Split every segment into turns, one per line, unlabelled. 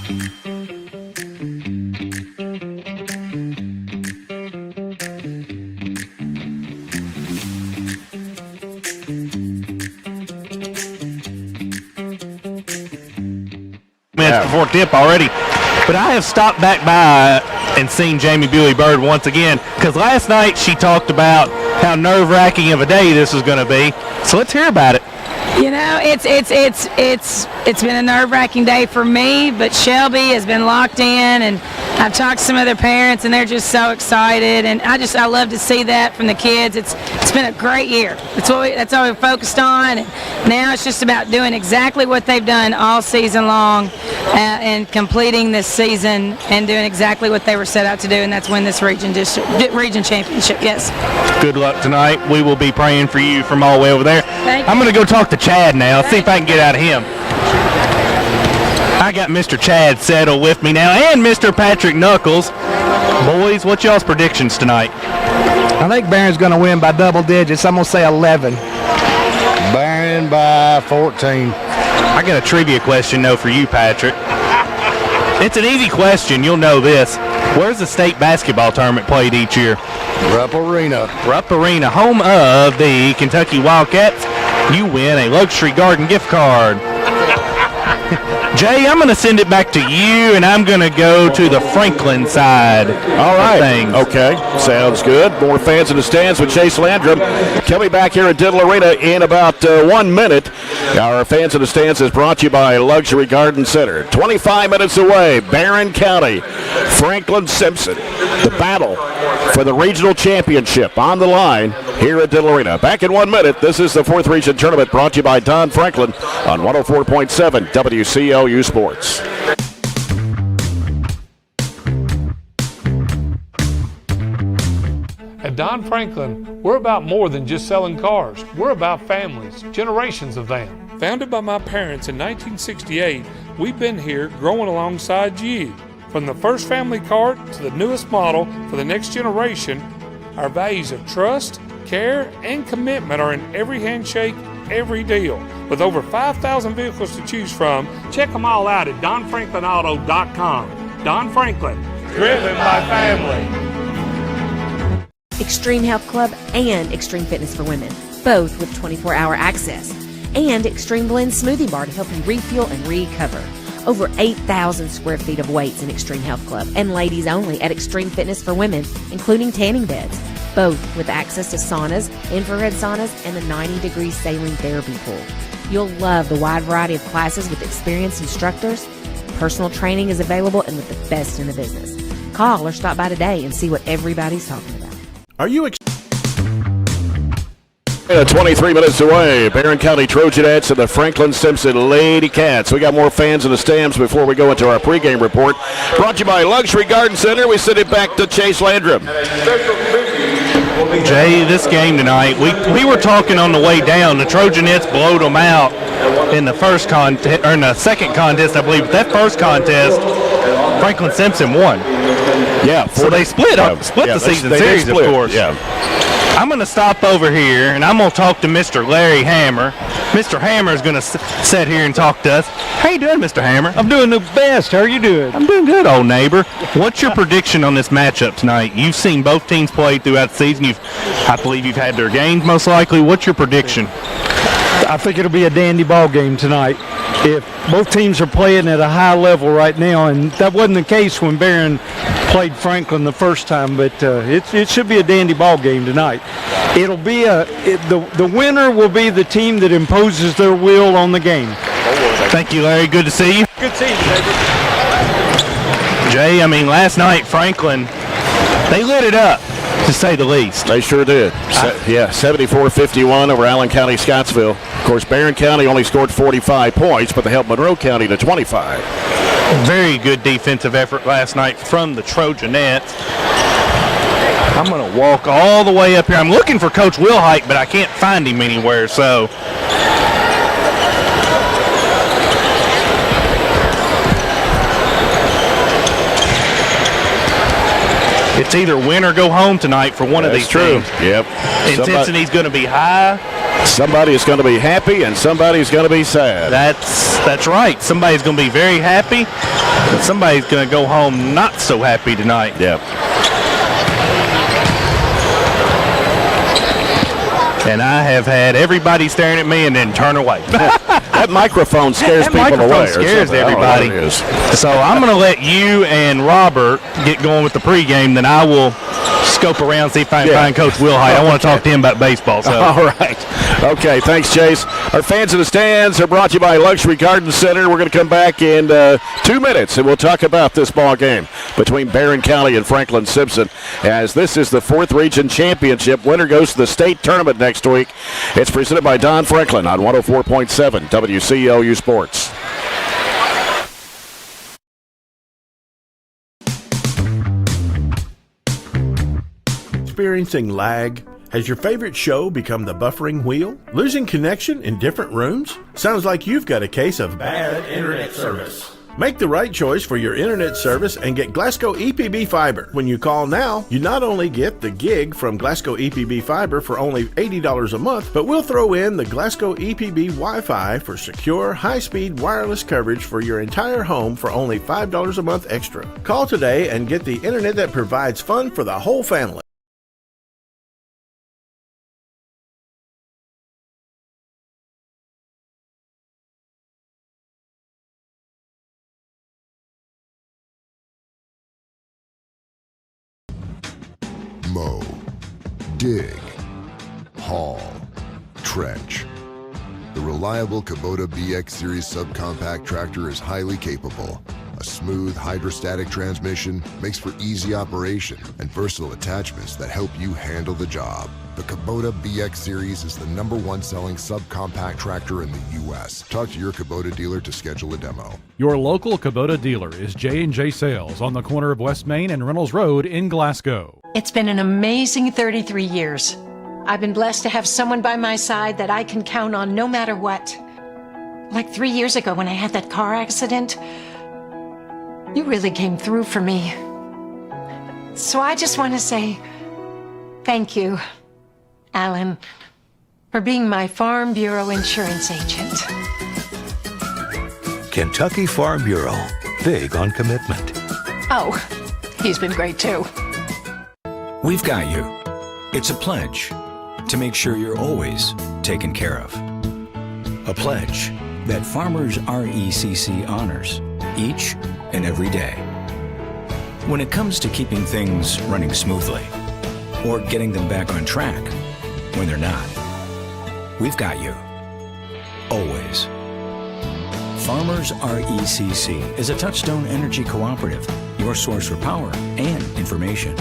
Minutes before tip already, but I have stopped back by and seen Jamie Bewley-Byrd once again, because last night she talked about how nerve-wracking of a day this was going to be. So let's hear about it.
You know, it's been a nerve-wracking day for me, but Shelby has been locked in, and I've talked to some other parents, and they're just so excited, and I love to see that from the kids. It's been a great year. That's all we're focused on, and now it's just about doing exactly what they've done all season long, and completing this season and doing exactly what they were set out to do, and that's win this region championship. Yes.
Good luck tonight. We will be praying for you from all the way over there.
Thank you.
I'm going to go talk to Chad now, see if I can get out of him. I got Mr. Chad Settle with me now, and Mr. Patrick Knuckles. Boys, what's y'all's predictions tonight?
I think Barron's going to win by double digits. I'm going to say 11.
Barren by 14.
I got a trivia question, though, for you, Patrick. It's an easy question. You'll know this. Where's the state basketball tournament played each year?
Rupp Arena.
Rupp Arena, home of the Kentucky Wildcats. You win a luxury garden gift card. Jay, I'm going to send it back to you, and I'm going to go to the Franklin side.
All right. Okay. Sounds good. More fans in the stands with Chase Landrum. Coming back here at Diddle Arena in about 1 minute. Our fans in the stands is brought to you by Luxury Garden Center. 25 minutes away, Barren County, Franklin-Simpson. The battle for the regional championship on the line here at Diddle Arena. Back in 1 minute. This is the 4th Region Tournament brought to you by Don Franklin on 104.7 WCLU Sports.
At Don Franklin, we're about more than just selling cars. We're about families, generations of them. Founded by my parents in 1968, we've been here growing alongside you. From the first family car to the newest model for the next generation, our values of trust, care, and commitment are in every handshake, every deal. With over 5,000 vehicles to choose from, check them all out at DonFranklinAuto.com. Don Franklin, driven by family.
Extreme Health Club and Extreme Fitness for Women, both with 24-hour access. And Extreme Blend Smoothie Bar to help you refuel and recover. Over 8,000 square feet of weights in Extreme Health Club, and ladies only at Extreme Fitness for Women, including tanning beds, both with access to saunas, infrared saunas, and a 90-degree saline therapy pool. You'll love the wide variety of classes with experienced instructors. Personal training is available and with the best in the business. Call or stop by today and see what everybody's talking about.
Are you 23 minutes away, Barren County Trojanettes and the Franklin-Simpson Lady-Cats. We got more fans in the stands before we go into our pregame report. Brought to you by Luxury Garden Center. We send it back to Chase Landrum.
Jay, this game tonight, we were talking on the way down. The Trojanettes blowed them out in the first contest, or in the second contest, I believe. But that first contest, Franklin-Simpson won.
Yeah.
So they split the season series, of course.
Yeah.
I'm going to stop over here, and I'm going to talk to Mr. Larry Hammer. Mr. Hammer is going to sit here and talk to us. How you doing, Mr. Hammer?
I'm doing the best. How are you doing?
I'm doing good, old neighbor. What's your prediction on this matchup tonight? You've seen both teams play throughout the season. I believe you've had their games most likely. What's your prediction?
I think it'll be a dandy ball game tonight. If both teams are playing at a high level right now, and that wasn't the case when Barren played Franklin the first time, but it should be a dandy ball game tonight. It'll be the winner will be the team that imposes their will on the game.
Thank you, Larry. Good to see you.
Good to see you, baby.
Jay, I mean, last night Franklin, they lit it up, to say the least.
They sure did. 74-51 over Allen County, Scottsville. Of course, Barren County only scored 45 points, but they helped Monroe County to 25.
Very good defensive effort last night from the Trojanettes. I'm going to walk all the way up here. I'm looking for Coach Wilhite, but I can't find him anywhere, so. It's either win or go home tonight for one of these teams.
Yep.
Intensity's going to be high.
Somebody is going to be happy and somebody's going to be sad.
That's right. Somebody's going to be very happy, but somebody's going to go home not so happy tonight.
Yep.
And I have had everybody staring at me and then turn away.
That microphone scares
that
people
microphone
away.
Scares everybody. So I'm going to let you and Robert get going with the pregame, then I will scope around, see if I can find Coach Wilhite. I want to talk to him about baseball. So.
All right. Okay, thanks, Chase. Our Fans in the Stands are brought to you by Luxury Garden Center. We're going to come back in 2 minutes, and we'll talk about this ball game between Barren County and Franklin-Simpson, as this is the 4th Region Championship. Winner goes to the state tournament next week. It's presented by Don Franklin on 104.7 WCLU Sports.
Experiencing lag? Has your favorite show become the buffering wheel? Losing connection in different rooms? Sounds like you've got a case of bad internet service. Make the right choice for your internet service and get Glasgow EPB Fiber. When you call now, you not only get the gig from Glasgow EPB Fiber for only $80 a month, but we'll throw in the Glasgow EPB Wi-Fi for secure, high-speed wireless coverage for your entire home for only $5 a month extra. Call today and get the internet that provides fun for the whole family.
Mow, dig, haul, trench. The reliable Kubota BX Series subcompact tractor is highly capable. A smooth hydrostatic transmission makes for easy operation and versatile attachments that help you handle the job. The Kubota BX Series is the #1 selling subcompact tractor in the U.S. Talk to your Kubota dealer to schedule a demo.
Your local Kubota dealer is J&J Sales on the corner of West Main and Reynolds Road in Glasgow.
It's been an amazing 33 years. I've been blessed to have someone by my side that I can count on no matter what. Like 3 years ago when I had that car accident, you really came through for me. So I just want to say thank you, Alan, for being my Farm Bureau insurance agent.
Kentucky Farm Bureau, big on commitment.
Oh, he's been great too.
We've got you. It's a pledge to make sure you're always taken care of. A pledge that Farmers RECC honors each and every day. When it comes to keeping things running smoothly or getting them back on track when they're not, we've got you. Always. Farmers RECC is a Touchstone Energy Cooperative, your source for power and information.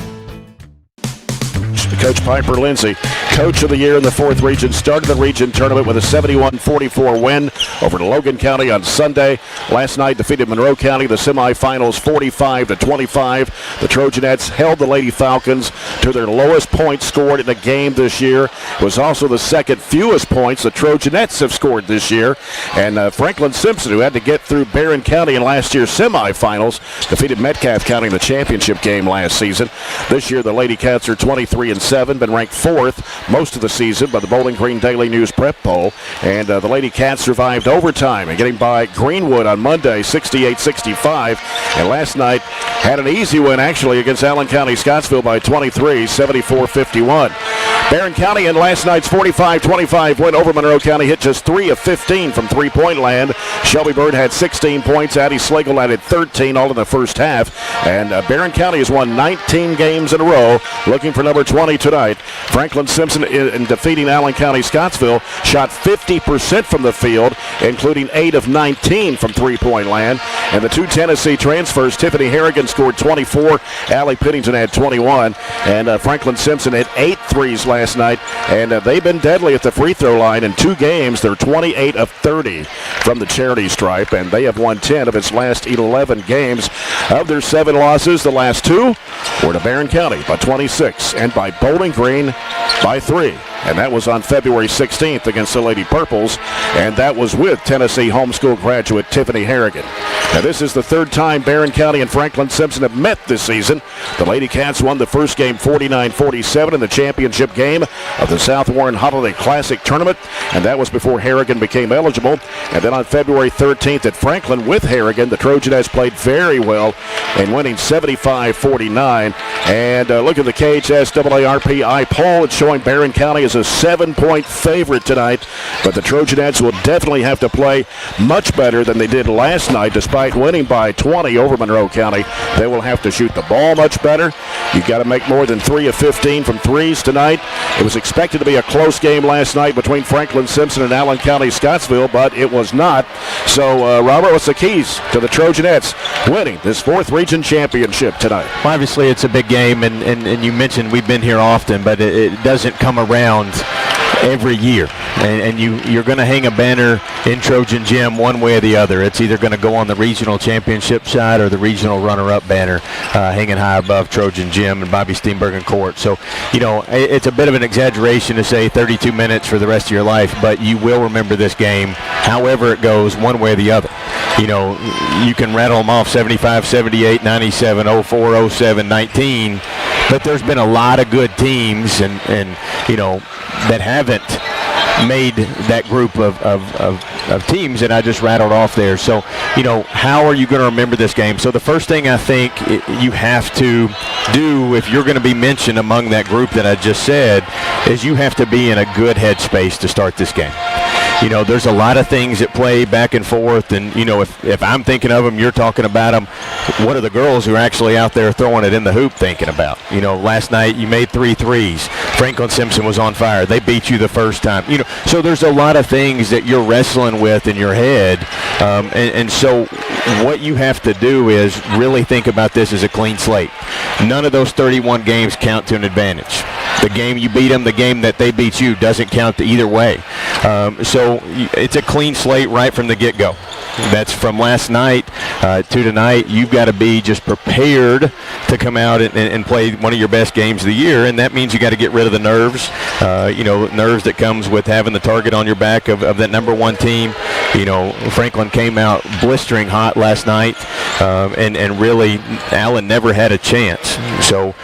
Coach Piper Lindsay, Coach of the Year in the 4th Region, started the region tournament with a 71-44 win over Logan County on Sunday. Last night defeated Monroe County in the semifinals 45-25. The Trojanettes held the Lady Falcons to their lowest points scored in a game this year. It was also the second fewest points the Trojanettes have scored this year. And Franklin-Simpson, who had to get through Barren County in last year's semifinals, defeated Metcalfe County in the championship game last season. This year the Lady Cats are 23-7, been ranked 4th most of the season by the Bowling Green Daily News Prep Poll. And the Lady Cats survived overtime and getting by Greenwood on Monday 68-65. And last night had an easy win actually against Allen County Scottsville by 23, 74-51. Barren County in last night's 45-25 win over Monroe County hit just 3 of 15 from three-point land. Shelby Bird had 16 points. Addie Slagle added 13, all in the first half. And Barren County has won 19 games in a row, looking for number 20 tonight. Franklin-Simpson in defeating Allen County Scottsville shot 50% from the field, including 8 of 19 from three-point land. And the two Tennessee transfers, Tiffany Harrigan scored 24, Allie Pittington had 21, and Franklin-Simpson hit 8 threes last night, and they've been deadly at the free throw line. In 2 games, they're 28 of 30 from the charity stripe, and they have won 10 of its last 11 games. Of their 7 losses, the last 2 were to Barren County by 26 and by Bowling Green by 3. and that was on February 16th against the Lady Purples, and that was with Tennessee homeschool graduate Tiffany Harrigan. Now, this is the third time Barren County and Franklin-Simpson have met this season. The Lady Cats won the first game 49-47 in the championship game of the South Warren Holiday Classic Tournament, and that was before Harrigan became eligible. And then on February 13th at Franklin with Harrigan, the Trojanettes played very well in winning 75-49. And look at the KHSAARPI poll. It's showing Barren County as a 7-point favorite tonight, but the Trojanettes will definitely have to play much better than they did last night. Despite winning by 20 over Monroe County, they will have to shoot the ball much better. You've got to make more than 3 of 15 from threes tonight. It was expected to be a close game last night between Franklin-Simpson and Allen County Scottsville, but it was not. So, Robert, what's the keys to the Trojanettes winning this 4th region championship tonight?
Well, obviously, it's a big game, and you mentioned we've been here often, but it doesn't come around every year, and you're going to hang a banner in Trojan Gym one way or the other. It's either going to go on the regional championship side or the regional runner-up banner hanging high above Trojan Gym and Bobby Steenbergen Court. So, it's a bit of an exaggeration to say 32 minutes for the rest of your life, but you will remember this game however it goes one way or the other. You can rattle them off 75, 78, 97, 04, 07, 19, but there's been a lot of good teams and that haven't made that group of teams that I just rattled off there. So, how are you going to remember this game? So the first thing I think you have to do if you're going to be mentioned among that group that I just said is you have to be in a good headspace to start this game. There's a lot of things that play back and forth, and, if I'm thinking of them, you're talking about them. What are the girls who are actually out there throwing it in the hoop thinking about? Last night you made 3 threes. Franklin-Simpson was on fire. They beat you the first time. So there's a lot of things that you're wrestling with in your head, and so what you have to do is really think about this as a clean slate. None of those 31 games count to an advantage. The game you beat them, the game that they beat you doesn't count either way. So it's a clean slate right from the get-go. That's from last night to tonight. You've got to be just prepared to come out and play one of your best games of the year, and that means you got to get rid of the nerves, nerves that comes with having the target on your back of that number 1 team. Franklin came out blistering hot last night, and really Allen never had a chance. So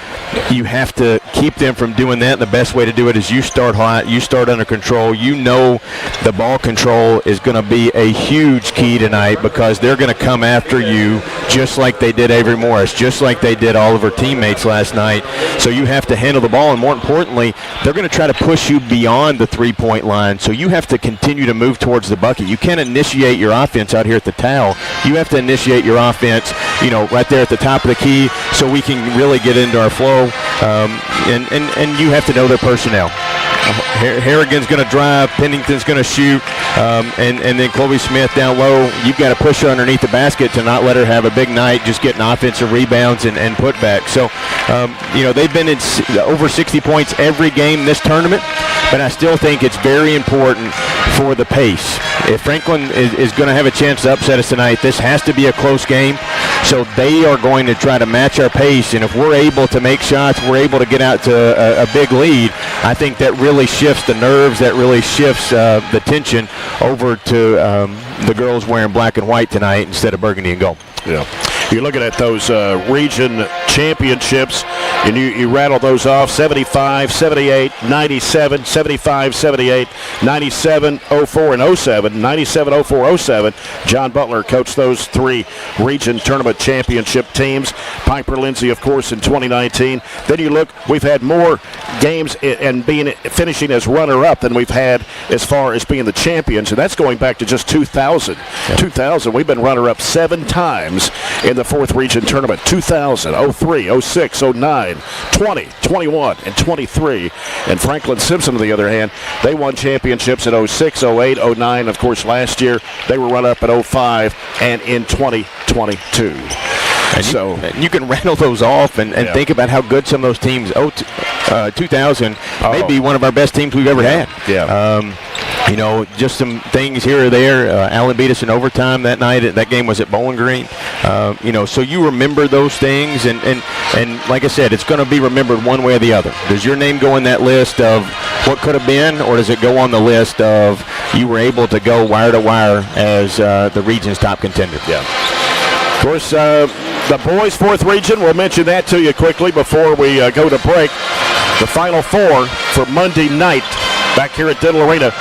you have to keep them from doing that, and the best way to do it is you start hot, you start under control. The ball control is going to be a huge key tonight because they're going to come after you just like they did Avery Morris, just like they did all of her teammates last night. So you have to handle the ball, and more importantly, they're going to try to push you beyond the 3-point line. So you have to continue to move towards the bucket. You can't initiate your offense out here at the towel. You have to initiate your offense, right there at the top of the key so we can really get into our flow. And you have to know their personnel. Harrigan's going to drive, Pennington's going to shoot, and then Chloe Smith down low. You've got to push her underneath the basket to not let her have a big night, just getting offensive rebounds and putbacks. So, they've been in over 60 points every game this tournament, but I still think it's very important for the pace. If Franklin is going to have a chance to upset us tonight, this has to be a close game. So they are going to try to match our pace, and if we're able to make shots, we're able to get out to a big lead, I think that really shifts the nerves, that really shifts the tension over to the girls wearing black and white tonight instead of burgundy and gold.
Yeah. You're looking at those region championships, and you rattle those off: 75, 78, 97, 75, 78, 97, 04, and 07. 97, 04, 07. John Butler coached those 3 region tournament championship teams. Piper Lindsay, of course, in 2019. Then you look, we've had more games and finishing as runner-up than we've had as far as being the champions, and that's going back to just 2000. Yeah. 2000, we've been runner-up 7 times in the 4th region tournament: 2000, 03, 06, 09, 20, 21, and 23. And Franklin-Simpson, on the other hand, they won championships in 06, 08, 09. Of course, last year they were run up in 05 and in 2022. And
you can rattle those off and think about how good some of those teams. 2000 may be one of our best teams we've ever had.
Yeah.
just some things here or there. Allen beat us in overtime that night. That game was at Bowling Green. So you remember those things, and like I said, it's going to be remembered one way or the other. Does your name go in that list of what could have been, or does it go on the list of you were able to go wire to wire as the region's top contender?
Yeah. Of course, the boys' fourth region, we'll mention that to you quickly before we go to break. The Final Four for Monday night back here at Diddle Arena.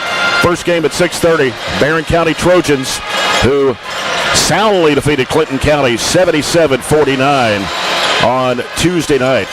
First game at 6:30, Barren County Trojans, who soundly defeated Clinton County 77-49 on Tuesday night.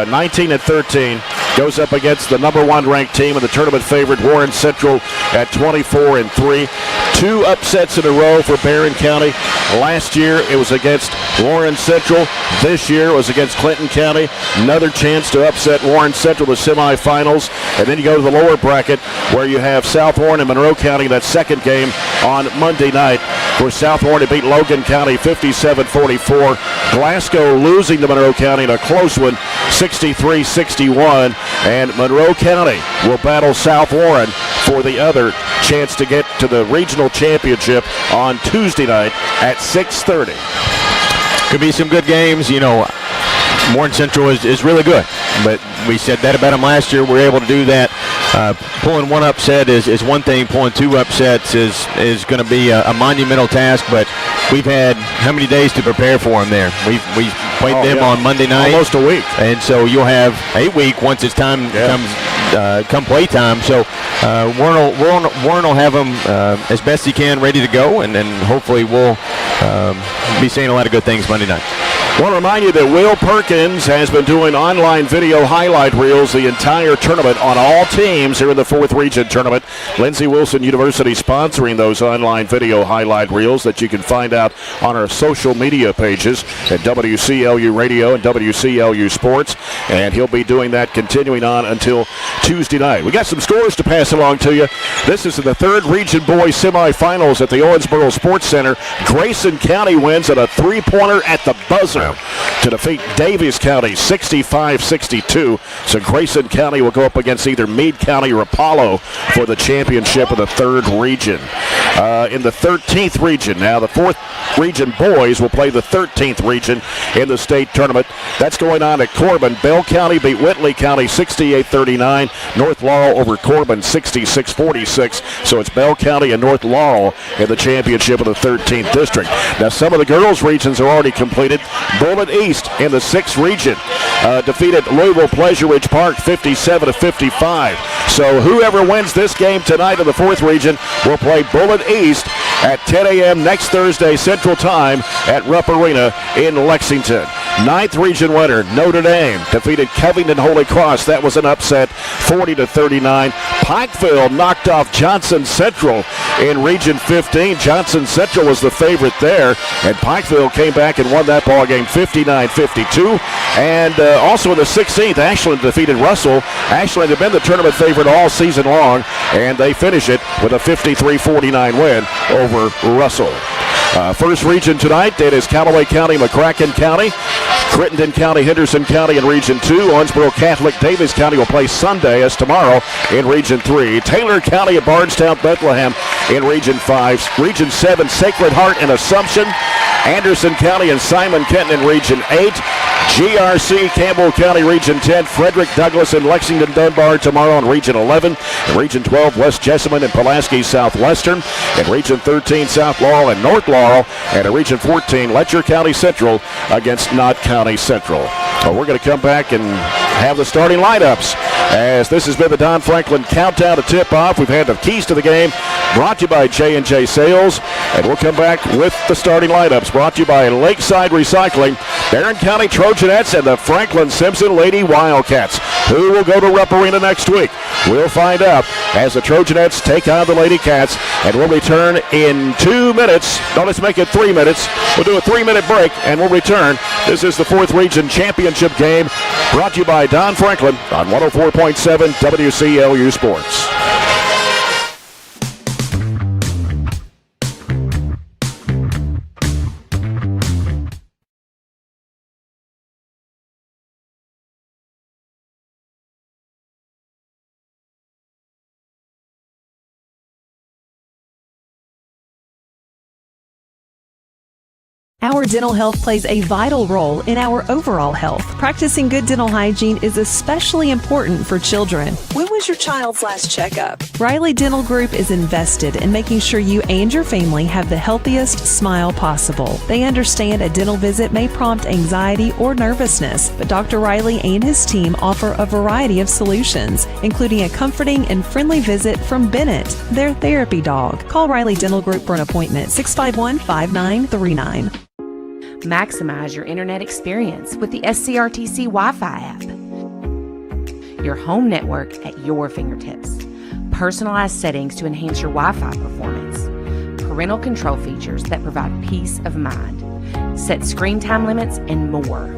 19-13, goes up against the number one ranked team and the tournament favorite Warren Central at 24-3. 2 upsets in a row for Barren County. Last year it was against Warren Central. This year it was against Clinton County. Another chance to upset Warren Central in the semifinals. And then you go to the lower bracket where you have South Warren and Monroe County in that second game on Monday night, where South Warren beat Logan County 57-44. Glasgow losing to Monroe County in a close one, 63-61. And Monroe County will battle South Warren for the other chance to get to the regional championship on Tuesday night at 6:30.
Could be some good games. Warren Central is really good, but we said that about them last year. We're able to do that. Pulling one upset is one thing. Pulling 2 upsets is going to be a monumental task, but we've had how many days to prepare for them there? We played them on Monday night.
Almost a week.
And so you'll have a week once it's time come play time. So Warren will have them as best he can ready to go, and then hopefully we'll be saying a lot of good things Monday night.
I want to remind you that Will Perkins has been doing online video highlight reels the entire tournament on all teams here in the 4th Region Tournament. Lindsey Wilson University sponsoring those online video highlight reels that you can find out on our social media pages at WCLU Radio and WCLU Sports. And he'll be doing that continuing on until Tuesday night. We got some scores to pass along to you. This is in the 3rd Region Boys semifinals at the Owensboro Sports Center. Grayson County wins at a 3-pointer at the buzzer to defeat Davies County 65-62. So Grayson County will go up against either Meade County or Apollo for the championship of the 3rd region. In the 13th region, now the 4th region boys will play the 13th region in the state tournament. That's going on at Corbin. Bell County beat Whitley County 68-39. North Laurel over Corbin 66-46. So it's Bell County and North Laurel in the championship of the 13th district. Now some of the girls' regions are already completed. Bullitt East in the 6th region defeated Louisville Pleasure Ridge Park 57-55. So whoever wins this game tonight in the 4th region will play Bullitt East at 10 a.m. next Thursday Central Time at Rupp Arena in Lexington. 9th region winner Notre Dame defeated Covington Holy Cross. That was an upset, 40-39. Pikeville knocked off Johnson Central in Region 15. Johnson Central was the favorite there, and Pikeville came back and won that ball game 59-52. And also in the 16th, Ashland defeated Russell. Ashland had been the tournament favorite all season long, and they finish it with a 53-49 win over Russell. First region tonight, it is Callaway County, McCracken County, Crittenden County, Henderson County in Region 2. Owensboro Catholic, Davis County will play Sunday as tomorrow in Region 3. Taylor County at Bardstown, Bethlehem in Region 5. Region 7, Sacred Heart and Assumption. Anderson County and Simon Kenton in Region 8. GRC, Campbell County, Region 10. Frederick Douglass and Lexington Dunbar tomorrow in Region 11. In Region 12, West Jessamine and Pulaski Southwestern. In Region 13, South Laurel and North Laurel. And in Region 14, Letcher County Central against Knott County Central. Well, we're going to come back and have the starting lineups, as this has been the Don Franklin Countdown to tip-off. We've had the keys to the game brought to you by J&J Sales, and we'll come back with the starting lineups brought to you by Lakeside Recycling, Barren County Trojanettes, and the Franklin-Simpson Lady-Wildcats. Who will go to Rupp Arena next week? We'll find out as the Trojanettes take on the Lady Cats, and we'll return in 2 minutes. No, let's make it 3 minutes. We'll do a 3-minute break, and we'll return. This is the 4th Region Championship game brought to you by Don Franklin on 104.7 WCLU Sports.
Our dental health plays a vital role in our overall health. Practicing good dental hygiene is especially important for children.
When was your child's last checkup?
Riley Dental Group is invested in making sure you and your family have the healthiest smile possible. They understand a dental visit may prompt anxiety or nervousness, but Dr. Riley and his team offer a variety of solutions, including a comforting and friendly visit from Bennett, their therapy dog. Call Riley Dental Group for an appointment, 651-5939.
Maximize your internet experience with the SCRTC Wi-Fi app. Your home network at your fingertips. Personalized settings to enhance your Wi-Fi performance. Parental control features that provide peace of mind. Set screen time limits and more.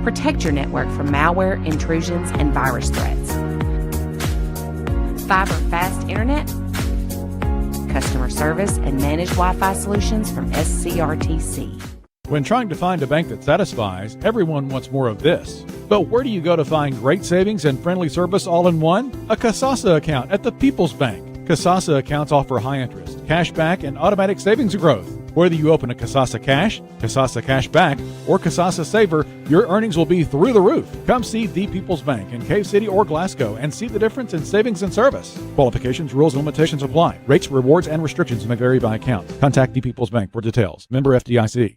Protect your network from malware, intrusions, and virus threats. Fiber fast internet, customer service, and managed Wi-Fi solutions from SCRTC.
When trying to find a bank that satisfies, everyone wants more of this. But where do you go to find great savings and friendly service all in one? A Kasasa account at the People's Bank. Kasasa accounts offer high interest, cash back, and automatic savings growth. Whether you open a Kasasa Cash, Kasasa Cash Back, or Kasasa Saver, your earnings will be through the roof. Come see the People's Bank in Cave City or Glasgow and see the difference in savings and service. Qualifications, rules, and limitations apply. Rates, rewards, and restrictions may vary by account. Contact the People's Bank for details. Member FDIC.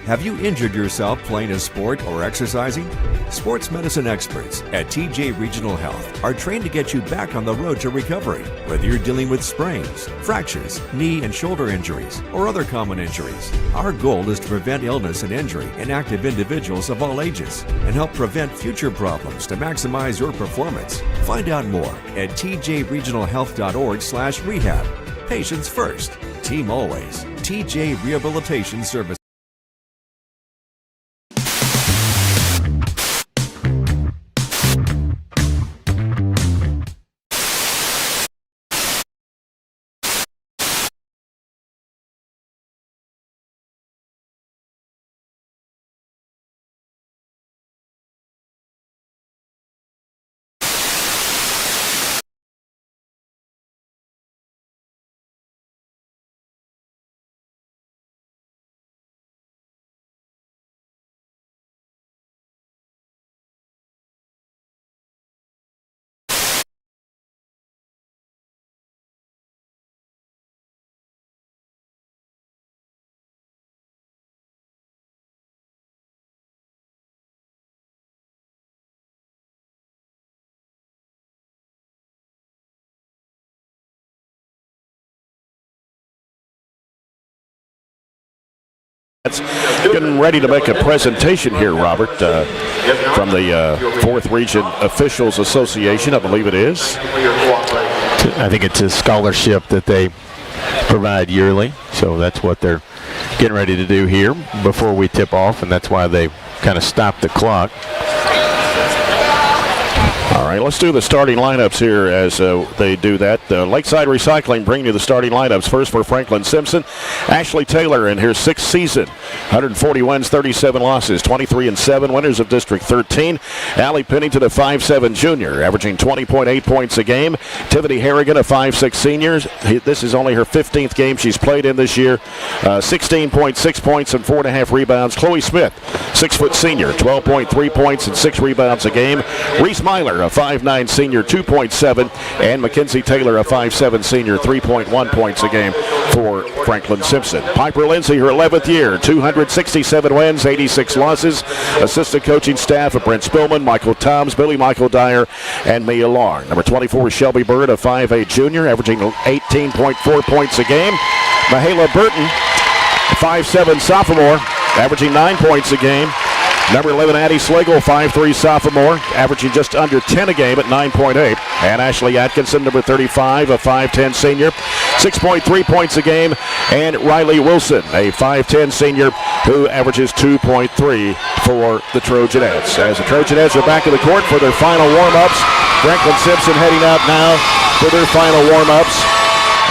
Have you injured yourself playing a sport or exercising? Sports medicine experts at TJ Regional Health are trained to get you back on the road to recovery. Whether you're dealing with sprains, fractures, knee and shoulder injuries, or other common injuries, our goal is to prevent illness and injury in active individuals of all ages and help prevent future problems to maximize your performance. Find out more at tjregionalhealth.org/rehab. Patients first, team always. TJ Rehabilitation Service.
Getting ready to make a presentation here, Robert, from the 4th Region Officials Association, I believe it is.
I think it's a scholarship that they provide yearly, so that's what they're getting ready to do here before we tip off, and that's why they kind of stopped the clock.
All right, let's do the starting lineups here as they do that. Lakeside Recycling bringing you the starting lineups. First for Franklin-Simpson, Ashley Taylor in her 6th season. 140 wins, 37 losses, 23-7 winners of District 13. Allie Pennington, a 5'7 junior, averaging 20.8 points a game. Tiffany Harrigan, a 5'6 senior. This is only her 15th game she's played in this year. 16.6 points and 4.5 rebounds. Chloe Smith, 6 foot senior, 12.3 points and 6 rebounds a game. Reese Myler, a 5'9 senior, 2.7, and Mackenzie Taylor, a 5'7 senior, 3.1 points a game for Franklin-Simpson. Piper Lindsay, her 11th year, 267 wins, 86 losses. Assistant coaching staff of Brent Spillman, Michael Toms, Billy Michael Dyer, and Mia Larn. Number 24, Shelby Bird, a 5'8 junior, averaging 18.4 points a game. Mahala Burton, a 5'7 sophomore, averaging 9 points a game. Number 11, Addie Slagle, 5'3 sophomore, averaging just under 10 a game at 9.8. And Ashley Atkinson, number 35, a 5'10 senior, 6.3 points a game. And Riley Wilson, a 5'10 senior, who averages 2.3 for the Trojanettes. As the Trojanettes are back in the court for their final warm-ups, Franklin-Simpson heading out now for their final warm-ups.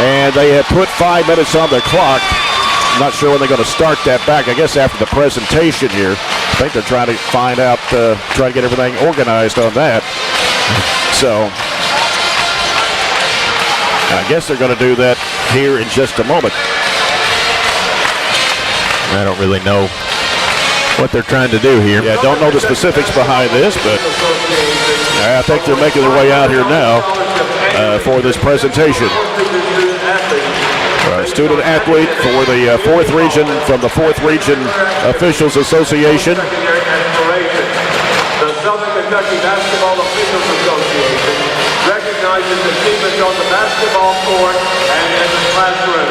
And they have put 5 minutes on the clock. Not sure when they're going to start that back. I guess after the presentation here. I think they're trying to find out, try to get everything organized on that. So I guess they're going to do that here in just a moment.
I don't really know what they're trying to do here.
Yeah, don't know the specifics behind this, but I think they're making their way out here now for this presentation. Student athlete for the 4th region from the 4th Region Officials Association.
The Southern Kentucky Basketball Officials Association recognizes achievements on the basketball court and in the classroom.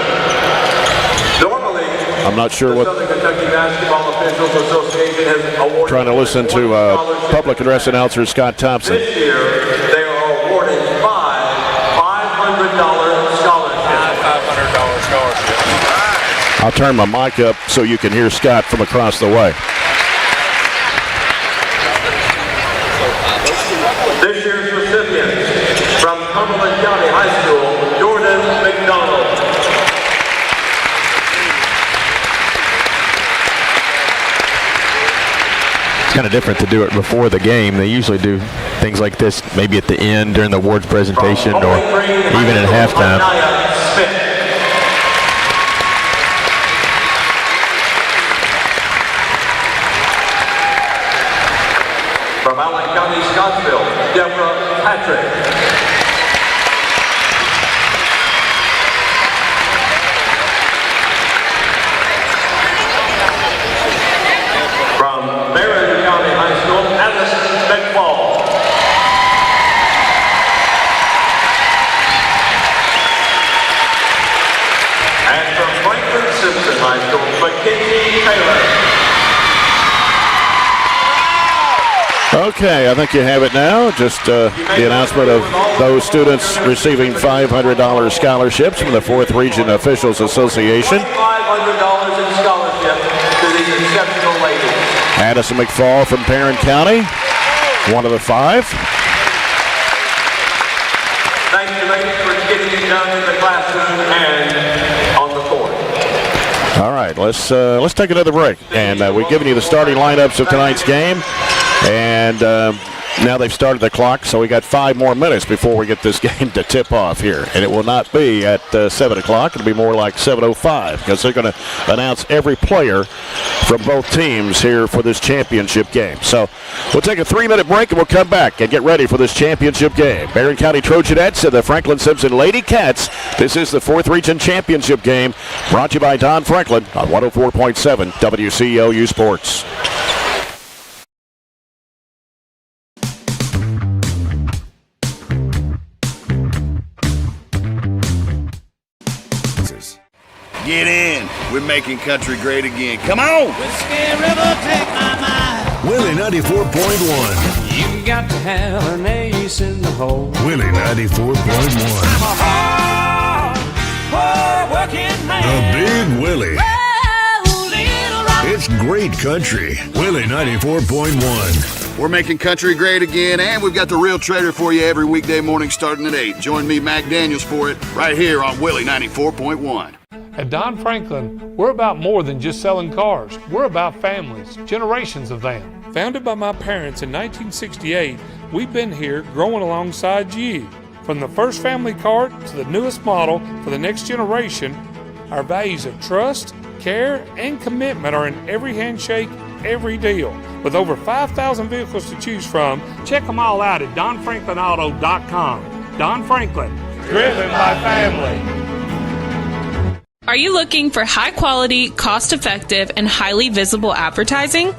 Normally,
I'm not sure what.
the Southern Kentucky Basketball Officials Association has awarded.
Trying to listen to public address announcer Scott Thompson.
This year, they are awarded $500 scholarships. $500 scholarship.
I'll turn my mic up so you can hear Scott from across the way.
This year's recipients from Cumberland County High School, Jordan McDonald.
It's kind of different to do it before the game. They usually do things like this maybe at the end during the awards presentation or even at halftime.
From Allen County, Scottsville, Deborah Patrick. From Barren County High School, Allison McFall. And from Franklin-Simpson High School, Mackenzie Taylor.
Okay, I think you have it now. Just the announcement of those students receiving $500 scholarships from the 4th Region Officials Association.
$500 in scholarship to these exceptional ladies.
Addison McFall from Barren County, one of the 5.
Thank you, ladies, for getting it done in the classroom and on the court.
All right, let's take another break, and we've given you the starting lineups of tonight's game. And now they've started the clock, so we got 5 more minutes before we get this game to tip off here. And it will not be at 7 o'clock. It'll be more like 7:05 because they're going to announce every player from both teams here for this championship game. So we'll take a 3-minute break and we'll come back and get ready for this championship game. Barren County Trojanettes and the Franklin-Simpson Lady-Cats. This is the 4th Region Championship game brought to you by Don Franklin on 104.7 WCLU Sports.
Get in. We're making country great again. Come on.
Whiskey River, take my mind.
Willie 94.1.
You got to have an ace in the hole.
Willie 94.1.
I'm a hard working man.
The Big Willie.
Oh, little rock.
It's great country. Willie 94.1.
We're making country great again, and we've got the Real Trader for you every weekday morning starting at 8. Join me, Mac Daniels, for it right here on Willie 94.1.
At Don Franklin, we're about more than just selling cars. We're about families, generations of them. Founded by my parents in 1968, we've been here growing alongside you. From the first family car to the newest model for the next generation, our values of trust, care, and commitment are in every handshake, every deal. With over 5,000 vehicles to choose from, check them all out at DonFranklinAuto.com. Don Franklin, driven by family.
Are you looking for high-quality, cost-effective, and highly visible advertising?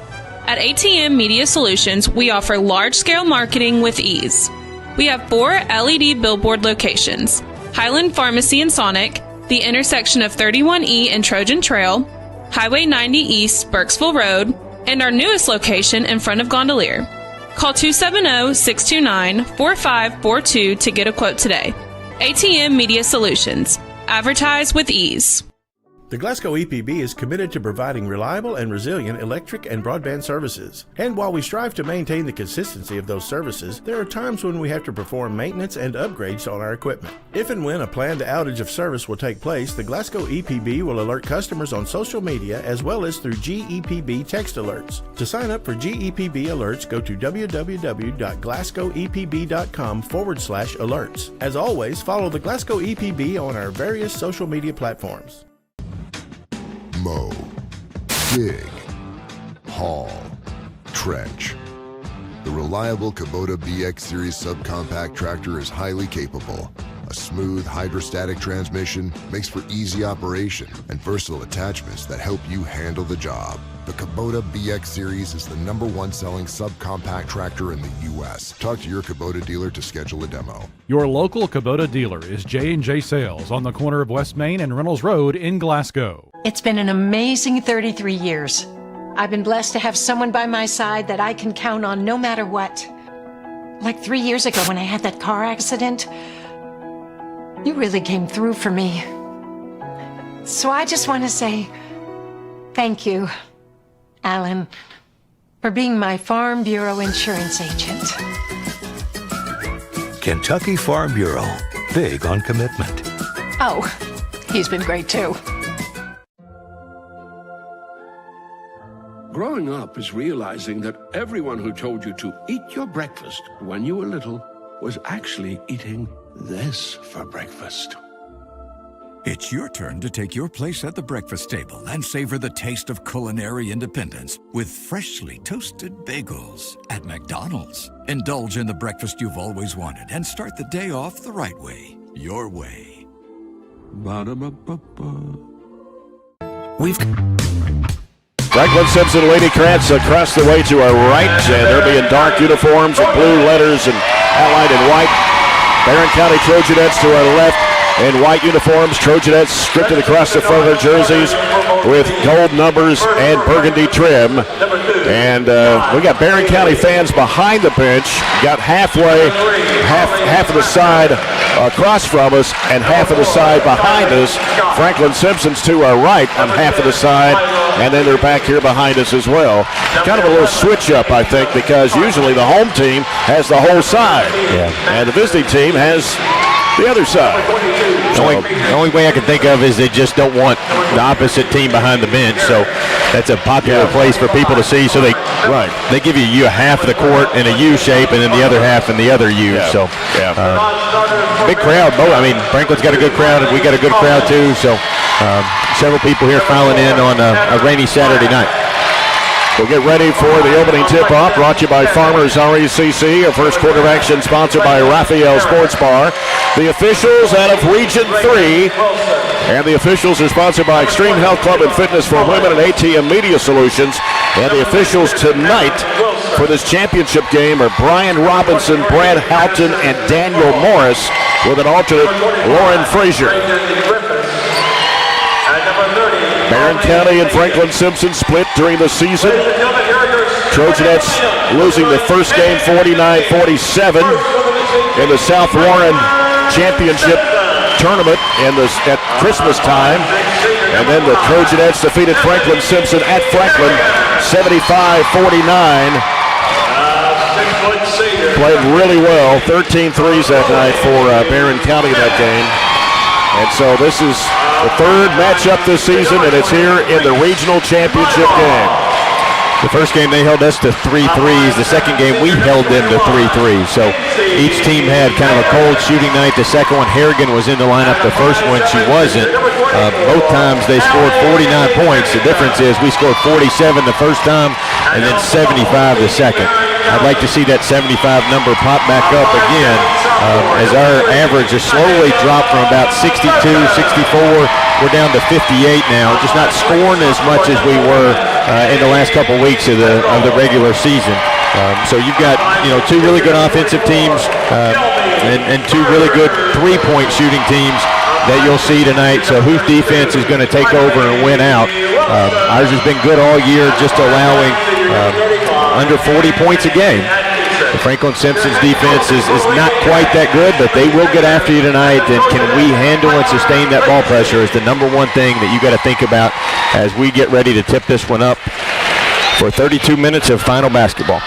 At ATM Media Solutions, we offer large-scale marketing with ease. We have 4 LED billboard locations: Highland Pharmacy in Sonic, the intersection of 31E and Trojan Trail, Highway 90 East, Burkesville Road, and our newest location in front of Gondolier. Call 270-629-4542 to get a quote today. ATM Media Solutions. Advertise with ease.
The Glasgow EPB is committed to providing reliable and resilient electric and broadband services. And while we strive to maintain the consistency of those services, there are times when we have to perform maintenance and upgrades on our equipment. If and when a planned outage of service will take place, the Glasgow EPB will alert customers on social media as well as through GEPB text alerts. To sign up for GEPB alerts, go to www.glasgowepb.com/alerts. As always, follow the Glasgow EPB on our various social media platforms.
Mo, dig, haul, trench. The reliable Kubota BX Series subcompact tractor is highly capable. A smooth hydrostatic transmission makes for easy operation and versatile attachments that help you handle the job. The Kubota BX Series is the #1 selling subcompact tractor in the U.S. Talk to your Kubota dealer to schedule a demo.
Your local Kubota dealer is J&J Sales on the corner of West Main and Reynolds Road in Glasgow.
It's been an amazing 33 years. I've been blessed to have someone by my side that I can count on no matter what. Like 3 years ago when I had that car accident, you really came through for me. So I just want to say thank you, Alan, for being my Farm Bureau insurance agent.
Kentucky Farm Bureau, big on commitment.
Oh, he's been great too.
Growing up is realizing that everyone who told you to eat your breakfast when you were little was actually eating this for breakfast.
It's your turn to take your place at the breakfast table and savor the taste of culinary independence with freshly toasted bagels at McDonald's. Indulge in the breakfast you've always wanted and start the day off the right way, your way.
Ba-da-ba-ba-ba.
Franklin-Simpson Lady-Wildcats across the way to our right, and they'll be in dark uniforms with blue letters and outlined in white. Barren County Trojanettes to our left in white uniforms. Trojanettes scripted across the front of their jerseys with gold numbers and burgundy trim. And we got Barren County fans behind the bench, got half of the side across from us and half of the side behind us. Franklin-Simpson's to our right on half of the side, and then they're back here behind us as well. Kind of a little switch up, I think, because usually the home team has the whole side, and the visiting team has the other side.
The only way I can think of is they just don't want the opposite team behind the bench, so that's a popular place for people to see. So they give you a half of the court in a U shape and then the other half in the other U. So big crowd. I mean, Franklin's got a good crowd, and we got a good crowd too. So several people here filing in on a rainy Saturday night.
We'll get ready for the opening tip-off, brought to you by Farmers RECC. Our first quarter of action sponsored by Raphael Sports Bar. The officials out of Region 3, and the officials are sponsored by Extreme Health Club and Fitness for Women and ATM Media Solutions. And the officials tonight for this championship game are Brian Robinson, Brad Houghton, and Daniel Morris, with an alternate, Lauren Frazier. Barren County and Franklin-Simpson split during the season. Trojanettes losing the first game 49-47 in the South Warren Championship Tournament at Christmas time. And then the Trojanettes defeated Franklin-Simpson at Franklin 75-49. Played really well, 13 threes that night for Barren County that game. And so this is the third matchup this season, and it's here in the regional championship game.
The first game they held us to 3 threes. The second game we held them to 3 threes. So each team had kind of a cold shooting night. The second one, Harrigan was in the lineup. The first one, she wasn't. Both times they scored 49 points. The difference is we scored 47 the first time and then 75 the second. I'd like to see that 75 number pop back up again as our average has slowly dropped from about 62, 64. We're down to 58 now, just not scoring as much as we were in the last couple weeks of the regular season. So you've got two really good offensive teams and two really good three-point shooting teams that you'll see tonight. So whose defense is going to take over and win out? Ours has been good all year, just allowing under 40 points a game. The Franklin-Simpson's defense is not quite that good, but they will get after you tonight. And can we handle and sustain that ball pressure is the number one thing that you got to think about as we get ready to tip this one up for 32 minutes of final basketball.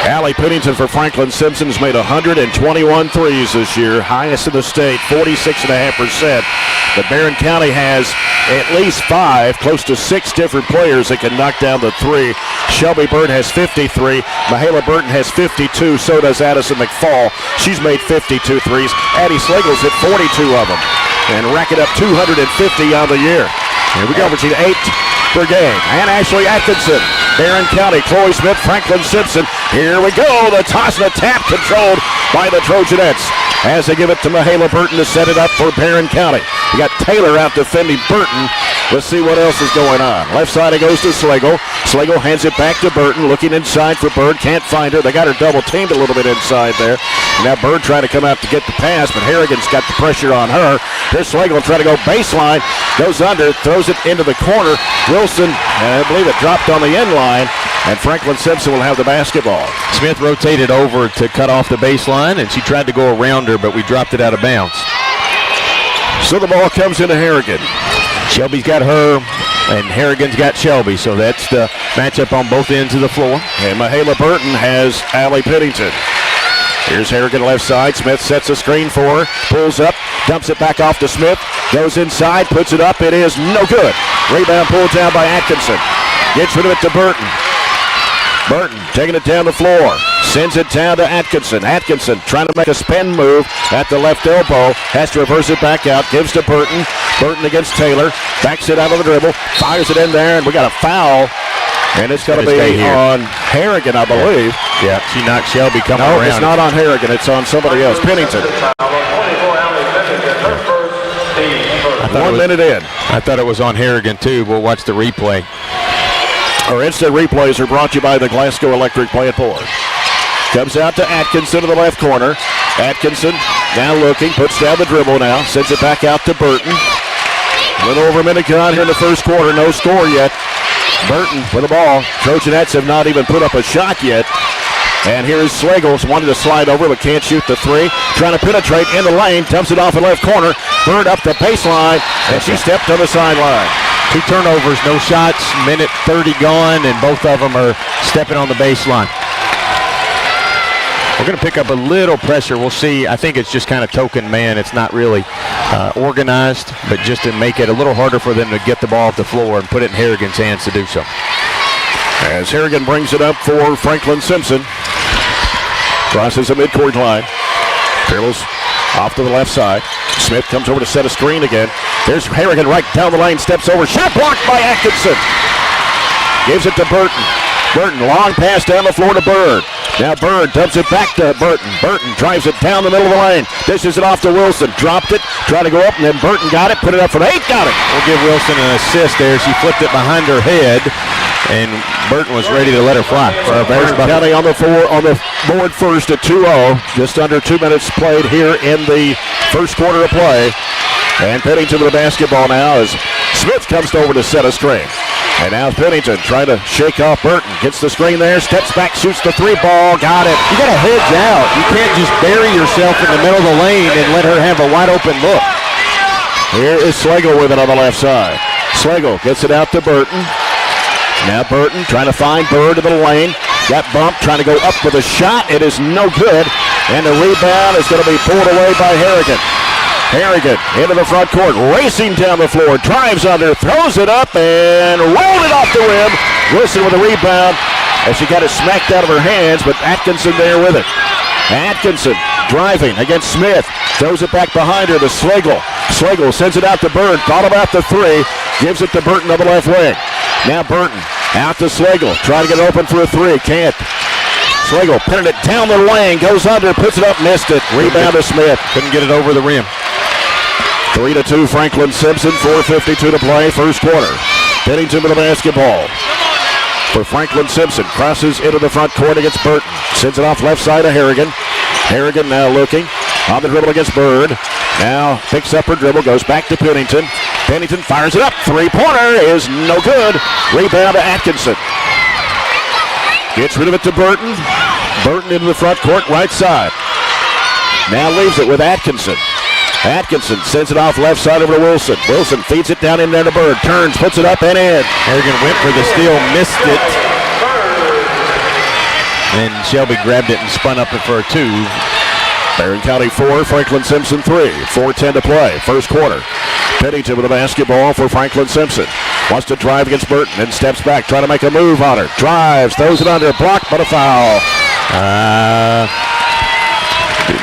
Allie Pennington for Franklin-Simpson has made 121 threes this year, highest in the state, 46.5%. But Barren County has at least 5, close to 6 different players that can knock down the three. Shelby Bird has 53. Mahala Burton has 52. So does Addison McFall. She's made 52 threes. Addie Slagle's hit 42 of them and racking up 250 on the year. Here we go, averaging 8 Burgundy, and Ashley Atkinson. Barren County, Chloe Smith, Franklin-Simpson. Here we go. The toss and the tap controlled by the Trojanettes as they give it to Mahala Burton to set it up for Barren County. You got Taylor out defending Burton. Let's see what else is going on. Left side it goes to Slagle. Slagle hands it back to Burton, looking inside for Bird. Can't find her. They got her double teamed a little bit inside there. Now Bird trying to come out to get the pass, but Harrigan's got the pressure on her. Here's Slagle trying to go baseline. Goes under, throws it into the corner. Wilson, I believe it dropped on the end line, and Franklin-Simpson will have the basketball.
Smith rotated over to cut off the baseline, and she tried to go around her, but we dropped it out of bounds.
So the ball comes into Harrigan.
Shelby's got her, and Harrigan's got Shelby, so that's the matchup on both ends of the floor.
And Mahala Burton has Allie Pennington. Here's Harrigan left side. Smith sets a screen for her, pulls up, dumps it back off to Smith, goes inside, puts it up. It is no good. Rebound pulled down by Atkinson. Gets rid of it to Burton. Burton taking it down the floor. Sends it down to Atkinson. Atkinson trying to make a spin move at the left elbow. Has to reverse it back out. Gives to Burton. Burton against Taylor. Backs it out of the dribble. Fires it in there, and we got a foul. And it's going to be on Harrigan, I believe.
Yeah, she knocked Shelby coming around.
No, it's not on Harrigan. It's on somebody else. Pennington. 1 minute in.
I thought it was on Harrigan, too. We'll watch the replay.
Our instant replays are brought to you by the Glasgow Electric Play It Forward. Comes out to Atkinson to the left corner. Atkinson now looking, puts down the dribble now, sends it back out to Burton. A little over a minute gone here in the first quarter, no score yet. Burton with the ball. Trojanettes have not even put up a shot yet. And here's Slagles, wanted to slide over but can't shoot the three. Trying to penetrate in the lane, dumps it off in left corner. Bird up the baseline, and she stepped on the sideline.
2 turnovers, no shots, minute 30 gone, and both of them are stepping on the baseline. We're going to pick up a little pressure. We'll see. I think it's just kind of token man. It's not really organized, but just to make it a little harder for them to get the ball off the floor and put it in Harrigan's hands to do so.
As Harrigan brings it up for Franklin-Simpson. Crosses the midcourt line. Peerless off to the left side. Smith comes over to set a screen again. There's Harrigan right down the lane, steps over. Shot blocked by Atkinson. Gives it to Burton. Burton, long pass down the floor to Bird. Now Bird dumps it back to Burton. Burton drives it down the middle of the lane. Dishes it off to Wilson. Dropped it. Tried to go up, and then Burton got it. Put it up for 8. Got it.
We'll give Wilson an assist there. She flipped it behind her head, and Burton was ready to let her fly.
Barren County on the board first at 2-0. Just under 2 minutes played here in the first quarter of play. And Pennington with the basketball now as Smith comes over to set a screen. And now Pennington trying to shake off Burton. Gets the screen there, steps back, shoots the 3 ball. Got it.
You got to hedge out. You can't just bury yourself in the middle of the lane and let her have a wide open look.
Here is Slagle with it on the left side. Slagle gets it out to Burton. Now Burton trying to find Bird in the lane. Got bumped, trying to go up with a shot. It is no good. And the rebound is going to be pulled away by Harrigan. Harrigan into the front court, racing down the floor, drives under, throws it up, and rolled it off the rim. Wilson with a rebound as she got it smacked out of her hands, but Atkinson there with it. Atkinson driving against Smith, throws it back behind her to Slagle. Slagle sends it out to Bird, thought about the 3, gives it to Burton on the left wing. Now Burton out to Slagle, trying to get open for a 3, can't. Slagle pinning it down the lane, goes under, puts it up, missed it. Rebound to Smith.
Couldn't get it over the rim.
3-2 Franklin-Simpson, 4:52 to play, first quarter. Pennington with the basketball. For Franklin-Simpson, crosses into the front court against Burton. Sends it off left side to Harrigan. Harrigan now looking on the dribble against Bird. Now picks up her dribble, goes back to Pennington. Pennington fires it up. 3-pointer is no good. Rebound to Atkinson. Gets rid of it to Burton. Burton into the front court, right side. Now leaves it with Atkinson. Atkinson sends it off left side over to Wilson. Wilson feeds it down in there to Bird. Turns, puts it up and in.
Harrigan went for the steal, missed it. And Shelby grabbed it and spun up it for a 2.
Barren County 4, Franklin-Simpson 3. 4:10 to play, first quarter. Pennington with the basketball for Franklin-Simpson. Wants to drive against Burton and steps back, trying to make a move on her. Drives, throws it under, blocked, but a foul.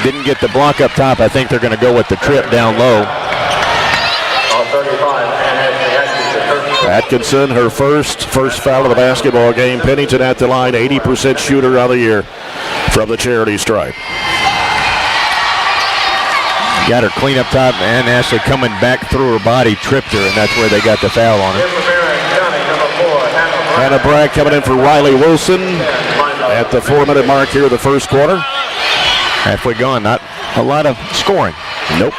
Didn't get the block up top. I think they're going to go with the trip down low.
Atkinson, her first foul of the basketball game. Pennington at the line, 80% shooter of the year from the charity stripe.
Got her clean up top, and Ashley coming back through her body, tripped her, and that's where they got the foul on her.
Hannah Bragg coming in for Riley Wilson at the 4-minute mark here of the first quarter.
Halfway gone, not a lot of scoring.
Nope.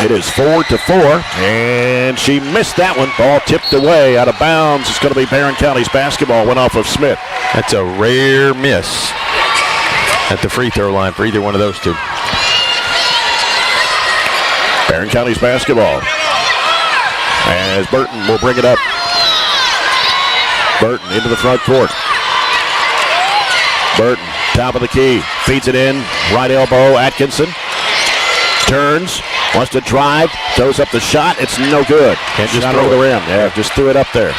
It is 4-4, and she missed that one. Ball tipped away out of bounds. It's going to be Barren County's basketball. Went off of Smith.
That's a rare miss at the free throw line for either one of those two.
Barren County's basketball. As Burton will bring it up. Burton into the front court. Burton, top of the key, feeds it in, right elbow, Atkinson. Turns, wants to drive, throws up the shot, it's no good. Can't just throw the rim. Yeah, just threw it up there.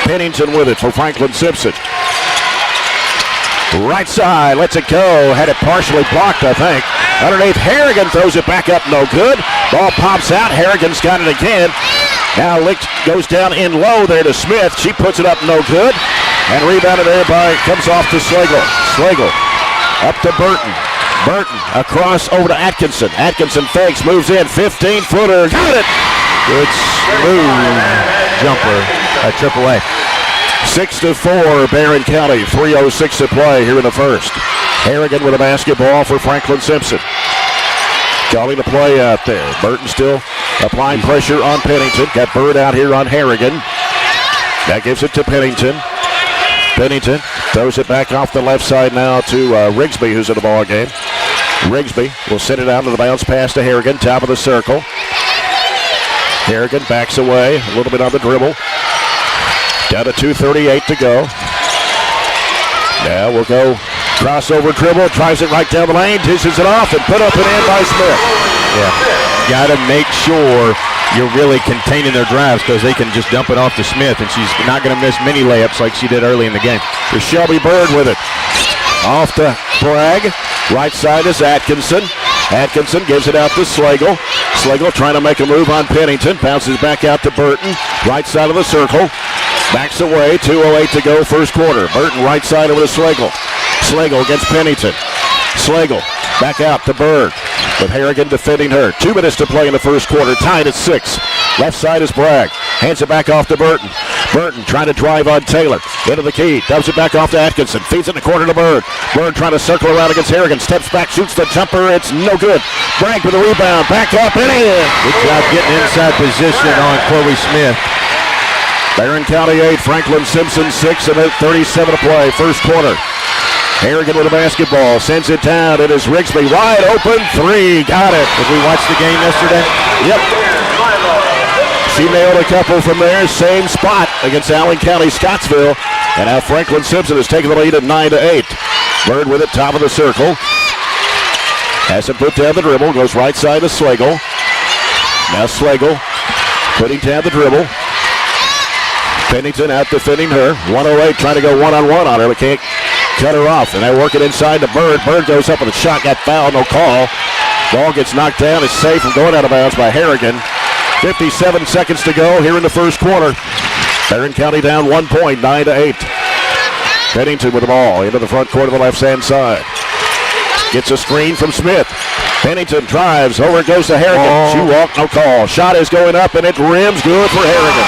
Pennington with it for Franklin-Simpson. Right side, lets it go. Had it partially blocked, I think. Underneath, Harrigan throws it back up, no good. Ball pops out, Harrigan's got it again. Now Licht goes down in low there to Smith. She puts it up, no good. And rebounded there comes off to Slagle. Slagle up to Burton. Burton across over to Atkinson. Atkinson fakes, moves in, 15-footer. Got it!
Good smooth jumper at AAA.
6-4, Barren County. 3:06 to play here in the first. Harrigan with a basketball for Franklin-Simpson. Calling the play out there. Burton still applying pressure on Pennington. Got Bird out here on Harrigan. That gives it to Pennington. Pennington throws it back off the left side now to Rigsby, who's in the ball game. Rigsby will send it out to the bounce pass to Harrigan, top of the circle. Harrigan backs away, a little bit on the dribble. Down to 2:38 to go. Now we'll go crossover dribble, drives it right down the lane, dishes it off, and put up and in by Smith.
Yeah, got to make sure you're really containing their drives because they can just dump it off to Smith, and she's not going to miss many layups like she did early in the game.
There's Shelby Bird with it. Off to Bragg. Right side is Atkinson. Atkinson gives it out to Slagle. Slagle trying to make a move on Pennington. Bounces back out to Burton. Right side of the circle. Backs away. 2:08 to go first quarter. Burton right side over to Slagle. Slagle against Pennington. Slagle back out to Bird. With Harrigan defending her. 2 minutes to play in the first quarter. Tied at 6. Left side is Bragg. Hands it back off to Burton. Burton trying to drive on Taylor. Into the key. Dumps it back off to Atkinson. Feeds it in the corner to Bird. Bird trying to circle around against Harrigan. Steps back, shoots the jumper. It's no good. Bragg with the rebound. Back up and in.
Good job getting inside position on Chloe Smith.
Barren County 8, Franklin-Simpson 6, and 37 to play. First quarter. Harrigan with a basketball. Sends it down. It is Rigsby. Wide open. 3. Got it.
Did we watch the game yesterday?
Yep. She nailed a couple from there. Same spot against Allen County, Scottsville. And now Franklin-Simpson has taken the lead at 9-8. Bird with it, top of the circle. Has it put down the dribble. Goes right side to Slagle. Now Slagle putting down the dribble. Pennington out defending her. 108 trying to go one-on-one on her, but can't cut her off. And they work it inside to Bird. Bird goes up with a shot, got fouled, no call. Ball gets knocked down. It's safe from going out of bounds by Harrigan. 57 seconds to go here in the first quarter. Barren County down 1 point, 9-8. Pennington with the ball into the front court of the left-hand side. Gets a screen from Smith. Pennington drives. Over it goes to Harrigan. She walked, no call. Shot is going up, and it rims good for Harrigan.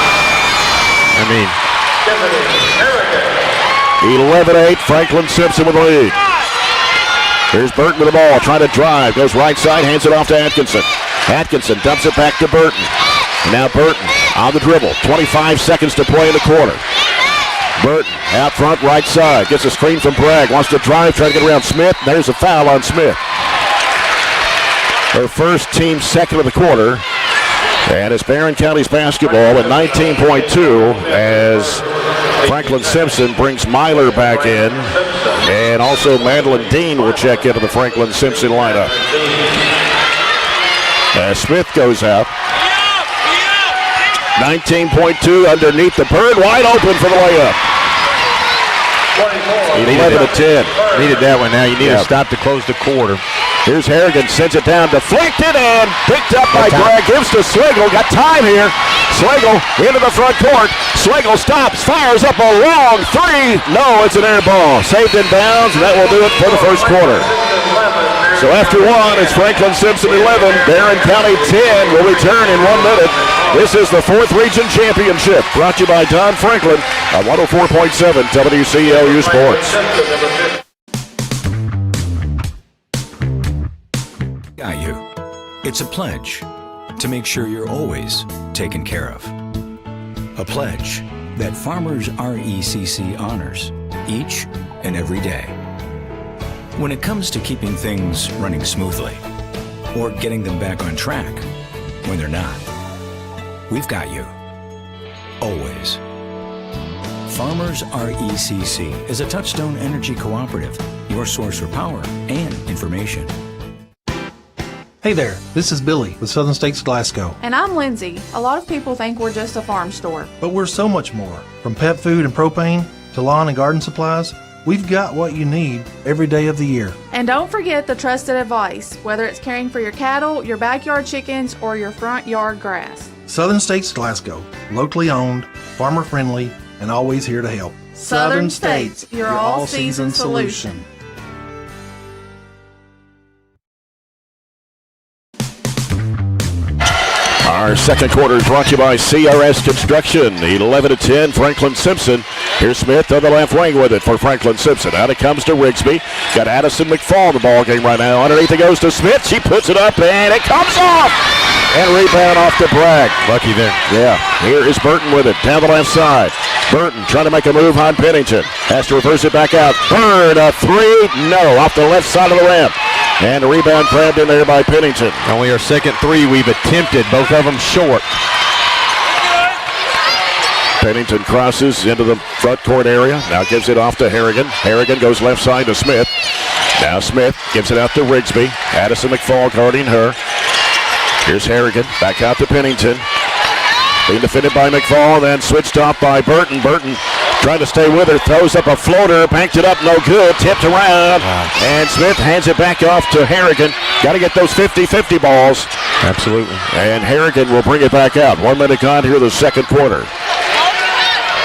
11-8, Franklin-Simpson with the lead. Here's Burton with the ball, trying to drive. Goes right side, hands it off to Atkinson. Atkinson dumps it back to Burton. And now Burton on the dribble. 25 seconds to play in the quarter. Burton out front, right side. Gets a screen from Bragg. Wants to drive, trying to get around Smith. There's a foul on Smith. Her first, team second of the quarter. And it's Barren County's basketball at 19.2 as Franklin-Simpson brings Myler back in. And also Madeline Dean will check into the Franklin-Simpson lineup. As Smith goes out. 19.2 underneath the Bird. Wide open for the layup. 11-10.
Needed that one now. You need to stop to close the quarter.
Here's Harrigan, sends it down, deflected, and picked up by Bragg. Gives to Slagle. Got time here. Slagle into the front court. Slagle stops, fires up a long three. No, it's an air ball. Saved in bounds, and that will do it for the first quarter. So after one, it's Franklin-Simpson 11, Barren County 10. Will return in 1 minute. This is the 4th Region Championship, brought to you by Don Franklin on 104.7 WCLU Sports.
Got you. It's a pledge to make sure you're always taken care of. A pledge that Farmers RECC honors each and every day. When it comes to keeping things running smoothly or getting them back on track when they're not, we've got you. Always. Farmers RECC is a Touchstone Energy Cooperative, your source for power and information.
Hey there, this is Billy with Southern States Glasgow.
And I'm Lindsay. A lot of people think we're just a farm store.
But we're so much more. From pet food and propane to lawn and garden supplies, we've got what you need every day of the year.
And don't forget the trusted advice, whether it's caring for your cattle, your backyard chickens, or your front yard grass.
Southern States Glasgow, locally owned, farmer friendly, and always here to help.
Southern States, your all-season solution.
Our second quarter is brought to you by CRS Construction. 11-10, Franklin-Simpson. Here's Smith on the left wing with it for Franklin-Simpson. Out it comes to Rigsby. Got Addison McFall in the ball game right now. Underneath it goes to Smith. She puts it up, and it comes off. And rebound off to Bragg.
Lucky there.
Yeah. Here is Burton with it down the left side. Burton trying to make a move on Pennington. Has to reverse it back out. Bird, a three. No, off the left side of the rim. And the rebound grabbed in there by Pennington.
Only our second three we've attempted, both of them short.
Pennington crosses into the front court area. Now gives it off to Harrigan. Harrigan goes left side to Smith. Now Smith gives it out to Rigsby. Addison McFall guarding her. Here's Harrigan. Back out to Pennington. Being defended by McFall, then switched off by Burton. Burton trying to stay with her, throws up a floater, banked it up, no good, tipped around, and Smith hands it back off to Harrigan. Got to get those 50-50 balls.
Absolutely.
And Harrigan will bring it back out. 1 minute gone here in the second quarter.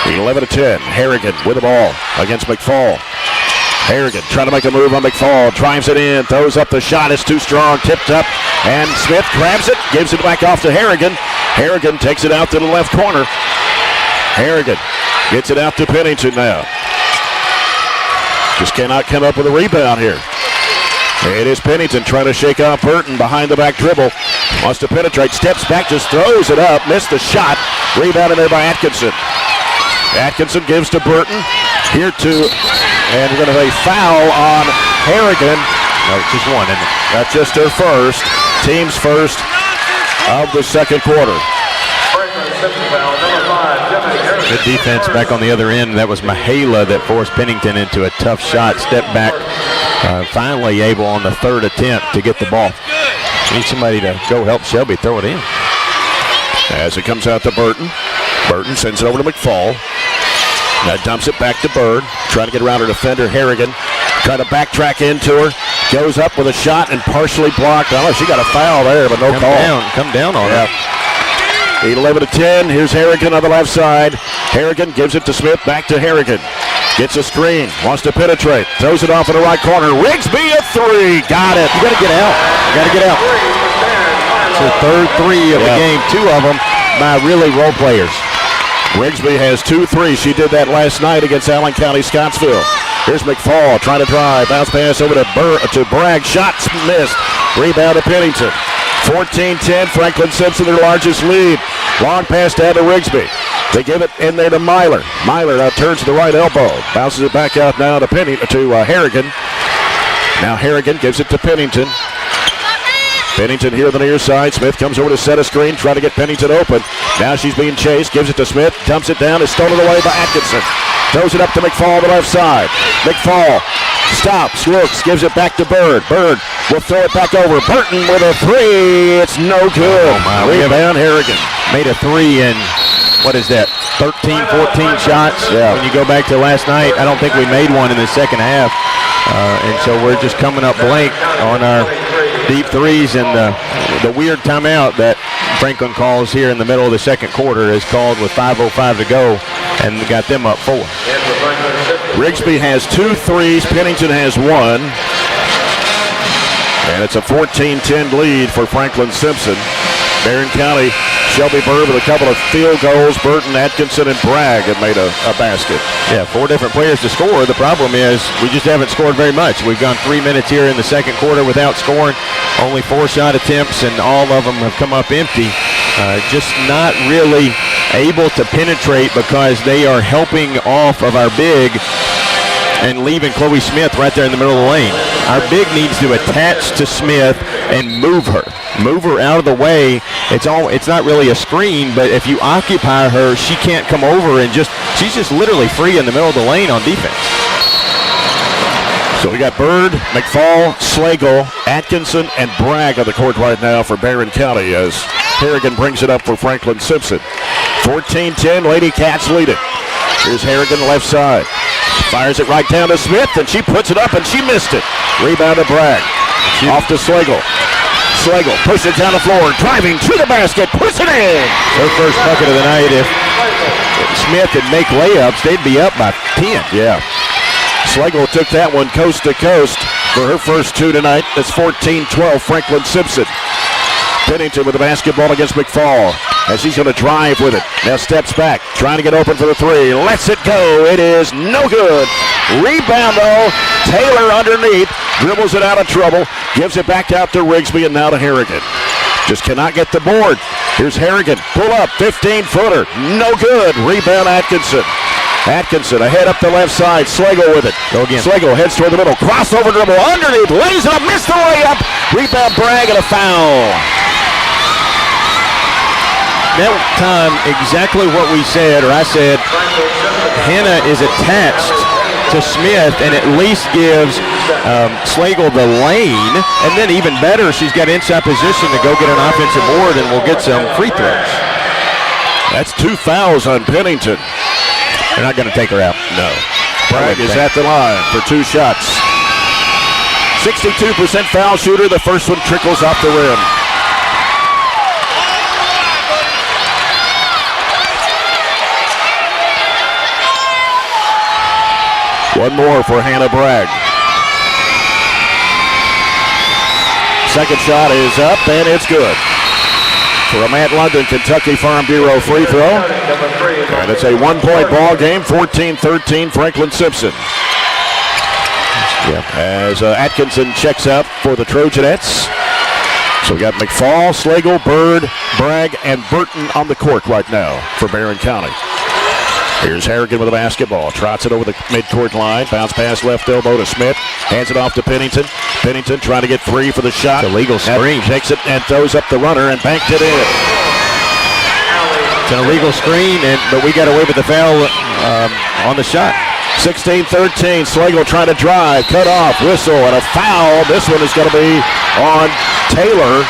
11-10, Harrigan with the ball against McFall. Harrigan trying to make a move on McFall, drives it in, throws up the shot, it's too strong, tipped up, and Smith grabs it, gives it back off to Harrigan. Harrigan takes it out to the left corner. Harrigan gets it out to Pennington now. Just cannot come up with a rebound here. It is Pennington trying to shake off Burton behind the back dribble. Wants to penetrate, steps back, just throws it up, missed the shot. Rebounded there by Atkinson. Atkinson gives to Burton. Here to, and we're going to have a foul on Harrigan.
No, it's just one, isn't it?
That's just her first. Team's first of the second quarter.
Good defense back on the other end. That was Mihala that forced Pennington into a tough shot. Step back, finally able on the third attempt to get the ball. Need somebody to go help Shelby throw it in.
As it comes out to Burton. Burton sends it over to McFall. Now dumps it back to Bird. Trying to get around her defender, Harrigan. Trying to backtrack into her. Goes up with a shot and partially blocked. Oh, she got a foul there, but no call.
Come down on her.
11-10. Here's Harrigan on the left side. Harrigan gives it to Smith. Back to Harrigan. Gets a screen. Wants to penetrate. Throws it off in the right corner. Rigsby a three. Got it.
You got to get out. You got to get out. It's the third three of the game. Two of them by really role players.
Rigsby has 2 threes. She did that last night against Allen County Scottsville. Here's McFall trying to drive. Bounce pass over to Bragg. Shots missed. Rebound to Pennington. 14-10. Franklin-Simpson, their largest lead. Long pass down to Rigsby. They give it in there to Myler. Myler now turns to the right elbow. Bounces it back out now to Harrigan. Now Harrigan gives it to Pennington. Pennington here on the near side. Smith comes over to set a screen, trying to get Pennington open. Now she's being chased. Gives it to Smith. Dumps it down. Is stolen away by Atkinson. Throws it up to McFall on the left side. McFall stops, looks, gives it back to Bird. Bird will throw it back over. Burton with a three. It's no good. Rebound Harrigan.
Made a three in, what is that, 13, 14 shots?
Yeah.
When you go back to last night, I don't think we made one in the second half. And so we're just coming up blank on our deep threes, and the weird timeout that Franklin calls here in the middle of the second quarter is called with 5:05 to go, and got them up 4.
Rigsby has 2 threes. Pennington has 1. And it's a 14-10 lead for Franklin-Simpson. Barren County, Shelby Bird with a couple of field goals. Burton, Atkinson, and Bragg have made a basket.
Yeah, 4 different players to score. The problem is we just haven't scored very much. We've gone 3 minutes here in the second quarter without scoring. Only 4 shot attempts, and all of them have come up empty. Just not really able to penetrate because they are helping off of our big and leaving Chloe Smith right there in the middle of the lane. Our big needs to attach to Smith and move her out of the way. It's not really a screen, but if you occupy her, she can't come over and she's just literally free in the middle of the lane on defense.
So we got Bird, McFall, Slagle, Atkinson, and Bragg on the court right now for Barren County as Harrigan brings it up for Franklin-Simpson. 14-10, Lady Cats lead it. Here's Harrigan left side. Fires it right down to Smith, and she puts it up, and she missed it. Rebound to Bragg. Off to Slagle. Slagle pushes it down the floor, driving to the basket, puts it in.
Her first bucket of the night. If Smith would make layups, they'd be up by 10.
Yeah. Slagle took that one coast to coast for her first 2 tonight. That's 14-12, Franklin-Simpson. Pennington with the basketball against McFall as he's going to drive with it. Now steps back, trying to get open for the 3. Lets it go. It is no good. Rebound, though. Taylor underneath. Dribbles it out of trouble. Gives it back out to Rigsby and now to Harrigan. Just cannot get the board. Here's Harrigan. Pull up. 15-footer. No good. Rebound, Atkinson. Atkinson ahead up the left side. Slagle with it.
Go again.
Slagle heads toward the middle. Crossover dribble underneath. Lays it up. Missed the layup. Rebound, Bragg, and a foul.
That time, exactly what we said, or I said, Hannah is attached to Smith and at least gives Slagle the lane, and then even better, she's got inside position to go get an offensive board, and we'll get some free throws.
That's 2 fouls on Pennington.
They're not going to take her out.
No. Bragg is at the line for 2 shots. 62% foul shooter. The first one trickles off the rim. One more for Hannah Bragg. Second shot is up, and it's good. For a Matt London Kentucky Farm Bureau free throw. And it's a 1-point ball game, 14-13 Franklin-Simpson. As Atkinson checks out for the Trojanettes. So we got McFall, Slagle, Bird, Bragg, and Burton on the court right now for Barren County. Here's Harrigan with the basketball. Trots it over the midcourt line. Bounce pass left elbow to Smith. Hands it off to Pennington. Pennington trying to get 3 for the shot.
It's a legal screen.
Takes it and throws up the runner and banked it in.
It's an illegal screen, but we got away with the foul on the shot.
16-13. Slagle trying to drive. Cut off. Whistle and a foul. This one is going to be on Taylor.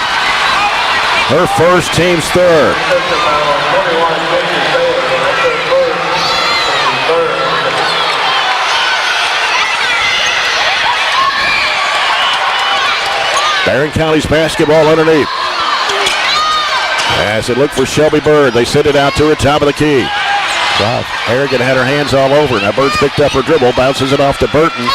Her first, team's third. Barren County's basketball underneath. As it looked for Shelby Bird, they send it out to her, top of the key. Wow. Harrigan had her hands all over. Now Bird's picked up her dribble, bounces it off to Burton.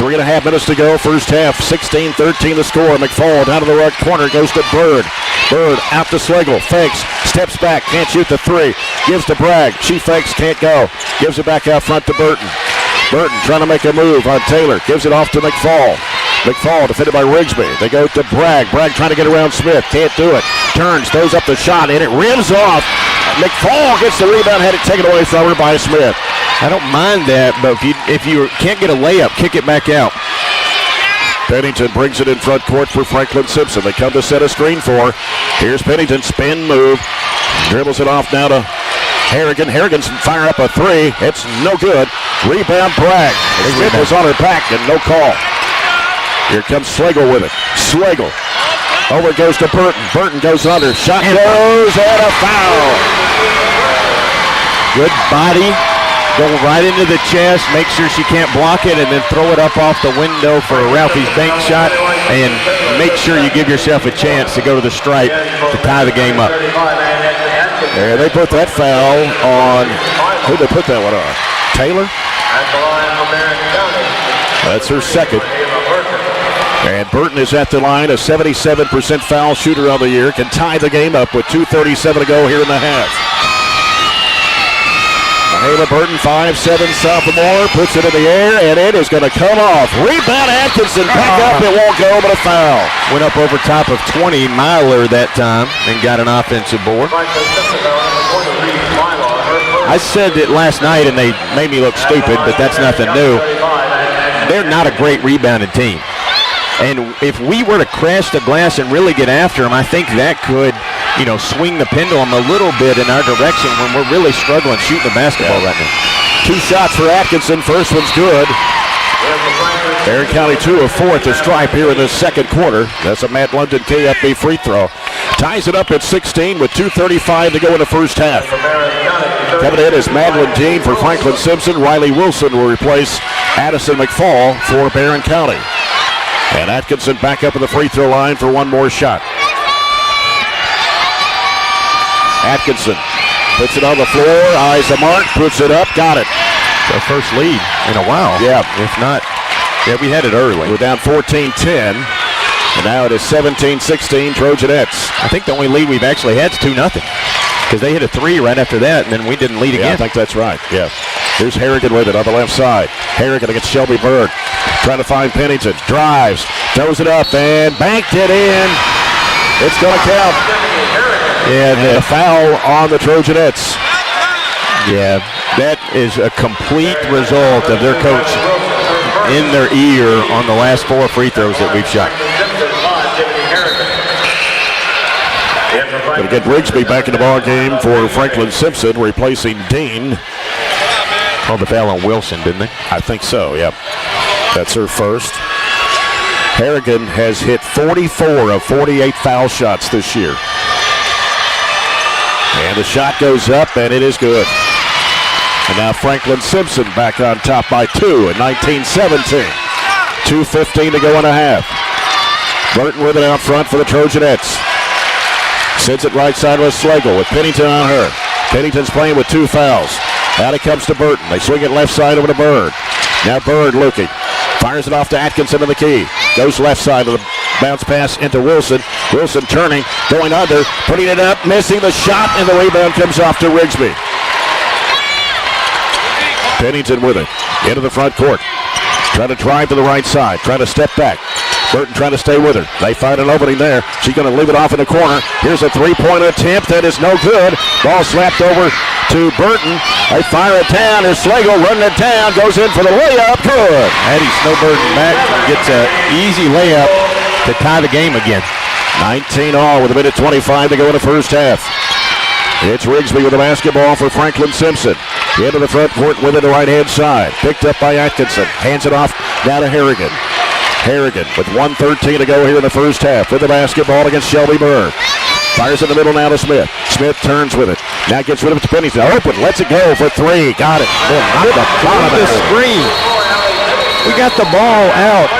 3.5 minutes to go, first half. 16-13 the score. McFall down to the right corner, goes to Bird. Bird out to Slagle, fakes, steps back, can't shoot the 3. Gives to Bragg, she fakes, can't go. Gives it back out front to Burton. Burton trying to make a move on Taylor, gives it off to McFall. McFall defended by Rigsby. They go to Bragg. Bragg trying to get around Smith. Can't do it. Turns, throws up the shot, and it rims off. McFall gets the rebound, had it taken away from her by Smith.
I don't mind that, but if you can't get a layup, kick it back out.
Pennington brings it in front court for Franklin-Simpson. They come to set a screen for. Here's Pennington, spin move. Dribbles it off now to Harrigan. Harrigan's fire up a 3. It's no good. Rebound Bragg. Smith was on her back and no call. Here comes Slagle with it. Slagle. Over it goes to Burton. Burton goes under. Shot goes and a foul.
Good body. Go right into the chest. Make sure she can't block it and then throw it up off the window for Ralphie's bank shot. and make sure you give yourself a chance to go to the stripe to tie the game up.
And they put that foul on, who'd they put that one on? Taylor? That's her second. And Burton is at the line, a 77% foul shooter of the year, can tie the game up with 2:37 to go here in the half. Mahela Burton, 5'7" sophomore, puts it in the air, and it is going to come off. Rebound Atkinson, back up, it won't go, but a foul.
Went up over top of 20, Myler that time, and got an offensive board. I said it last night, and they made me look stupid, but that's nothing new. They're not a great rebounding team. And if we were to crash the glass and really get after them, I think that could, swing the pendulum a little bit in our direction when we're really struggling shooting the basketball right now.
2 shots for Atkinson. First one's good. Barren County 2 of 4 at the stripe here in the second quarter. That's a Matt London KFB free throw. Ties it up at 16 with 2:35 to go in the first half. Coming in is Madeline Dean for Franklin-Simpson. Riley Wilson will replace Addison McFall for Barren County. And Atkinson back up at the free throw line for one more shot. Atkinson puts it on the floor, eyes the mark, puts it up, got it.
Our first lead in a while.
Yeah.
If not, we had it early.
We're down 14-10. And now it is 17-16 Trojanettes.
I think the only lead we've actually had is 2-0. Because they hit a 3 right after that, and then we didn't lead again.
I think that's right, yeah. Here's Harrigan with it on the left side. Harrigan against Shelby Bird. Trying to find Pennington. Drives, throws it up, and banked it in. It's going to count.
Yeah,
and a foul on the Trojanettes.
Yeah, that is a complete result of their coach in their ear on the last 4 free throws that we've shot.
Going to get Rigsby back in the ball game for Franklin-Simpson, replacing Dean.
Called the foul on Wilson, didn't they?
I think so, yeah. That's her first. Harrigan has hit 44 of 48 foul shots this year. And the shot goes up, and it is good. And now Franklin-Simpson back on top by 2 at 19-17. 2:15 to go in a half. Burton with it out front for the Trojanettes. Sends it right side with Slagle with Pennington on her. Pennington's playing with 2 fouls. Out it comes to Burton. They swing it left side over to Bird. Now Bird looking. Fires it off to Atkinson in the key. Goes left side with a bounce pass into Wilson. Wilson turning, going under, putting it up, missing the shot, and the rebound comes off to Rigsby. Pennington with it. Into the front court. Trying to drive to the right side. Trying to step back. Burton trying to stay with her. They find an opening there. She's going to leave it off in the corner. Here's a 3-point attempt that is no good. Ball slapped over to Burton. They fire it down. Here's Slagle running it down. Goes in for the layup. Good.
Addie Snowburton back. Gets an easy layup to tie the game again.
19-all with 1:25 to go in the first half. It's Rigsby with the basketball for Franklin-Simpson. Into the front court with it the right-hand side. Picked up by Atkinson. Hands it off now to Harrigan. Harrigan with 1:13 to go here in the first half with the basketball against Shelby Bird. Fires in the middle now to Smith. Smith turns with it. Now gets rid of it to Pennington. Open. Lets it go for 3. Got it.
Look at the screen. We got the ball out.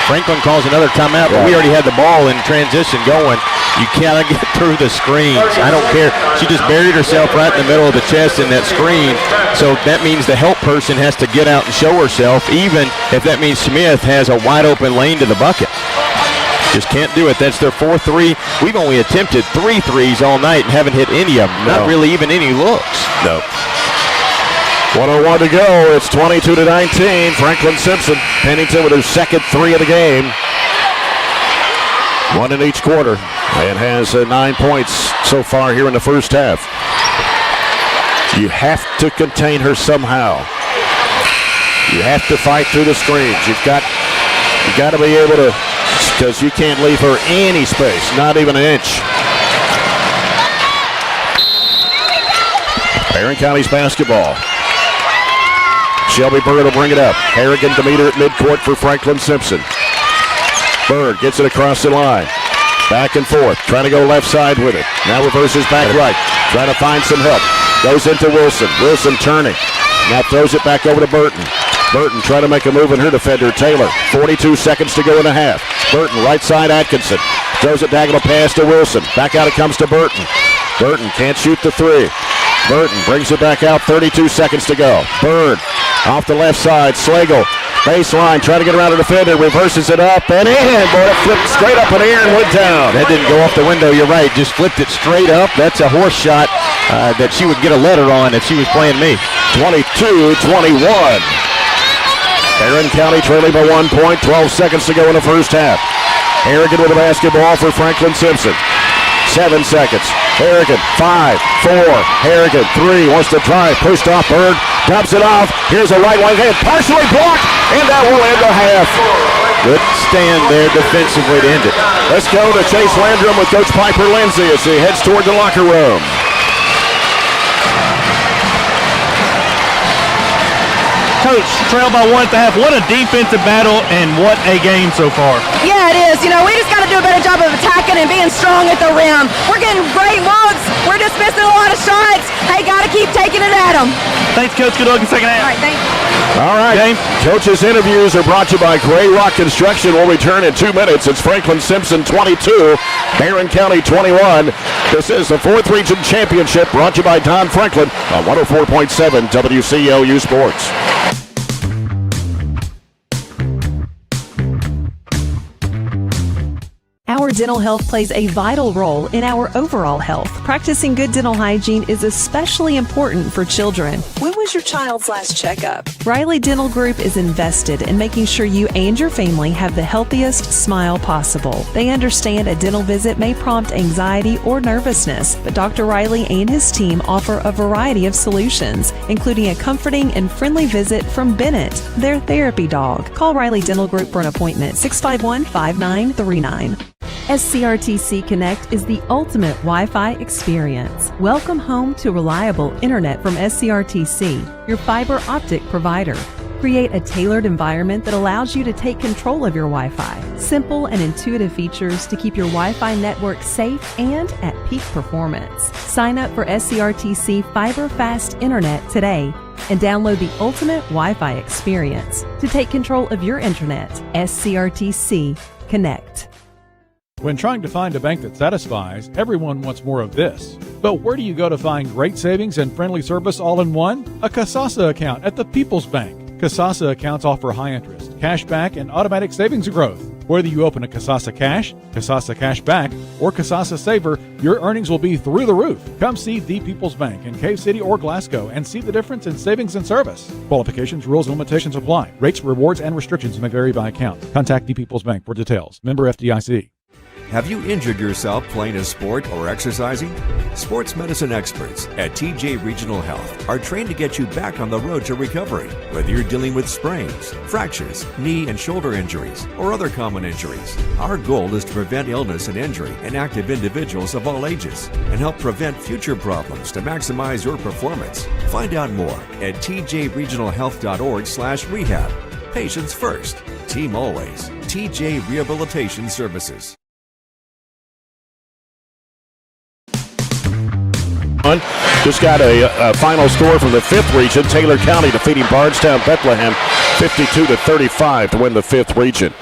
Franklin calls another timeout, but we already had the ball in transition going. You cannot get through the screens. I don't care. She just buried herself right in the middle of the chest in that screen. So that means the help person has to get out and show herself, even if that means Smith has a wide open lane to the bucket. Just can't do it. That's their 4-3. We've only attempted 3 threes all night and haven't hit any of them. Not really even any looks.
No. 1:01 to go. It's 22-19. Franklin-Simpson. Pennington with her second 3 of the game. 1 in each quarter. And has 9 points so far here in the first half. You have to contain her somehow. You have to fight through the screens. You've got to be able to, because you can't leave her any space, not even an inch. Barren County's basketball. Shelby Bird will bring it up. Harrigan to meet her at midcourt for Franklin-Simpson. Bird gets it across the line. Back and forth. Trying to go left side with it. Now reverses back right. Trying to find some help. Goes into Wilson. Wilson turning. Now throws it back over to Burton. Burton trying to make a move in her defender, Taylor. 42 seconds to go in the half. Burton, right side, Atkinson. Throws it diagonal pass to Wilson. Back out it comes to Burton. Burton can't shoot the three. Burton brings it back out, 32 seconds to go. Bird off the left side, Slagle. Baseline, trying to get around the defender, reverses it up and in. Boy, it flipped straight up in the air and went down.
That didn't go off the window, you're right. Just flipped it straight up. That's a horse shot that she would get a letter on if she was playing me.
22-21. Barren County trailing by 1 point, 12 seconds to go in the first half. Harrigan with a basketball for Franklin-Simpson. 7 seconds. Harrigan, 5, 4. Harrigan, 3. Wants to drive. Pushed off. Bird dumps it off. Here's a right wing hand. Partially blocked. And that will end the half.
Good stand there defensively to end it.
Let's go to Chase Landrum with Coach Piper Lindsay as he heads toward the locker room.
Coach, trailed by 1 at the half. What a defensive battle and what a game so far.
Yeah, it is. You know, we just got to do a better job of attacking and being strong at the rim. We're getting great looks. We're just missing a lot of shots. Hey, got to keep taking it at them.
Thanks, Coach. Good luck in second half.
All right, thank you.
All right.
Game.
Coaches' interviews are brought to you by Gray Rock Construction. We'll return in 2 minutes. It's Franklin-Simpson 22, Barren County 21. This is the 4th Region Championship brought to you by Don Franklin on 104.7 WCLU Sports.
Our dental health plays a vital role in our overall health. Practicing good dental hygiene is especially important for children.
When was your child's last checkup?
Riley Dental Group is invested in making sure you and your family have the healthiest smile possible. They understand a dental visit may prompt anxiety or nervousness, but Dr. Riley and his team offer a variety of solutions, including a comforting and friendly visit from Bennett, their therapy dog. Call Riley Dental Group for an appointment, 651-5939. SCRTC Connect is the ultimate Wi-Fi experience. Welcome home to reliable internet from SCRTC, your fiber optic provider. Create a tailored environment that allows you to take control of your Wi-Fi. Simple and intuitive features to keep your Wi-Fi network safe and at peak performance. Sign up for SCRTC Fiber Fast Internet today and download the ultimate Wi-Fi experience to take control of your internet. SCRTC Connect.
When trying to find a bank that satisfies, everyone wants more of this. But where do you go to find great savings and friendly service all in one? A Kasasa account at the People's Bank. Kasasa accounts offer high interest, cash back, and automatic savings growth. Whether you open a Kasasa Cash, Kasasa Cash Back, or Kasasa Saver, your earnings will be through the roof. Come see the People's Bank in Cave City or Glasgow and see the difference in savings and service. Qualifications, rules, and limitations apply. Rates, rewards, and restrictions may vary by account. Contact the People's Bank for details. Member FDIC.
Have you injured yourself playing a sport or exercising? Sports medicine experts at TJ Regional Health are trained to get you back on the road to recovery. Whether you're dealing with sprains, fractures, knee and shoulder injuries, or other common injuries, our goal is to prevent illness and injury in active individuals of all ages and help prevent future problems to maximize your performance. Find out more at tjregionalhealth.org/rehab. Patients first, team always. TJ Rehabilitation Services.
Just got a final score from the 5th region. Taylor County defeating Bardstown Bethlehem 52-35 to win the 5th region.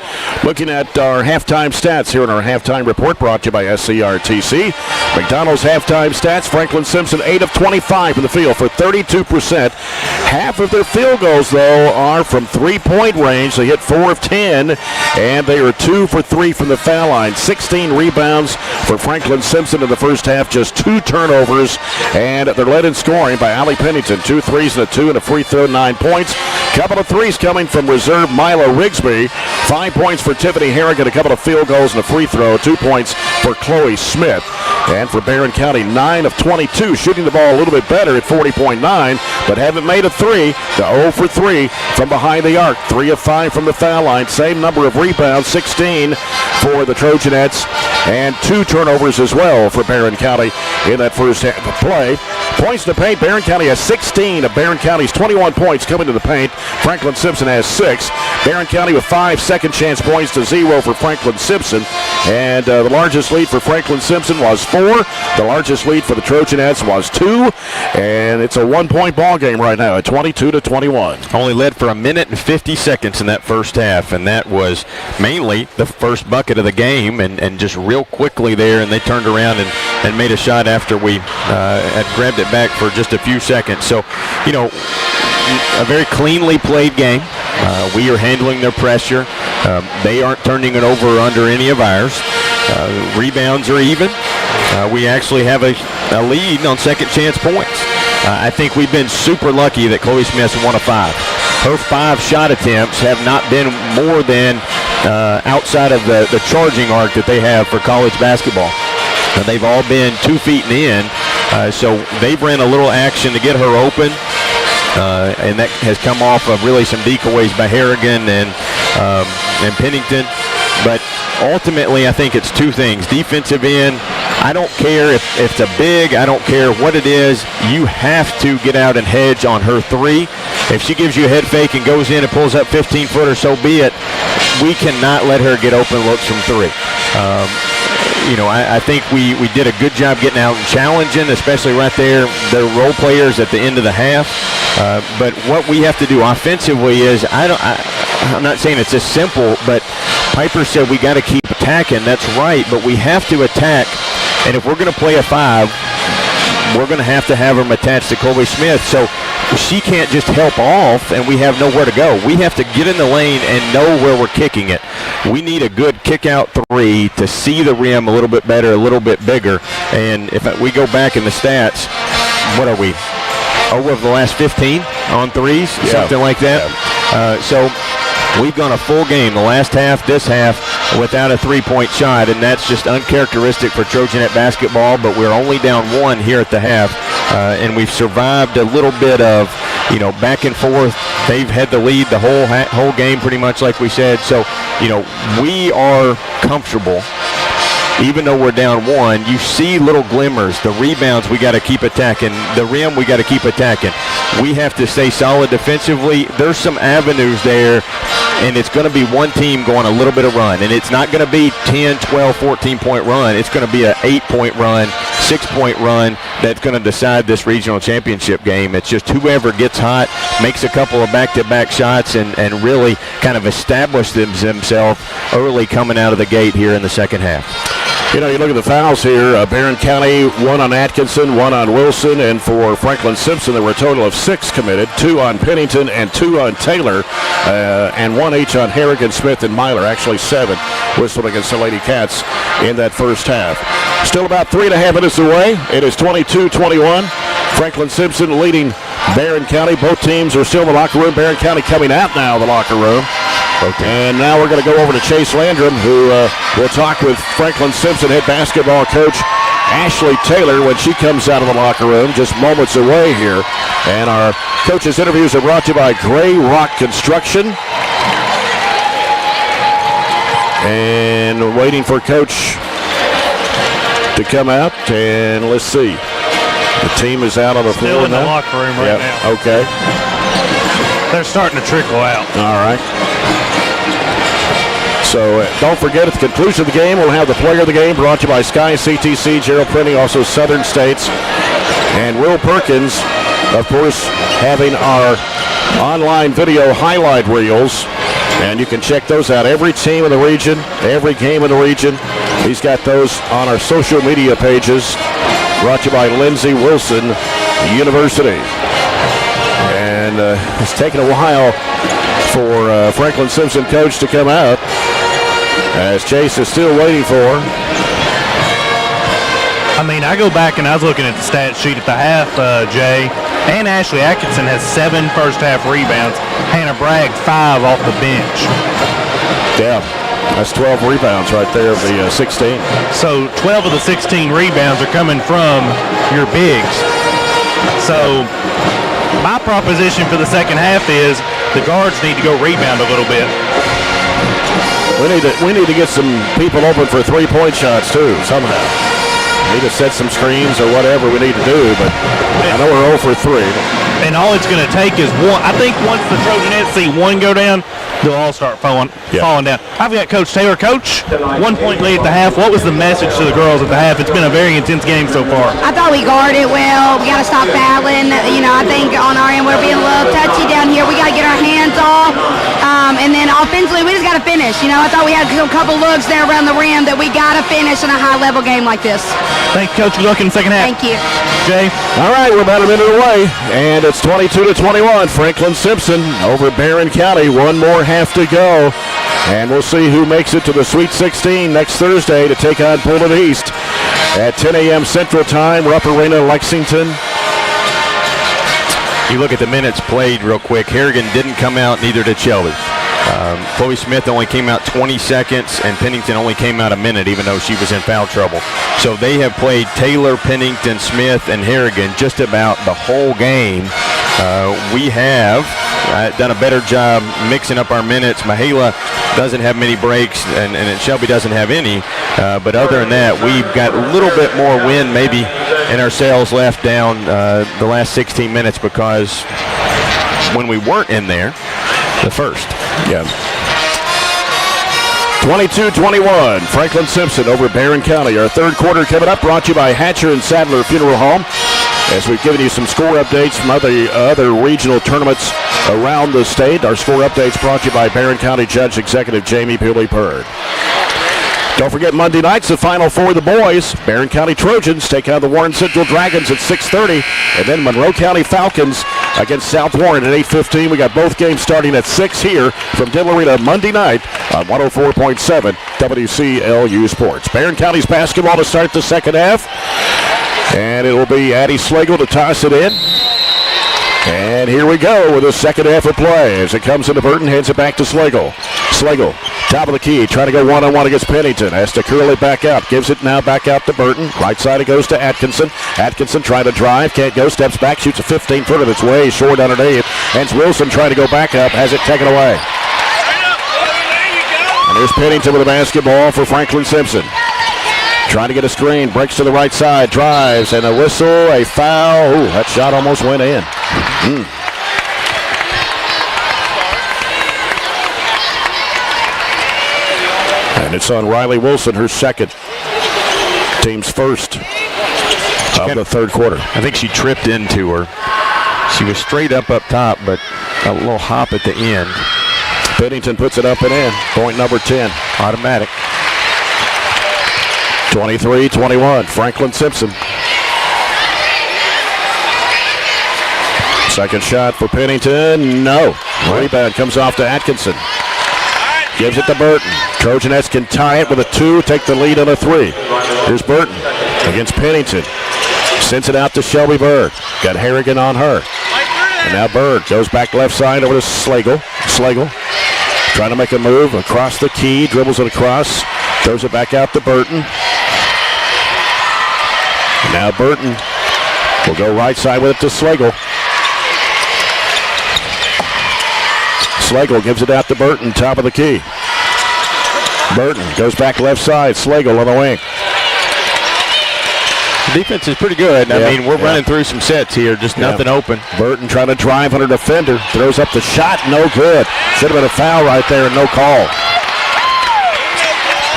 Looking at our halftime stats here in our halftime report brought to you by SCRTC. McDonald's halftime stats, Franklin-Simpson 8 of 25 from the field for 32%. Half of their field goals, though, are from three-point range. They hit 4 of 10, and they are 2 for 3 from the foul line. 16 rebounds for Franklin-Simpson in the first half, just 2 turnovers, and they're led in scoring by Allie Pennington. 2 threes and a 2 and a free throw, 9 points. Couple of threes coming from reserve Mila Rigsby. 5 points for Tiffany Harrigan, a couple of field goals and a free throw. 2 points for Chloe Smith. And for Barren County, 9 of 22, shooting the ball a little bit better at 40.9, but haven't made a 3. The 0 for 3 from behind the arc. 3 of 5 from the foul line. Same number of rebounds, 16 for the Trojanettes, and 2 turnovers as well for Barren County in that first half of play. Points to paint, Barren County has 16 of Barren County's 21 points coming to the paint. Franklin-Simpson has 6. Barren County with 5 second chance points to 0 for Franklin-Simpson. And the largest lead for Franklin-Simpson was 4. The largest lead for the Trojanettes was 2. And it's a 1-point ball game right now at 22-21.
Only led for a minute and 50 seconds in that first half, and that was mainly the first bucket of the game, and just real quickly there, and they turned around and made a shot after we had grabbed it back for just a few seconds. So, a very cleanly played game. We are handling their pressure. They aren't turning it over or under any of ours. Rebounds are even. We actually have a lead on second chance points. I think we've been super lucky that Chloe Smith's 1 of 5. Her 5 shot attempts have not been more than outside of the charging arc that they have for college basketball. They've all been 2 feet and in, so they've ran a little action to get her open, and that has come off of really some decoys by Harrigan and Pennington. But ultimately, I think it's 2 things. Defensive end, I don't care if it's a big, I don't care what it is, you have to get out and hedge on her 3. If she gives you a head fake and goes in and pulls up 15-footer, so be it. We cannot let her get open looks from 3. I think we did a good job getting out and challenging, especially right there, the role players at the end of the half. But what we have to do offensively is, I'm not saying it's as simple, but Piper said we got to keep attacking. That's right, but we have to attack. And if we're going to play a 5, we're going to have them attached to Colby Smith. So she can't just help off and we have nowhere to go. We have to get in the lane and know where we're kicking it. We need a good kick-out 3 to see the rim a little bit better, a little bit bigger. And if we go back in the stats, what are we? Over the last 15 on 3s, something like that. So we've gone a full game, the last half, this half, without a 3-point shot, and that's just uncharacteristic for Trojanet basketball, but we're only down 1 here at the half, and we've survived a little bit of, back and forth. They've had the lead the whole game pretty much like we said, so, we are comfortable. Even though we're down 1, you see little glimmers. The rebounds, we got to keep attacking. The rim, we got to keep attacking. We have to stay solid defensively. There's some avenues there, and it's going to be one team going a little bit of run. And it's not going to be 10, 12, 14-point run. It's going to be an 8-point run, 6-point run that's going to decide this regional championship game. It's just whoever gets hot, makes a couple of back-to-back shots, and really kind of establish themselves early coming out of the gate here in the second half.
You look at the fouls here. Barren County, 1 on Atkinson, 1 on Wilson, and for Franklin-Simpson, there were a total of 6 committed, 2 on Pennington and 2 on Taylor, and 1 each on Harrigan, Smith, and Myler. Actually 7 whistled against the Lady-Cats in that first half. Still about 3.5 minutes away. It is 22-21. Franklin-Simpson leading Barren County. Both teams are still in the locker room. Barren County coming out now of the locker room. Okay. And now we're going to go over to Chase Landrum, who will talk with Franklin-Simpson head basketball coach Ashley Taylor when she comes out of the locker room, just moments away here. And our coaches' interviews are brought to you by Gray Rock Construction. And waiting for Coach to come out, and let's see. The team is out on the floor now.
Still in the locker room right now.
Okay.
They're starting to trickle out.
All right. So don't forget, at the conclusion of the game, we'll have the player of the game brought to you by Sky CTC, Gerald Printing, also Southern States, and Will Perkins, of course, having our online video highlight reels. And you can check those out. Every team in the region, every game in the region. He's got those on our social media pages. Brought to you by Lindsey Wilson University. And it's taken a while for Franklin-Simpson coach to come out, as Chase is still waiting for.
I go back and I was looking at the stat sheet at the half, Jay, and Ashley Atkinson has 7 first-half rebounds. Hannah Bragg, 5 off the bench.
Yeah, that's 12 rebounds right there of the 16.
So 12 of the 16 rebounds are coming from your bigs. So my proposition for the second half is the guards need to go rebound a little bit.
We need to get some people open for 3-point shots too, somehow. We need to set some screens or whatever we need to do, but I know we're 0 for 3.
And all it's going to take is one. I think once the Trojanettes see one go down, they'll all start falling down. I've got Coach Taylor. Coach, 1 point lead at the half. What was the message to the girls at the half? It's been a very intense game so far.
I thought we guarded well. We got to stop fouling. I think on our end we're being a little touchy down here. We got to get our hands off. And then offensively, we just got to finish. I thought we had a couple looks there around the rim that we got to finish in a high-level game like this.
Thank you, Coach. Good luck in the second half.
Thank you.
Jay.
All right, we're about a minute away, and it's 22-21. Franklin-Simpson over Barren County. One more half to go, and we'll see who makes it to the Sweet 16 next Thursday to take on Pullman East at 10 a.m. Central Time. Rupp Arena, Lexington.
You look at the minutes played real quick. Harrigan didn't come out, neither did Shelby. Chloe Smith only came out 20 seconds, and Pennington only came out a minute, even though she was in foul trouble. So they have played Taylor, Pennington, Smith, and Harrigan just about the whole game. We have done a better job mixing up our minutes. Mahala doesn't have many breaks, and Shelby doesn't have any. But other than that, we've got a little bit more wind maybe in ourselves left down the last 16 minutes because when we weren't in there, the first.
Yeah. 22-21, Franklin-Simpson over Barren County. Our third quarter coming up, brought to you by Hatcher and Sadler Funeral Home. As we've given you some score updates from other regional tournaments around the state. Our score updates brought to you by Barren County Judge Executive Jamie Pooley-Purd. Don't forget Monday nights, the Final Four of the boys. Barren County Trojans take on the Warren Central Dragons at 6:30. And then Monroe County Falcons against South Warren at 8:15. We got both games starting at 6 here from Diddle Arena Monday night on 104.7 WCLU Sports. Barren County's basketball to start the second half. And it will be Addie Slagle to toss it in. And here we go with the second half of play. As it comes into Burton, hands it back to Slagle. Slagle, top of the key, trying to go one-on-one against Pennington. Has to curl it back out. Gives it now back out to Burton. Right side it goes to Atkinson. Atkinson trying to drive. Can't go. Steps back. Shoots a 15-footer that's way short underneath. Hence Wilson trying to go back up. Has it taken away. And there's Pennington with a basketball for Franklin-Simpson. Trying to get a screen, breaks to the right side, drives, and a whistle, a foul. Ooh, that shot almost went in. And it's on Riley Wilson, her second. Team's first of the third quarter.
I think she tripped into her. She was straight up top, but a little hop at the end.
Pennington puts it up and in. Point number 10.
Automatic.
23-21, Franklin-Simpson. Second shot for Pennington, no. Rebound comes off to Atkinson. Gives it to Burton. Trojanettes can tie it with a 2, take the lead on a 3. Here's Burton against Pennington. Sends it out to Shelby Bird. Got Harrigan on her. And now Bird goes back left side over to Slagle. Slagle trying to make a move across the key, dribbles it across, throws it back out to Burton. And now Burton will go right side with it to Slagle. Slagle gives it out to Burton, top of the key. Burton goes back left side, Slagle on the wing.
The defense is pretty good. I mean, we're running through some sets here, just nothing open.
Burton trying to drive on her defender, throws up the shot, no good. Should have been a foul right there and no call.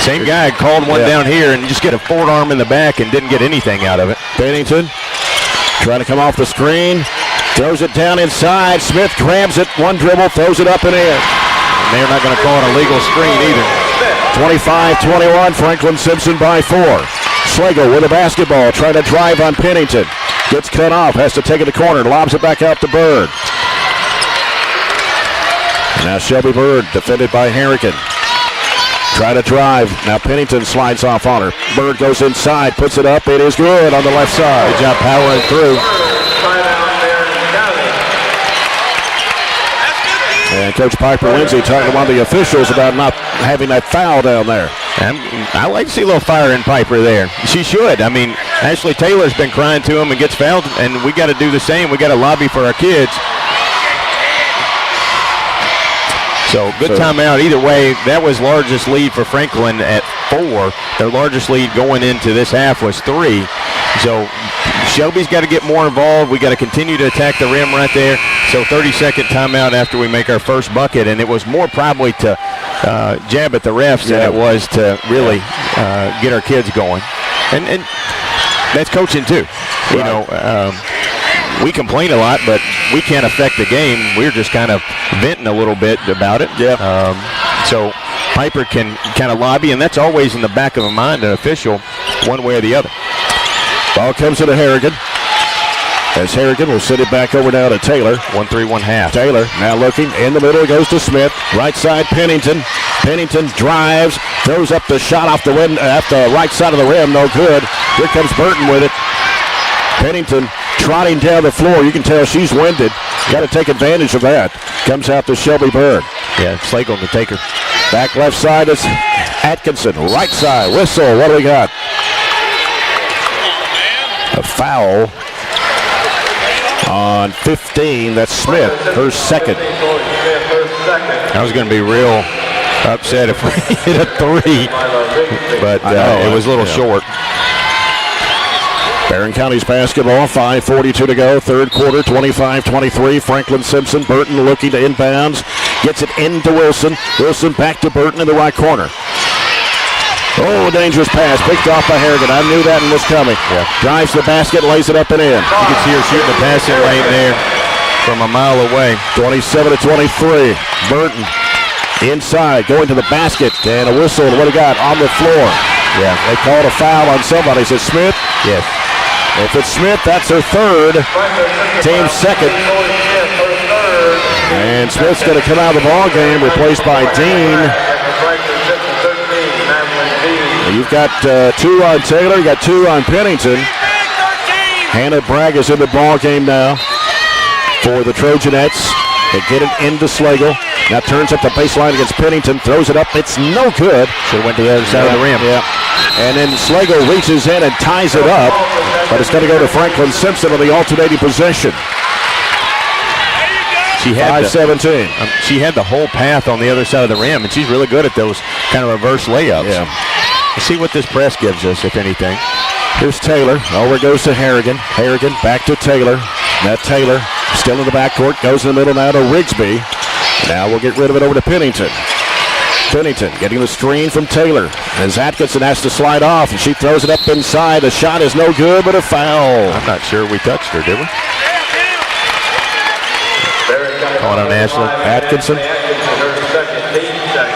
Same guy called one down here and just get a forearm in the back and didn't get anything out of it.
Pennington trying to come off the screen, throws it down inside. Smith grabs it, one dribble, throws it up and in.
And they're not going to call it a legal screen either.
25-21, Franklin-Simpson by 4. Slagle with a basketball, trying to drive on Pennington. Gets cut off, has to take it to corner, lobs it back out to Bird. And now Shelby Bird, defended by Harrigan. Try to drive. Now Pennington slides off on her. Bird goes inside, puts it up. It is good on the left side.
Good job powering through.
And Coach Piper Lindsay talking to one of the officials about not having that foul down there.
I like to see a little fire in Piper there. She should. I mean, Ashley Taylor's been crying to him and gets fouled, and we got to do the same. We got to lobby for our kids. So good timeout. Either way, that was largest lead for Franklin at 4. Their largest lead going into this half was 3. So Shelby's got to get more involved. We got to continue to attack the rim right there. So 30-second timeout after we make our first bucket, and it was more probably to jab at the refs than it was to really get our kids going. And that's coaching too. Right. You know, we complain a lot, but we can't affect the game. We're just kind of venting a little bit about it. Yeah. So Piper can kind of lobby, and that's always in the back of the mind, an official, one way or the other.
Ball comes to Harrigan. As Harrigan will send it back over now to Taylor.
1-3-1 half.
Taylor now looking in the middle, goes to Smith. Right side, Pennington. Pennington drives, throws up the shot off the right side of the rim. No good. Here comes Burton with it. Pennington trotting down the floor. You can tell she's winded. Got to take advantage of that. Comes out to Shelby Bird.
Yeah, Slagle to take her.
Back left side is Atkinson. Right side, whistle. What do we got? A foul on 15. That's Smith, her second.
I was going to be real upset if we hit a three, but it was a little short.
Barren County's basketball, 5:42 to go, third quarter, 25-23. Franklin-Simpson, Burton looking to inbounds, gets it into Wilson. Wilson back to Burton in the right corner. Oh, dangerous pass, picked off by Harrigan. I knew that and was coming. Yeah. Drives the basket, lays it up and in.
You can see her shooting the passing lane there from a mile away.
27-23. Burton inside, going to the basket, and a whistle. What do we got on the floor?
Yeah,
they called a foul on somebody. Is it Smith?
Yes.
If it's Smith, that's her third. Team's second. And Smith's going to come out of the ball game, replaced by Dean. You've got 2 on Taylor. You got 2 on Pennington. Hannah Bragg is in the ball game now for the Trojanettes. They get it into Slagle. Now turns up the baseline against Pennington. Throws it up. It's no good.
Should have went to the other side of the rim.
Yeah. And then Slagle reaches in and ties it up. But it's going to go to Franklin-Simpson on the alternating possession.
She had
5-17.
She had the whole path on the other side of the rim, and she's really good at those kind of reverse layups.
Yeah.
Let's see what this press gives us, if anything.
Here's Taylor. Over goes to Harrigan. Harrigan back to Taylor. Now Taylor still in the backcourt. Goes in the middle now to Rigsby. Now we'll get rid of it over to Pennington. Pennington getting the screen from Taylor. As Atkinson has to slide off, and she throws it up inside. The shot is no good, but a foul.
I'm not sure we touched her, did we? Calling on Ashley
Atkinson.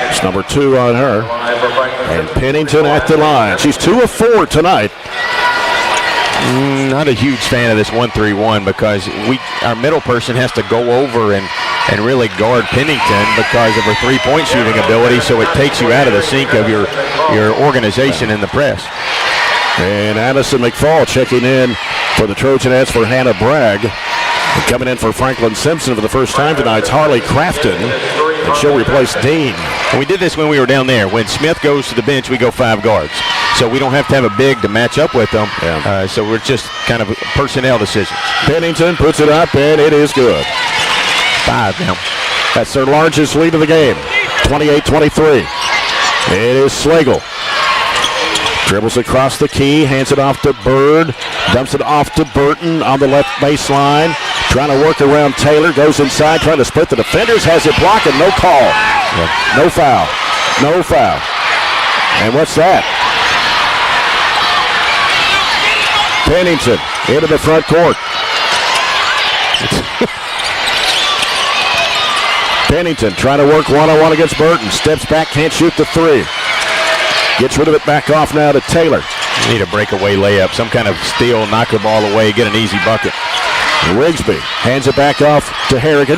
It's number 2 on her. And Pennington at the line. She's 2 of 4 tonight.
Not a huge fan of this 1-3-1 because our middle person has to go over and really guard Pennington because of her three-point shooting ability, so it takes you out of the sync of your organization in the press.
And Addison McFall checking in for the Trojanettes for Hannah Bragg. And coming in for Franklin-Simpson for the first time tonight, it's Harley Crafton, and she'll replace Dean.
And we did this when we were down there. When Smith goes to the bench, we go 5 guards. So we don't have to have a big to match up with them.
Yeah.
So we're just kind of personnel decisions.
Pennington puts it up, and it is good.
5 now.
That's their largest lead of the game, 28-23. It is Slagle. Dribbles across the key, hands it off to Bird, dumps it off to Burton on the left baseline. Trying to work around Taylor, goes inside, trying to split the defenders, has it blocked, and no call.
Yeah.
No foul. No foul. And what's that? Pennington into the front court. Pennington trying to work one-on-one against Burton. Steps back, can't shoot the 3. Gets rid of it back off now to Taylor.
You need a breakaway layup, some kind of steal, knock the ball away, get an easy bucket.
Rigsby hands it back off to Harrigan.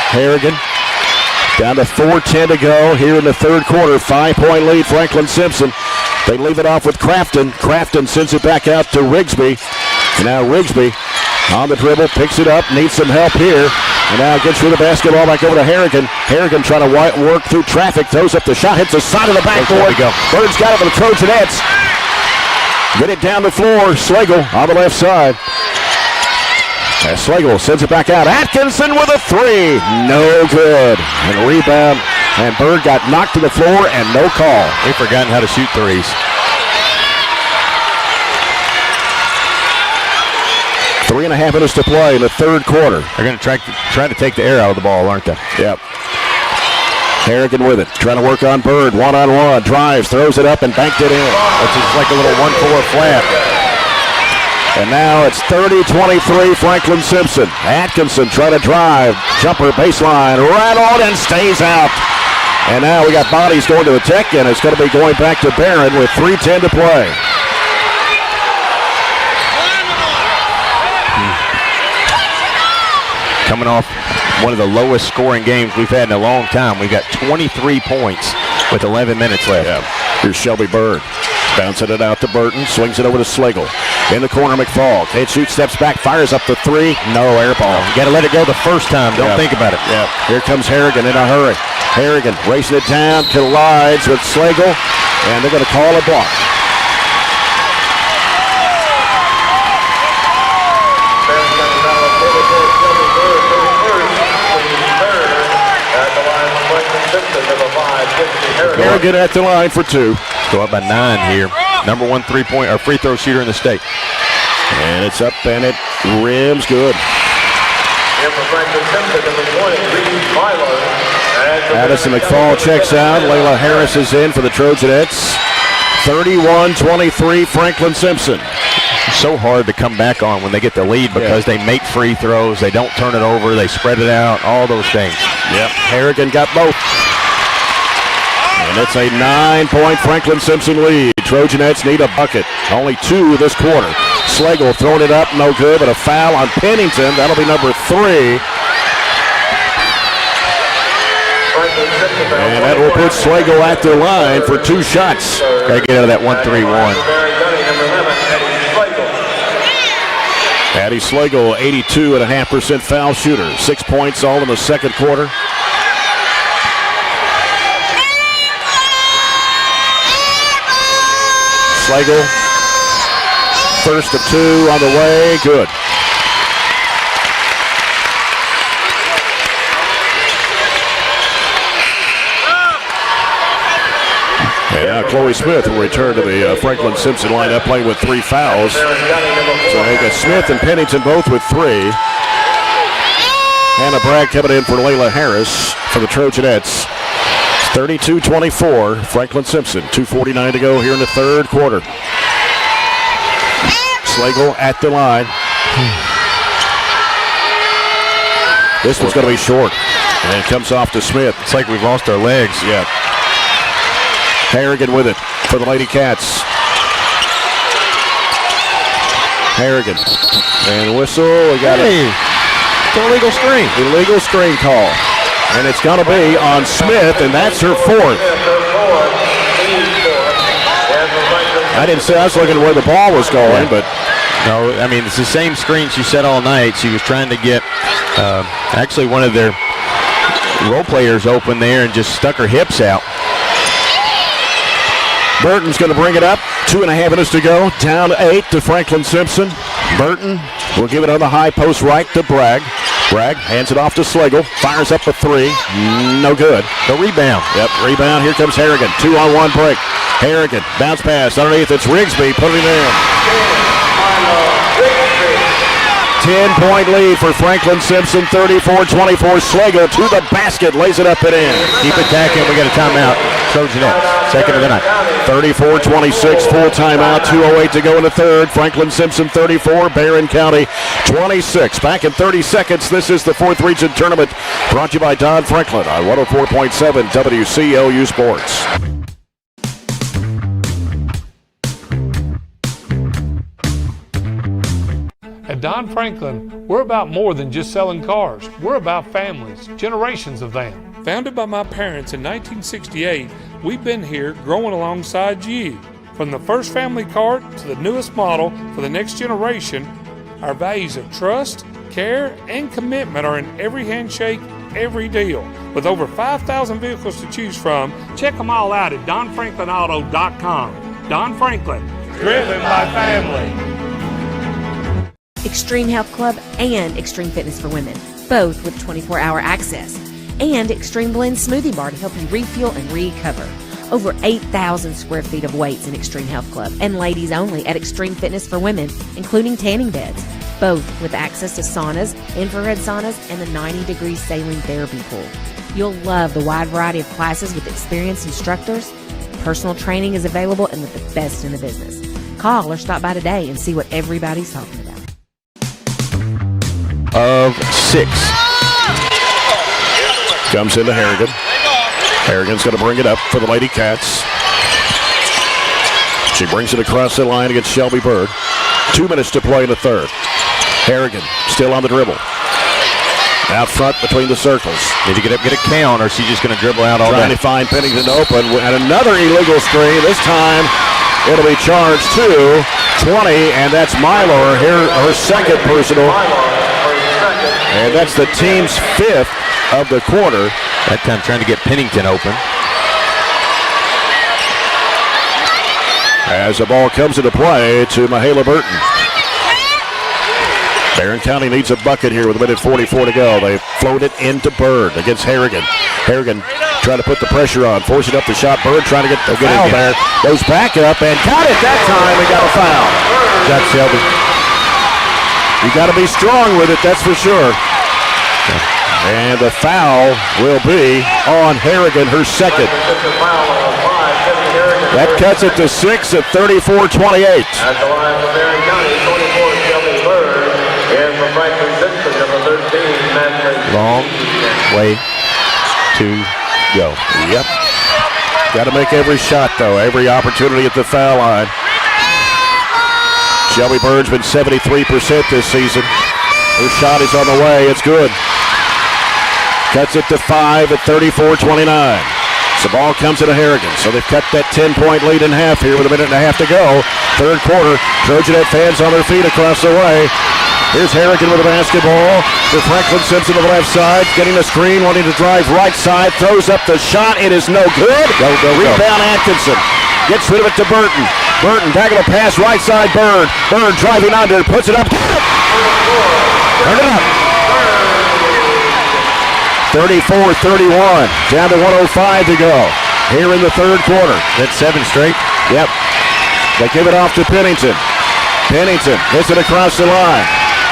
Harrigan down to 4:10 to go here in the third quarter. 5-point lead, Franklin-Simpson. They leave it off with Crafton. Crafton sends it back out to Rigsby. And now Rigsby on the dribble, picks it up, needs some help here. And now gets rid of the basketball back over to Harrigan. Harrigan trying to work through traffic, throws up the shot, hits the side of the backboard. Bird's got it for the Trojanettes. Get it down the floor. Slagle on the left side. As Slagle sends it back out. Atkinson with a 3. No good. And rebound. And Bird got knocked to the floor and no call.
They've forgotten how to shoot threes.
3.5 minutes to play in the third quarter.
They're going to try to take the air out of the ball, aren't they?
Yep. Harrigan with it, trying to work on Bird, one-on-one, drives, throws it up, and banked it in. It's just like a little 1-4 flat. And now it's 30-23 Franklin-Simpson. Atkinson trying to drive, jumper baseline, rattled and stays out. And now we got bodies going to the tech, and it's going to be going back to Barren with 3:10 to play.
Coming off one of the lowest scoring games we've had in a long time. We've got 23 points with 11 minutes left.
Yeah. Here's Shelby Bird. Bouncing it out to Burton. Swings it over to Slagle. In the corner, McFall. Can't shoot, steps back, fires up the three. No, air ball.
You got to let it go the first time. Don't think about it.
Yeah. Here comes Harrigan in a hurry. Harrigan racing it down, collides with Slagle, and they're going to call a block. Harrigan at the line for two.
Go up by 9 here. Number one three-point or free throw shooter in the state.
And it's up and it rims good. Addison McFall checks out. Layla Harris is in for the Trojanettes. 31-23 Franklin-Simpson.
So hard to come back on when they get the lead because they make free throws, they don't turn it over, they spread it out, all those things.
Yep, Harrigan got both. And it's a 9-point Franklin-Simpson lead. Trojanettes need a bucket. Only 2 this quarter. Slagle throwing it up, no good, but a foul on Pennington. That'll be number 3. And that will put Slagle at the line for 2 shots.
Got to get out of that 1-3-1.
Addie Slagle, 82.5% foul shooter. 6 points all in the second quarter. Slagle, first of 2 on the way, good. And now Chloe Smith will return to the Franklin-Simpson lineup, playing with 3 fouls. So they got Smith and Pennington both with 3. Hannah Bragg coming in for Layla Harris for the Trojanettes. 32-24, Franklin-Simpson. 2:49 to go here in the third quarter. Slagle at the line. This one's going to be short. And it comes off to Smith.
It's like we've lost our legs.
Yeah. Harrigan with it for the Lady Cats. Harrigan. And whistle. We got it.
It's an illegal screen.
Illegal screen call. And it's going to be on Smith, and that's her 4th. I didn't say I was looking where the ball was going, but.
No, I mean, it's the same screen she set all night. She was trying to get actually one of their role players open there and just stuck her hips out.
Burton's going to bring it up. 2.5 minutes to go. Down 8 to Franklin-Simpson. Burton will give it on the high post right to Bragg. Bragg hands it off to Slagle. Fires up a 3. No good.
The rebound.
Yep, rebound. Here comes Harrigan. 2-on-1 break. Harrigan. Bounce pass. Underneath, it's Rigsby putting it in. 10-point lead for Franklin-Simpson. 34-24. Slagle to the basket. Lays it up and in.
Keep attacking. We got a timeout. Trojanettes. Second of the night.
34-26. Full timeout. 2:08 to go in the third. Franklin-Simpson 34. Barren County 26. Back in 30 seconds. This is the 4th Region Tournament. Brought to you by Don Franklin on 104.7 WCLU Sports.
At Don Franklin, we're about more than just selling cars. We're about families, generations of them. Founded by my parents in 1968, we've been here growing alongside you. From the first family car to the newest model for the next generation, our values of trust, care, and commitment are in every handshake, every deal. With over 5,000 vehicles to choose from, check them all out at DonFranklinAuto.com. Don Franklin, driven by family.
Extreme Health Club and Extreme Fitness for Women, both with 24-hour access. And Extreme Blend Smoothie Bar to help you refuel and recover. Over 8,000 square feet of weights in Extreme Health Club and ladies only at Extreme Fitness for Women, including tanning beds. both with access to saunas, infrared saunas, and the 90-degree saline therapy pool. You'll love the wide variety of classes with experienced instructors. Personal training is available and with the best in the business. Call or stop by today and see what everybody's talking about.
Of 6. Comes into Harrigan. Harrigan's going to bring it up for the Lady Cats. She brings it across the line against Shelby Bird. 2 minutes to play in the third. Harrigan still on the dribble. Out front between the circles.
Need to get a count, or she's just going to dribble out all
Trying
day.
to find Pennington open. And another illegal screen. This time it'll be charged to 20, and that's Mylor, her second personal. And that's the team's 5th of the quarter.
That time trying to get Pennington open.
As the ball comes into play to Mahala Burton. Barren County needs a bucket here with a minute 44 to go. They float it into Bird against Harrigan. Harrigan trying to put the pressure on, forcing up the shot. Bird trying to get the foul there. Goes back up and got it that time and got a foul.
Jack Shelby.
You got to be strong with it, that's for sure. And the foul will be on Harrigan, her second. That cuts it to 6 at 34-28.
At the line for Barren County, 24 Shelby Bird, and for Franklin-Simpson, number 13, Matt.
Long way to go.
Yep. Got to make every shot, though. Every opportunity at the foul line. Shelby Bird's been 73% this season. Her shot is on the way. It's good. Cuts it to 5 at 34-29. So the ball comes into Harrigan. So they've cut that 10-point lead in half here with a minute and a half to go. Third quarter. Trojanet fans on their feet across the way. Here's Harrigan with the basketball for Franklin-Simpson to the left side. Getting a screen, wanting to drive right side. Throws up the shot. It is no good. Rebound Atkinson. Gets rid of it to Burton. Burton back of the pass, right side, Bird. Bird driving under, puts it up. Turn it up. 34-31. Down to 105 to go. Here in the third quarter.
That's 7 straight.
Yep. They give it off to Pennington. Pennington hits it across the line.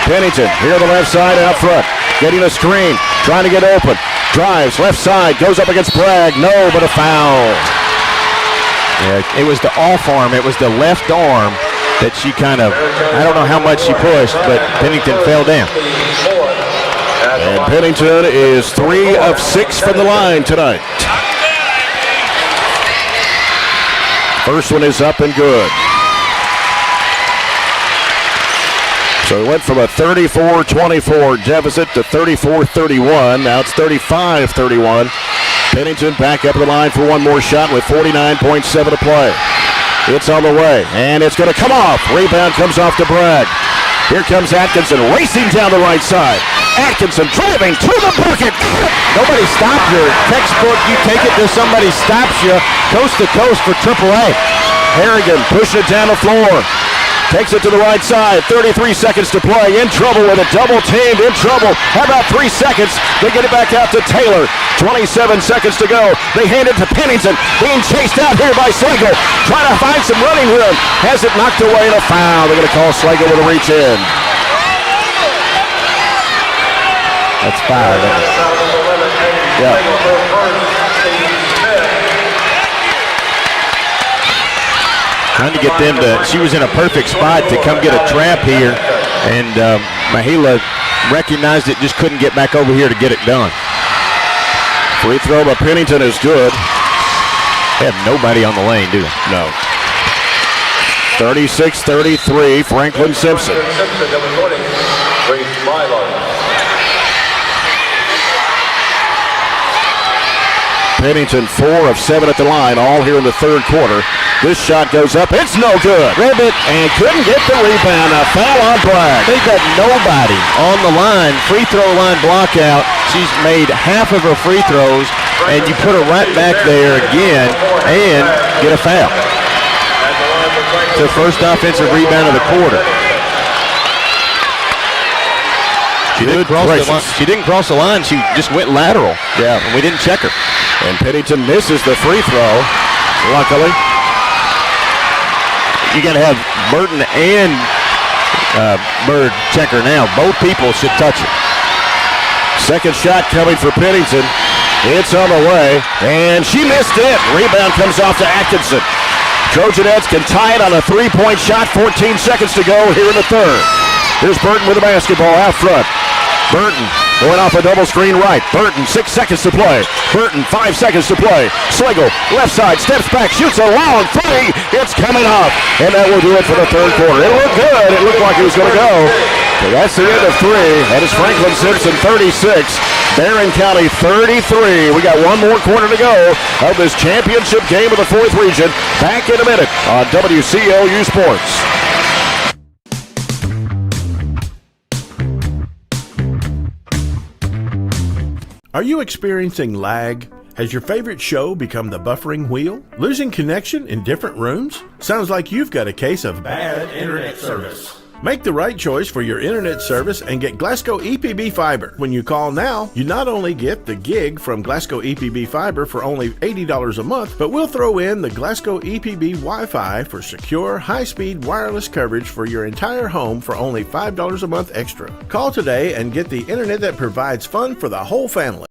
Pennington here on the left side out front. Getting a screen. Trying to get open. Drives left side. Goes up against Bragg. No, but a foul.
Yeah, it was the off arm. It was the left arm that she kind of, I don't know how much she pushed, but Pennington fell down.
And Pennington is 3 of 6 from the line tonight. First one is up and good. So we went from a 34-24 deficit to 34-31. Now it's 35-31. Pennington back up the line for one more shot with 49.7 to play. It's on the way, and it's going to come off. Rebound comes off to Bragg. Here comes Atkinson racing down the right side. Atkinson driving to the bucket.
Nobody stopped your textbook. You take it till somebody stops you coast to coast for AAA.
Harrigan pushing it down the floor. Takes it to the right side. 33 seconds to play. In trouble with it. Double teamed. In trouble. How about 3 seconds? They get it back out to Taylor. 27 seconds to go. They hand it to Pennington. Being chased out here by Slagle. Trying to find some running room. Has it knocked away in a foul. They're going to call Slagle with a reach in.
That's 5.
Yeah.
Trying to get them to, she was in a perfect spot to come get a trap here, and Mahala recognized it, just couldn't get back over here to get it done.
Free throw by Pennington is good.
They have nobody on the lane, do they?
No. 36-33, Franklin-Simpson. Pennington 4 of 7 at the line, all here in the third quarter. This shot goes up. It's no good. Ribbit and couldn't get the rebound. A foul on Bragg.
They've got nobody on the line. Free throw line block out. She's made half of her free throws, and you put her right back there again and get a foul. It's her first offensive rebound of the quarter. She didn't cross the line. She just went lateral.
Yeah.
And we didn't check her.
And Pennington misses the free throw, luckily.
You got to have Burton and Bird checker now. Both people should touch it.
Second shot coming for Pennington. It's on the way, and she missed it. Rebound comes off to Atkinson. Trojanettes can tie it on a three-point shot. 14 seconds to go here in the third. Here's Burton with the basketball out front. Burton going off a double screen right. Burton, 6 seconds to play. Burton, 5 seconds to play. Slagle, left side, steps back, shoots a long three. It's coming up, and that will do it for the third quarter. It looked good. It looked like it was going to go. So that's the end of three. That is Franklin-Simpson 36. Barren County 33. We got one more quarter to go of this championship game of the 4th region. Back in a minute on WCLU Sports.
Are you experiencing lag? Has your favorite show become the buffering wheel? Losing connection in different rooms? Sounds like you've got a case of bad internet service. Make the right choice for your internet service and get Glasgow EPB Fiber. When you call now, you not only get the gig from Glasgow EPB Fiber for only $80 a month, but we'll throw in the Glasgow EPB Wi-Fi for secure, high-speed wireless coverage for your entire home for only $5 a month extra. Call today and get the internet that provides fun for the whole family.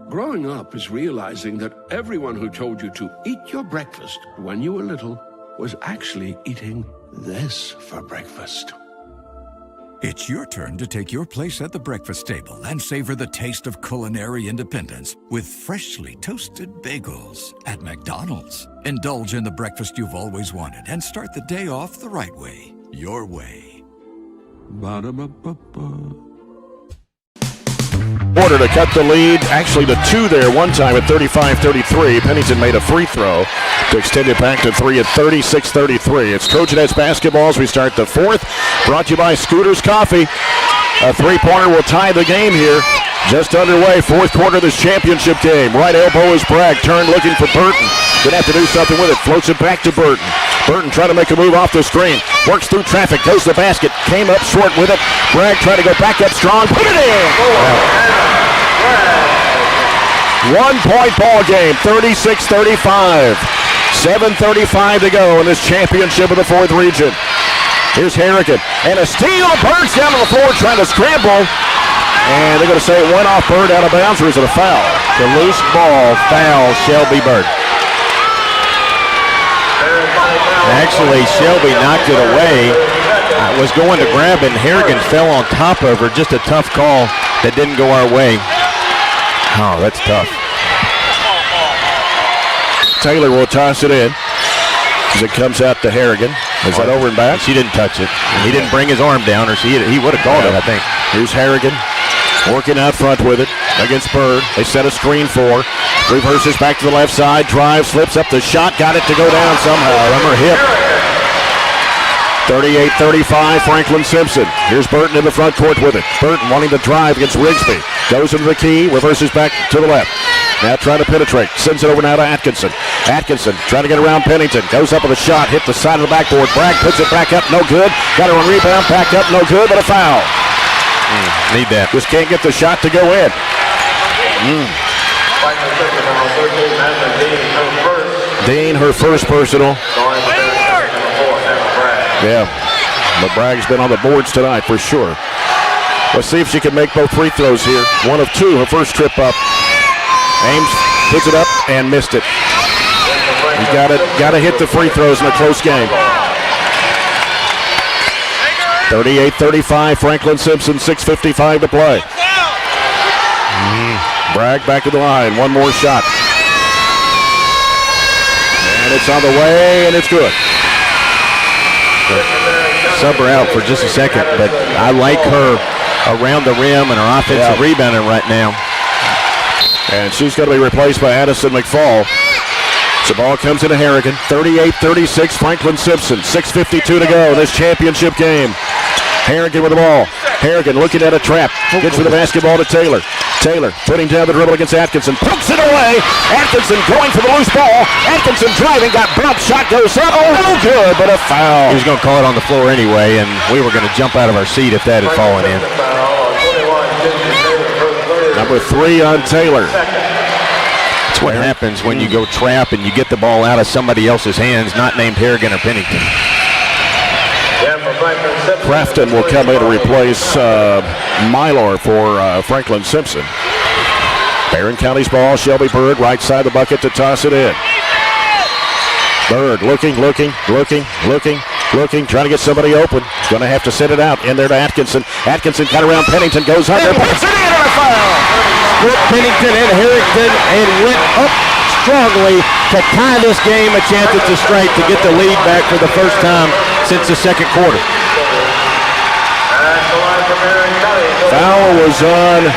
Growing up is realizing that everyone who told you to eat your breakfast when you were little was actually eating this for breakfast.
It's your turn to take your place at the breakfast table and savor the taste of culinary independence with freshly toasted bagels at McDonald's. Indulge in the breakfast you've always wanted and start the day off the right way, your way.
Ba-da-ba-ba-ba.
Order to cut the lead, actually to 2 there one time at 35-33. Pennington made a free throw to extend it back to 3 at 36-33. It's Trojanettes basketball as we start the 4th. Brought to you by Scooters Coffee. A three-pointer will tie the game here. Just underway, 4th quarter of this championship game. Right elbow is Bragg, turn looking for Burton. Gonna have to do something with it, floats it back to Burton. Burton trying to make a move off the screen. Works through traffic, goes to the basket, came up short with it. Bragg trying to go back up strong, put it in! 1-point ball game, 36-35. 7:35 to go in this championship of the 4th region. Here's Harrigan, and a steal. Bird's down on the floor trying to scramble. And they're going to say it went off Bird out of bounds, or is it a foul?
The loose ball, foul, Shelby Bird. Actually, Shelby knocked it away. Was going to grab it, and Harrigan fell on top of her. Just a tough call that didn't go our way. Oh, that's tough.
Taylor will toss it in as it comes out to Harrigan. Is that over and back?
She didn't touch it. He didn't bring his arm down, or he would have called it, I think.
Here's Harrigan working out front with it against Bird. They set a screen for. Reverses back to the left side. Drive, slips up the shot. Got it to go down somehow. From her hip. 38-35, Franklin-Simpson. Here's Burton in the front court with it. Burton wanting to drive against Rigsby. Goes into the key, reverses back to the left. Now trying to penetrate. Sends it over now to Atkinson. Atkinson trying to get around Pennington. Goes up with a shot, hit the side of the backboard. Bragg puts it back up, no good. Got her on rebound, back up, no good, but a foul.
Need that.
Just can't get the shot to go in. Dean, her first personal. Yeah, but Bragg's been on the boards tonight for sure. Let's see if she can make both free throws here. 1 of 2, her first trip up. Ames puts it up and missed it. You got to hit the free throws in a close game. 38-35, Franklin-Simpson, 6:55 to play. Bragg back to the line, one more shot. And it's on the way, and it's good.
Sub her out for just a second, but I like her around the rim and her offensive rebounding right now.
And she's going to be replaced by Addison McFall. So the ball comes into Harrigan. 38-36, Franklin-Simpson. 6:52 to go in this championship game. Harrigan with the ball. Harrigan looking at a trap. Gets with the basketball to Taylor. Taylor putting down the dribble against Atkinson. Pokes it away. Atkinson going for the loose ball. Atkinson driving. Got bumped. Shot goes up. Oh, no good, but a foul.
He was going to call it on the floor anyway, and we were going to jump out of our seat if that had fallen in.
Number 3 on Taylor.
That's what happens when you go trap and you get the ball out of somebody else's hands, not named Harrigan or Pennington.
Franklin-Simpson.
Crafton will come in to replace Mylor for Franklin-Simpson. Barren County's ball. Shelby Bird, right side of the bucket to toss it in. Bird looking, trying to get somebody open. He's going to have to send it out. In there to Atkinson. Atkinson cut around Pennington, goes under, puts it in, and a foul!
Split Pennington and Harrington and went up strongly to tie this game a chance at the straight to get the lead back for the first time since the second quarter.
Foul was on,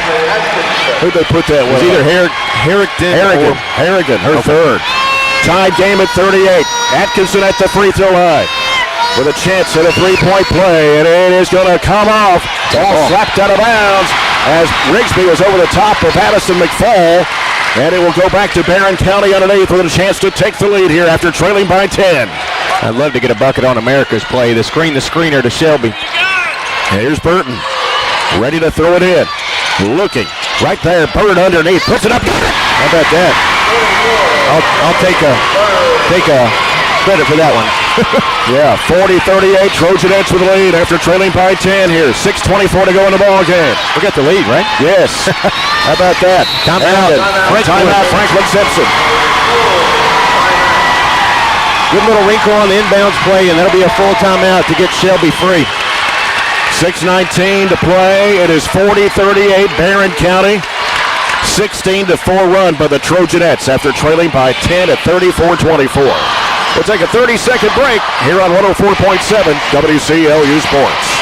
who'd they put that with?
It was either Harrington,
her third. Tied game at 38. Atkinson at the free throw line with a chance at a three-point play, and it is going to come off. Ball slapped out of bounds as Rigsby was over the top of Addison McFall, and it will go back to Barren County underneath with a chance to take the lead here after trailing by 10.
I'd love to get a bucket on America's play. The screener to Shelby.
Here's Burton, ready to throw it in. Looking, right there, Bird underneath, puts it up. How about that?
I'll take a credit for that one.
Yeah, 40-38, Trojanettes with the lead after trailing by 10 here. 6:24 to go in the ball game.
We got the lead, right?
Yes. How about that?
Timeout,
Franklin-Simpson.
Good little wrinkle on the inbounds play, and that'll be a full timeout to get Shelby free.
6:19 to play. It is 40-38, Barren County. 16-4 run by the Trojanettes after trailing by 10 at 34-24. We'll take a 30-second break here on 104.7 WCLU Sports.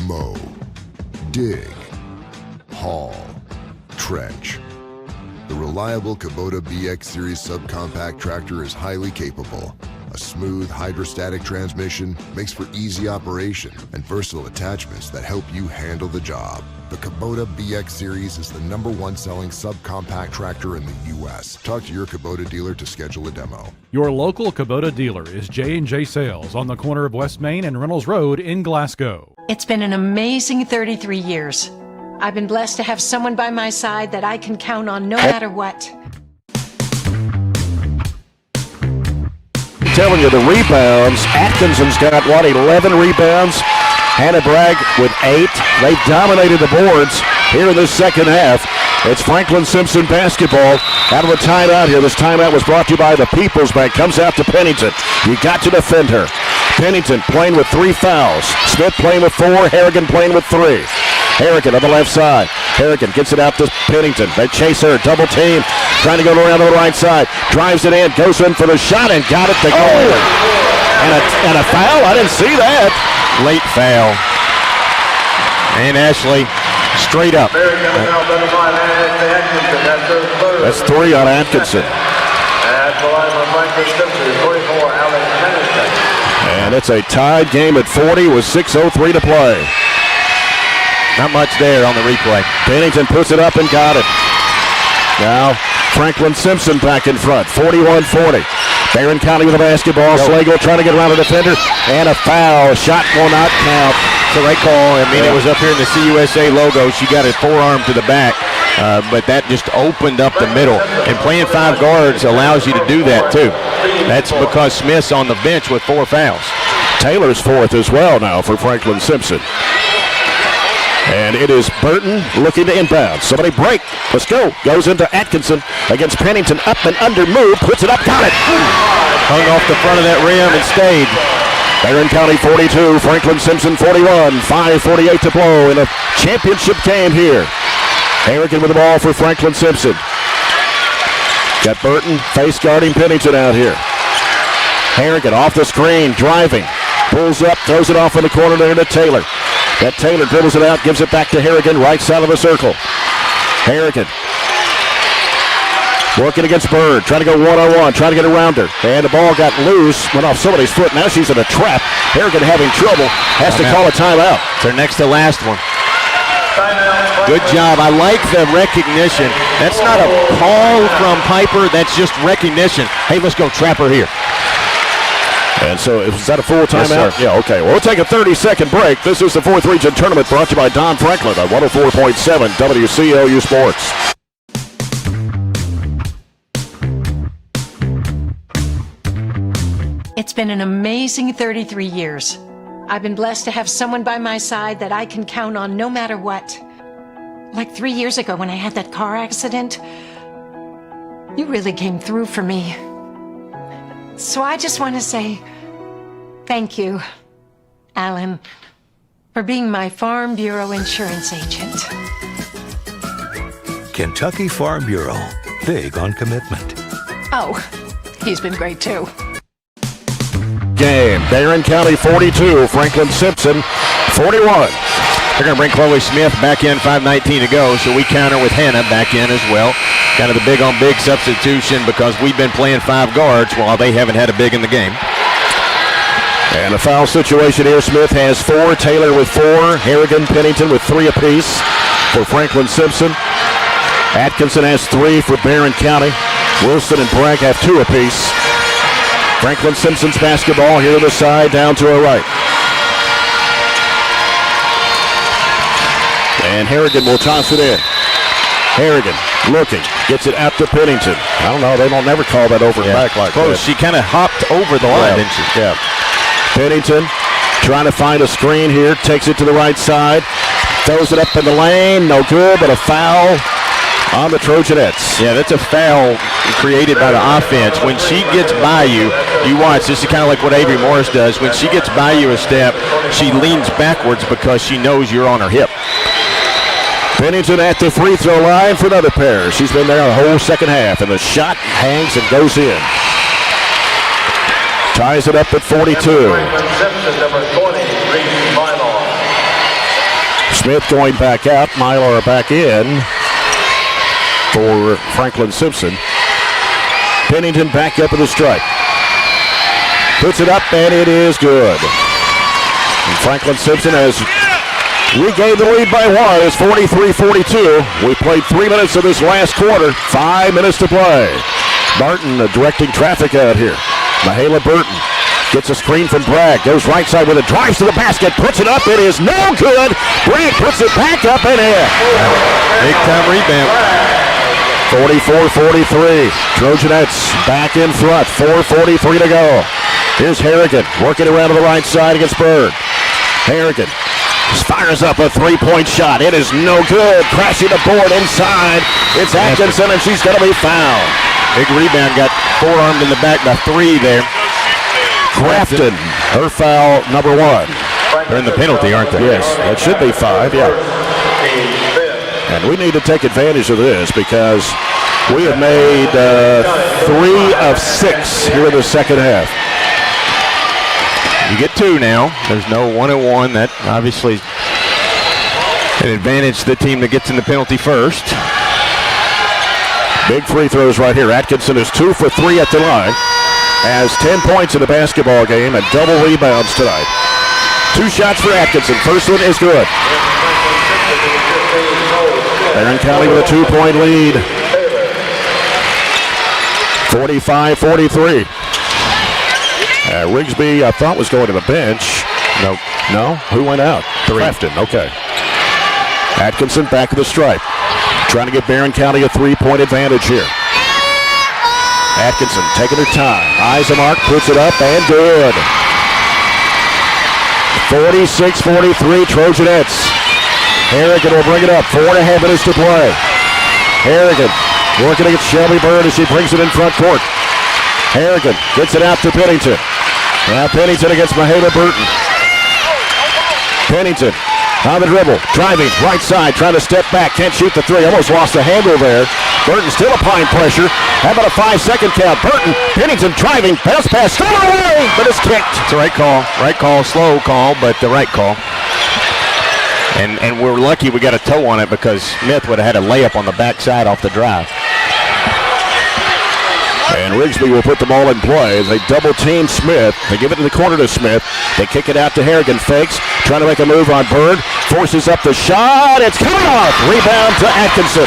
Mow, dig, haul, trench. The reliable Kubota BX Series subcompact tractor is highly capable. A smooth hydrostatic transmission makes for easy operation and versatile attachments that help you handle the job. The Kubota BX Series is the #1 selling subcompact tractor in the U.S. Talk to your Kubota dealer to schedule a demo.
Your local Kubota dealer is J&J Sales on the corner of West Main and Reynolds Road in Glasgow.
It's been an amazing 33 years. I've been blessed to have someone by my side that I can count on no matter what.
Telling you the rebounds. Atkinson's got 11 rebounds. Hannah Bragg with 8. They've dominated the boards here in this second half. It's Franklin-Simpson basketball out of the timeout here. This timeout was brought to you by the People's Bank. Comes out to Pennington. You got to defend her. Pennington playing with 3 fouls. Smith playing with 4. Harrigan playing with 3. Harrigan on the left side. Harrigan gets it out to Pennington. They chase her. Double team. Trying to go around to the right side. Drives it in. Goes in for the shot and got it to go in. And a foul? I didn't see that.
Late foul. And Ashley straight up.
That's 3 on Atkinson. And it's a tied game at 40 with 6:03 to play.
Not much there on the replay.
Pennington puts it up and got it. Now Franklin-Simpson back in front, 41-40. Barren County with the basketball. Slagle trying to get around the defender. And a foul. Shot will not count.
It's the right call. I mean, it was up here in the CUSA logo. She got it forearm to the back. But that just opened up the middle. And playing 5 guards allows you to do that, too. That's because Smith's on the bench with 4 fouls.
Taylor's 4th as well now for Franklin-Simpson. And it is Burton looking to inbound. Somebody break. Let's go. Goes into Atkinson against Pennington. Up and under move. Puts it up. Got it.
Hung off the front of that rim and stayed.
Barren County 42. Franklin-Simpson 41. 5:48 to blow in a championship game here. Harrigan with the ball for Franklin-Simpson. Got Burton face guarding Pennington out here. Harrigan off the screen. Driving. Pulls up. Throws it off in the corner there to Taylor. That Taylor dribbles it out, gives it back to Harrigan, right side of the circle. Harrigan working against Bird, trying to go one-on-one, trying to get around her. And the ball got loose, went off somebody's foot. Now she's in a trap. Harrigan having trouble, has to call a timeout.
It's her next to last one. Good job. I like the recognition. That's not a call from Piper. That's just recognition. Hey, let's go trap her here.
And so, is that a full timeout?
Yes,
yeah, okay. Well, we'll take a 30-second break. This is the 4th Region Tournament brought to you by Don Franklin on 104.7 WCLU Sports.
been an amazing 33 years. I've been blessed to have someone by my side that I can count on no matter what. Like 3 years ago when I had that car accident, you really came through for me. So I just want to say thank you, Alan, for being my Farm Bureau insurance agent.
Kentucky Farm Bureau, big on commitment.
Oh, he's been great too.
Game. Barren County 42, Franklin-Simpson 41.
They're going to bring Chloe Smith back in, 5:19 to go, so we counter with Hannah back in as well. Kind of the big-on-big substitution because we've been playing 5 guards while they haven't had a big in the game.
And a foul situation here. Smith has 4, Taylor with 4, Harrigan, Pennington with 3 apiece for Franklin-Simpson. Atkinson has 3 for Barren County. Wilson and Bragg have 2 apiece. Franklin-Simpson's basketball here to the side, down to our right. And Harrigan will toss it in. Harrigan looking, gets it out to Pennington. I don't know, they don't never call that over and back like
Close.
that.
She kind of hopped over the line, didn't she?
Yeah. Pennington trying to find a screen here, takes it to the right side, throws it up in the lane, no good, but a foul on the Trojanettes.
Yeah, that's a foul created by the offense. When she gets by you, you watch, this is kind of like what Avery Morris does. When she gets by you a step, she leans backwards because she knows you're on her hip.
Pennington at the free throw line for another pair. She's been there the whole second half, and the shot hangs and goes in. Ties it up at 42. Smith going back out, Mylar back in for Franklin-Simpson. Pennington back up at the stripe. Puts it up, and it is good. And Franklin-Simpson has regained the lead by 1. It's 43-42. We played 3 minutes of this last quarter. 5 minutes to play. Barton directing traffic out here. Mahala Burton gets a screen from Bragg. Goes right side with it. Drives to the basket. Puts it up. It is no good. Bragg puts it back up and in.
Big time rebound.
44-43. Trojanettes back in front. 4:43 to go. Here's Harrigan working around to the right side against Bird. Harrigan fires up a three-point shot. It is no good. Crashing the board inside. It's Atkinson, and she's going to be fouled.
Big rebound. Got forearmed in the back by 3 there.
Crafton, her foul number 1.
They're in the penalty, aren't they?
Yes, it should be 5, yeah. And we need to take advantage of this because we have made 3 of 6 here in the second half.
You get 2 now. There's no 1-on-1. That obviously an advantage to the team that gets in the penalty first.
Big free throws right here. Atkinson is 2 for 3 at the line. Has 10 points in the basketball game and double rebounds tonight. 2 shots for Atkinson. First one is good. Barren County with a 2-point lead. 45-43. Rigsby, I thought, was going to the bench.
Nope.
No? Who went out? Crafton, okay. Atkinson back of the stripe. Trying to get Barren County a 3-point advantage here. Atkinson taking her time. Eyes the mark, puts it up, and good. 46-43, Trojanettes. Harrigan will bring it up. 4.5 minutes to play. Harrigan working against Shelby Bird as she brings it in front court. Harrigan gets it out to Pennington. Now Pennington against Mahala Burton. Pennington on the dribble, driving, right side, trying to step back, can't shoot the 3, almost lost the handle there. Burton still applying pressure. How about a 5-second count? Burton, Pennington driving, bounce pass, still away, but it's kicked.
It's the right call, slow call, but the right call. And we're lucky we got a toe on it because Smith would have had a layup on the backside off the drive.
And Rigsby will put the ball in play as they double-team Smith. They give it to the corner to Smith. They kick it out to Harrigan. Fakes, trying to make a move on Bird. Forces up the shot. It's coming off. Rebound to Atkinson.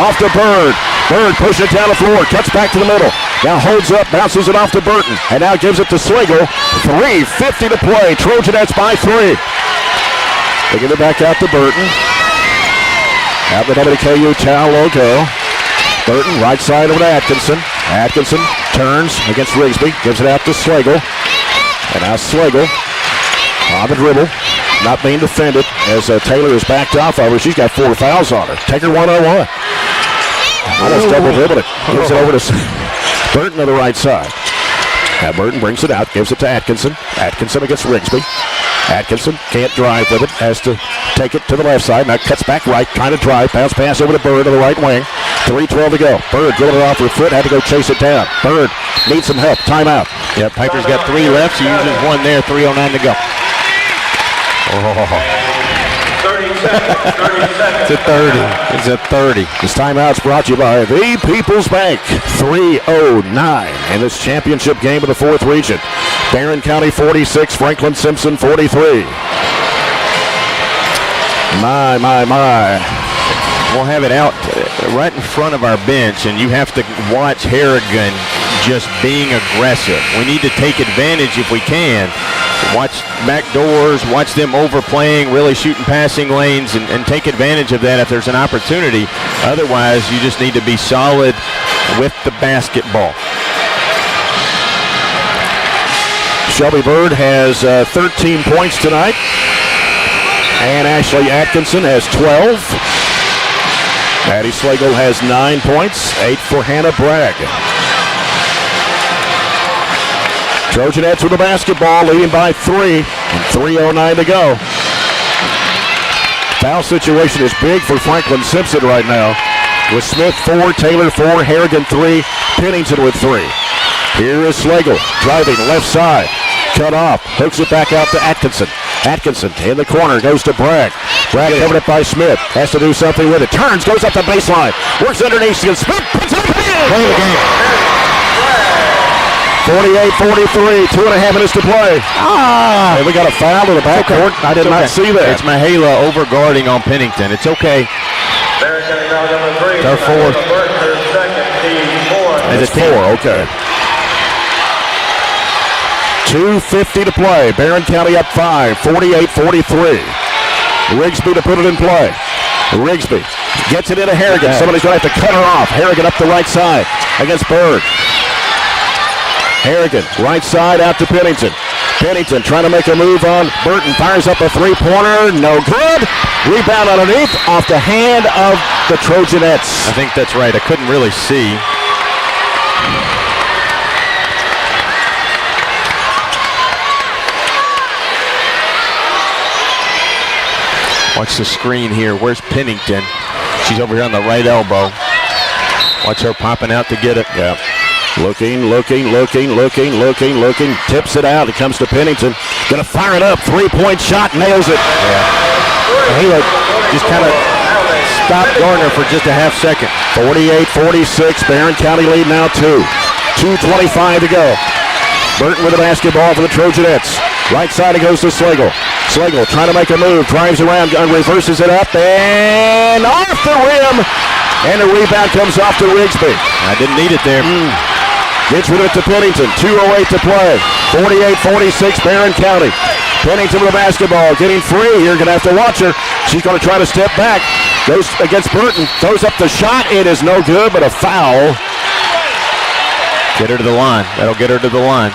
Off to Bird. Bird pushing it down the floor. Cuts back to the middle. Now holds up, bounces it off to Burton. And now gives it to Swiggle. 3:50 to play. Trojanettes by 3. They give it back out to Burton. Out the WKU Tau logo. Burton, right side over to Atkinson. Atkinson turns against Rigsby, gives it out to Swiggle. And now Slagle on the dribble, not being defended as Taylor is backed off of her. She's got 4 fouls on her. Take her one-on-one. Almost double dribbled it. Gives it over to Burton on the right side. Now Burton brings it out, gives it to Atkinson. Atkinson against Rigsby. Atkinson can't drive with it, has to take it to the left side. Now cuts back right, trying to drive. Bounce pass over to Bird on the right wing. 3:12 to go. Bird dribbled it off her foot, had to go chase it down. Bird needs some help. Timeout.
Yeah, Piper's got 3 left. She uses 1 there. 3:09 to go.
30 seconds. 30 seconds.
It's a 30. It's a 30.
This timeout's brought to you by the People's Bank. 3:09 in this championship game of the 4th region. Barren County 46, Franklin-Simpson 43. My.
We'll have it out right in front of our bench, and you have to watch Harrigan just being aggressive. We need to take advantage if we can. Watch back doors, watch them overplaying, really shooting passing lanes, and take advantage of that if there's an opportunity. Otherwise, you just need to be solid with the basketball.
Shelby Bird has 13 points tonight, and Ashley Atkinson has 12. Maddie Slagle has 9 points, 8 for Hannah Bragg. Trojanettes with the basketball, leading by 3, and 3:09 to go. Foul situation is big for Franklin-Simpson right now, with Smith 4, Taylor 4, Harrigan 3, Pennington with 3. Here is Slagle, driving left side, cut off, hooks it back out to Atkinson. Atkinson in the corner, goes to Bragg. Bragg covered up by Smith, has to do something with it. Turns, goes up the baseline, works underneath, Smith puts it up in.
Play the game.
48-43, 2.5 minutes to play. And we got a foul in the backcourt. I did not see that.
It's Mahala overguarding on Pennington. It's okay.
Their
4th.
It's 4, okay. 2:50 to play. Barren County up 5, 48-43. Rigsby to put it in play. Rigsby gets it into Harrigan. Somebody's going to have to cut her off. Harrigan up the right side against Bird. Harrigan, right side out to Pennington. Pennington trying to make a move on Burton. Fires up a 3-pointer. No good. Rebound underneath off the hand of the Trojanettes.
I think that's right. I couldn't really see. Watch the screen here. Where's Pennington? She's over here on the right elbow. Watch her popping out to get it.
Yeah. Looking. Tips it out. It comes to Pennington. Gonna fire it up. 3-point shot. Nails it.
Yeah. He just kind of stopped Garner for just a half second.
48-46. Barren County lead now 2. 2:25 to go. Burton with the basketball for the Trojanettes. Right side it goes to Slagle. Slagle trying to make a move. Drives around. Reverses it up. And off the rim. And the rebound comes off to Rigsby.
I didn't need it there.
Gets rid of it to Pennington. 2:08 to play. 48-46 Barren County. Pennington with the basketball. Getting free. You're going to have to watch her. She's going to try to step back. Goes against Burton. Throws up the shot. It is no good, but a foul.
Get her to the line. That'll get her to the line.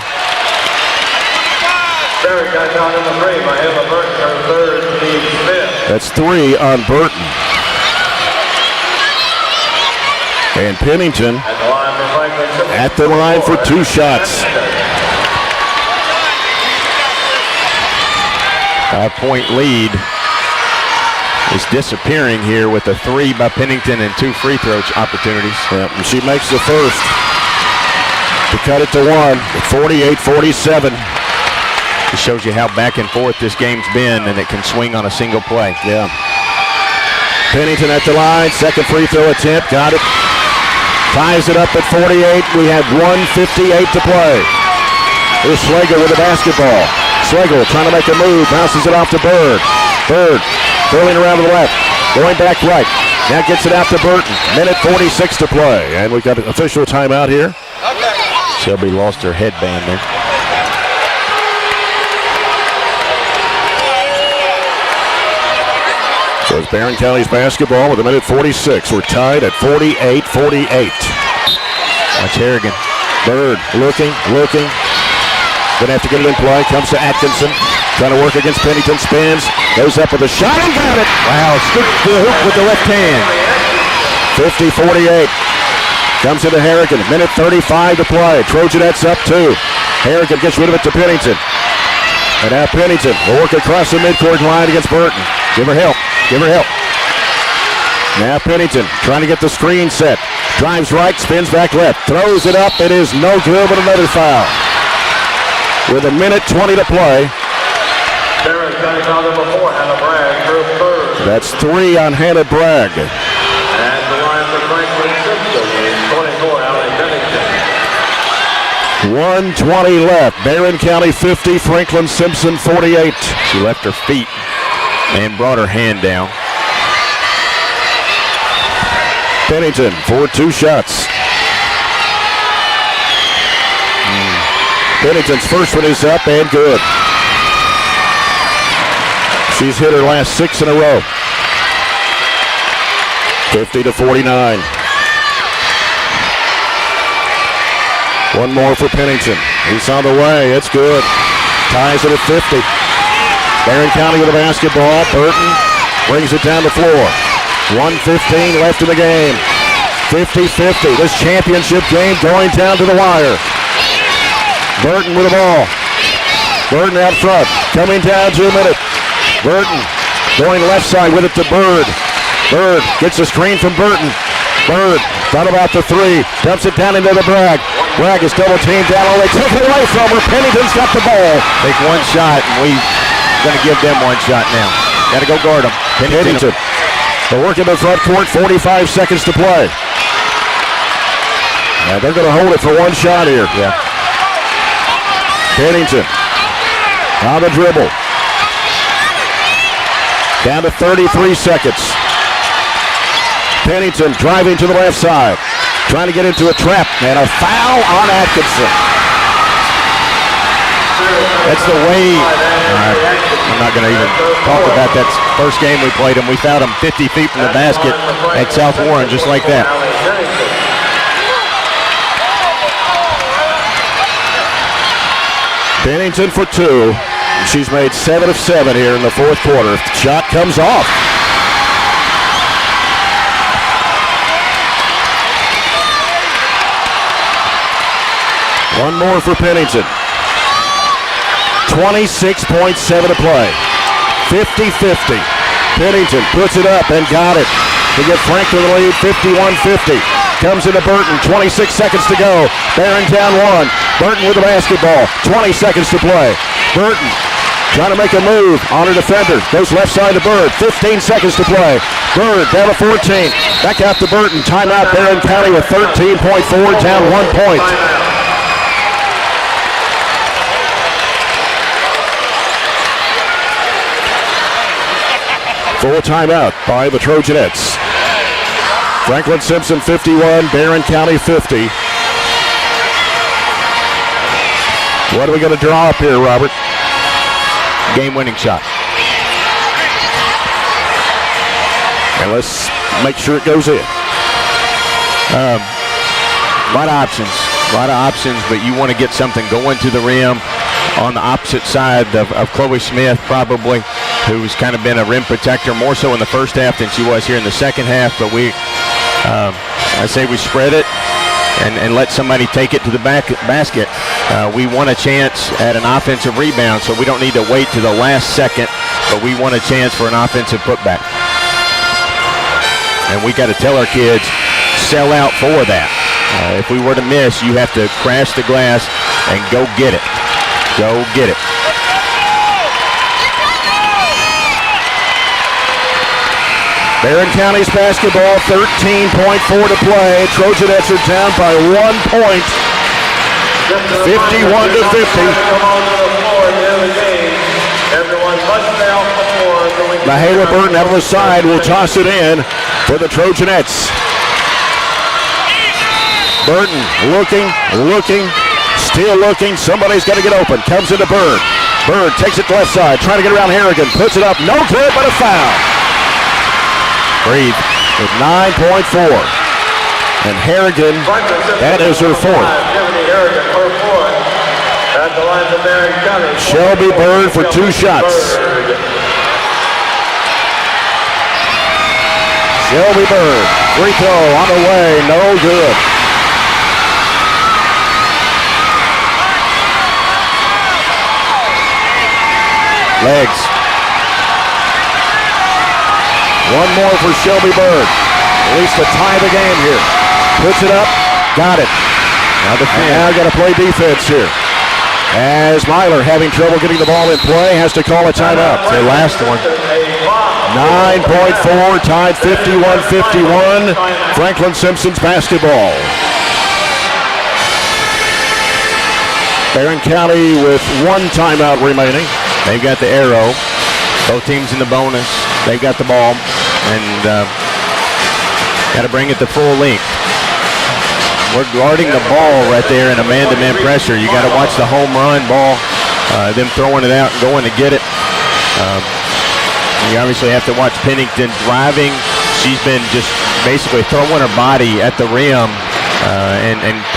Barren got down in the 3 by Emma Burton. Her 3rd, Steve Smith.
That's 3 on Burton. And Pennington at the line for 2 shots.
5-point lead is disappearing here with a 3 by Pennington and 2 free throw opportunities.
Yeah, and she makes the first to cut it to 1. 48-47.
It shows you how back and forth this game's been, and it can swing on a single play.
Yeah. Pennington at the line. Second free throw attempt. Got it. Ties it up at 48. We have 1:58 to play. Here's Slagle with the basketball. Slagle trying to make a move. Bounces it off to Bird. Bird curling around to the left. Going back right. Now gets it out to Burton. 1:46 to play. And we've got an official timeout here.
Shelby lost her headband there.
So it's Barren County's basketball with 1:46. We're tied at 48-48.
Watch Harrigan.
Bird looking. Gonna have to get it in play. Comes to Atkinson. Trying to work against Pennington. Spins. Goes up with a shot and got it.
Wow, scooped the hoop with the left hand.
50-48. Comes into Harrigan. Minute 35 to play. Trojanettes up 2. Harrigan gets rid of it to Pennington. And now Pennington will work across the midcourt line against Burton. Give her help. Give her help. Now Pennington trying to get the screen set. Drives right, spins back left. Throws it up. It is no good, but another foul. With a minute 20 to play.
Barren got foul number 4, Hannah Bragg, her third.
That's 3 on Hannah Bragg.
And the line for Franklin-Simpson is 24, Allie Bennington.
1:20 left. Barren County 50, Franklin-Simpson 48.
She left her feet and brought her hand down.
Pennington for 2 shots. Pennington's first one is up and good. She's hit her last 6 in a row. 50-49. One more for Pennington. He's on the way. It's good. Ties it at 50. Barren County with a basketball. Burton brings it down the floor. 1:15 left in the game. 50-50. This championship game going down to the wire. Burton with the ball. Burton out front. Coming down to a minute. Burton going left side with it to Bird. Bird gets a screen from Burton. Bird thought about the 3. Dumps it down into the Bragg. Bragg is double teamed down. Oh, they take it away from her. Pennington's got the ball.
Take one shot, and we're going to give them one shot now. Got to go guard them.
Pennington. They're working the front court. 45 seconds to play. Now they're going to hold it for one shot here.
Yeah.
Pennington on the dribble. Down to 33 seconds. Pennington driving to the left side. Trying to get into a trap. And a foul on Atkinson.
That's the way. I'm not going to even talk about that first game we played them. We fouled them 50 feet from the basket at South Warren, just like that.
Pennington for 2. She's made 7 of 7 here in the fourth quarter. Shot comes off. One more for Pennington. 26.7 to play. 50-50. Pennington puts it up and got it to get Franklin the lead, 51-50. Comes into Burton, 26 seconds to go. Barren down 1. Burton with the basketball, 20 seconds to play. Burton trying to make a move on her defender. Goes left side to Bird, 15 seconds to play. Bird down to 14. Back out to Burton. Timeout Barren County with 13.4, down 1 point. Full timeout by the Trojanettes. Franklin-Simpson 51, Barren County 50. What are we going to draw up here, Robert?
Game-winning shot.
And let's make sure it goes in.
A lot of options, but you want to get something going to the rim on the opposite side of Chloe Smith, probably, who's kind of been a rim protector more so in the first half than she was here in the second half. But I say we spread it and let somebody take it to the basket. We want a chance at an offensive rebound, so we don't need to wait to the last second, but we want a chance for an offensive putback. And we got to tell our kids, sell out for that. If we were to miss, you have to crash the glass and go get it. Go get it.
Barren County's basketball, 13.4 to play. Trojanettes are down by 1 point, 51-50. Mahela Burton out of the side will toss it in for the Trojanettes. Burton looking, still looking. Somebody's got to get open. Comes into Bird. Bird takes it to left side, trying to get around Harrigan. Puts it up, no good, but a foul.
Breathe.
With 9.4. And Harrigan, that is her fourth.
At the line of Barren County.
Shelby Bird for 2 shots. Shelby Bird, free throw on the way, no good. Legs. One more for Shelby Bird. At least to tie the game here. Puts it up, got it. Now got to play defense here. As Myler having trouble getting the ball in play, has to call a timeout.
The last one.
9.4, tied 51-51. Franklin-Simpson's basketball. Barren County with 1 timeout remaining.
They've got the arrow. Both teams in the bonus. They've got the ball. And got to bring it to full length. We're guarding the ball right there in a man-to-man pressure. You got to watch the home run ball, them throwing it out and going to get it. You obviously have to watch Pennington driving. She's been just basically throwing her body at the rim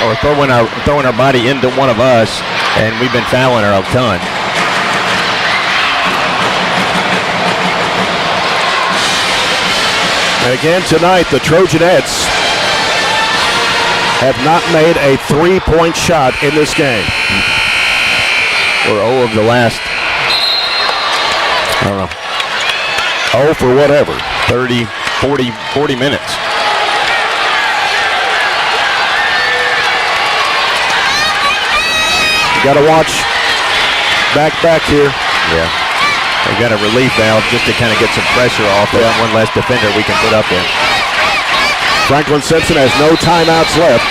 or throwing her body into one of us, and we've been fouling her a ton.
And again tonight, the Trojanettes have not made a 3-point shot in this game.
Or 0 of the last, I don't know,
0 for whatever.
30, 40 minutes.
You got to watch back here.
Yeah. They've got a relief valve just to kind of get some pressure off that one less defender we can put up there.
Franklin-Simpson has no timeouts left.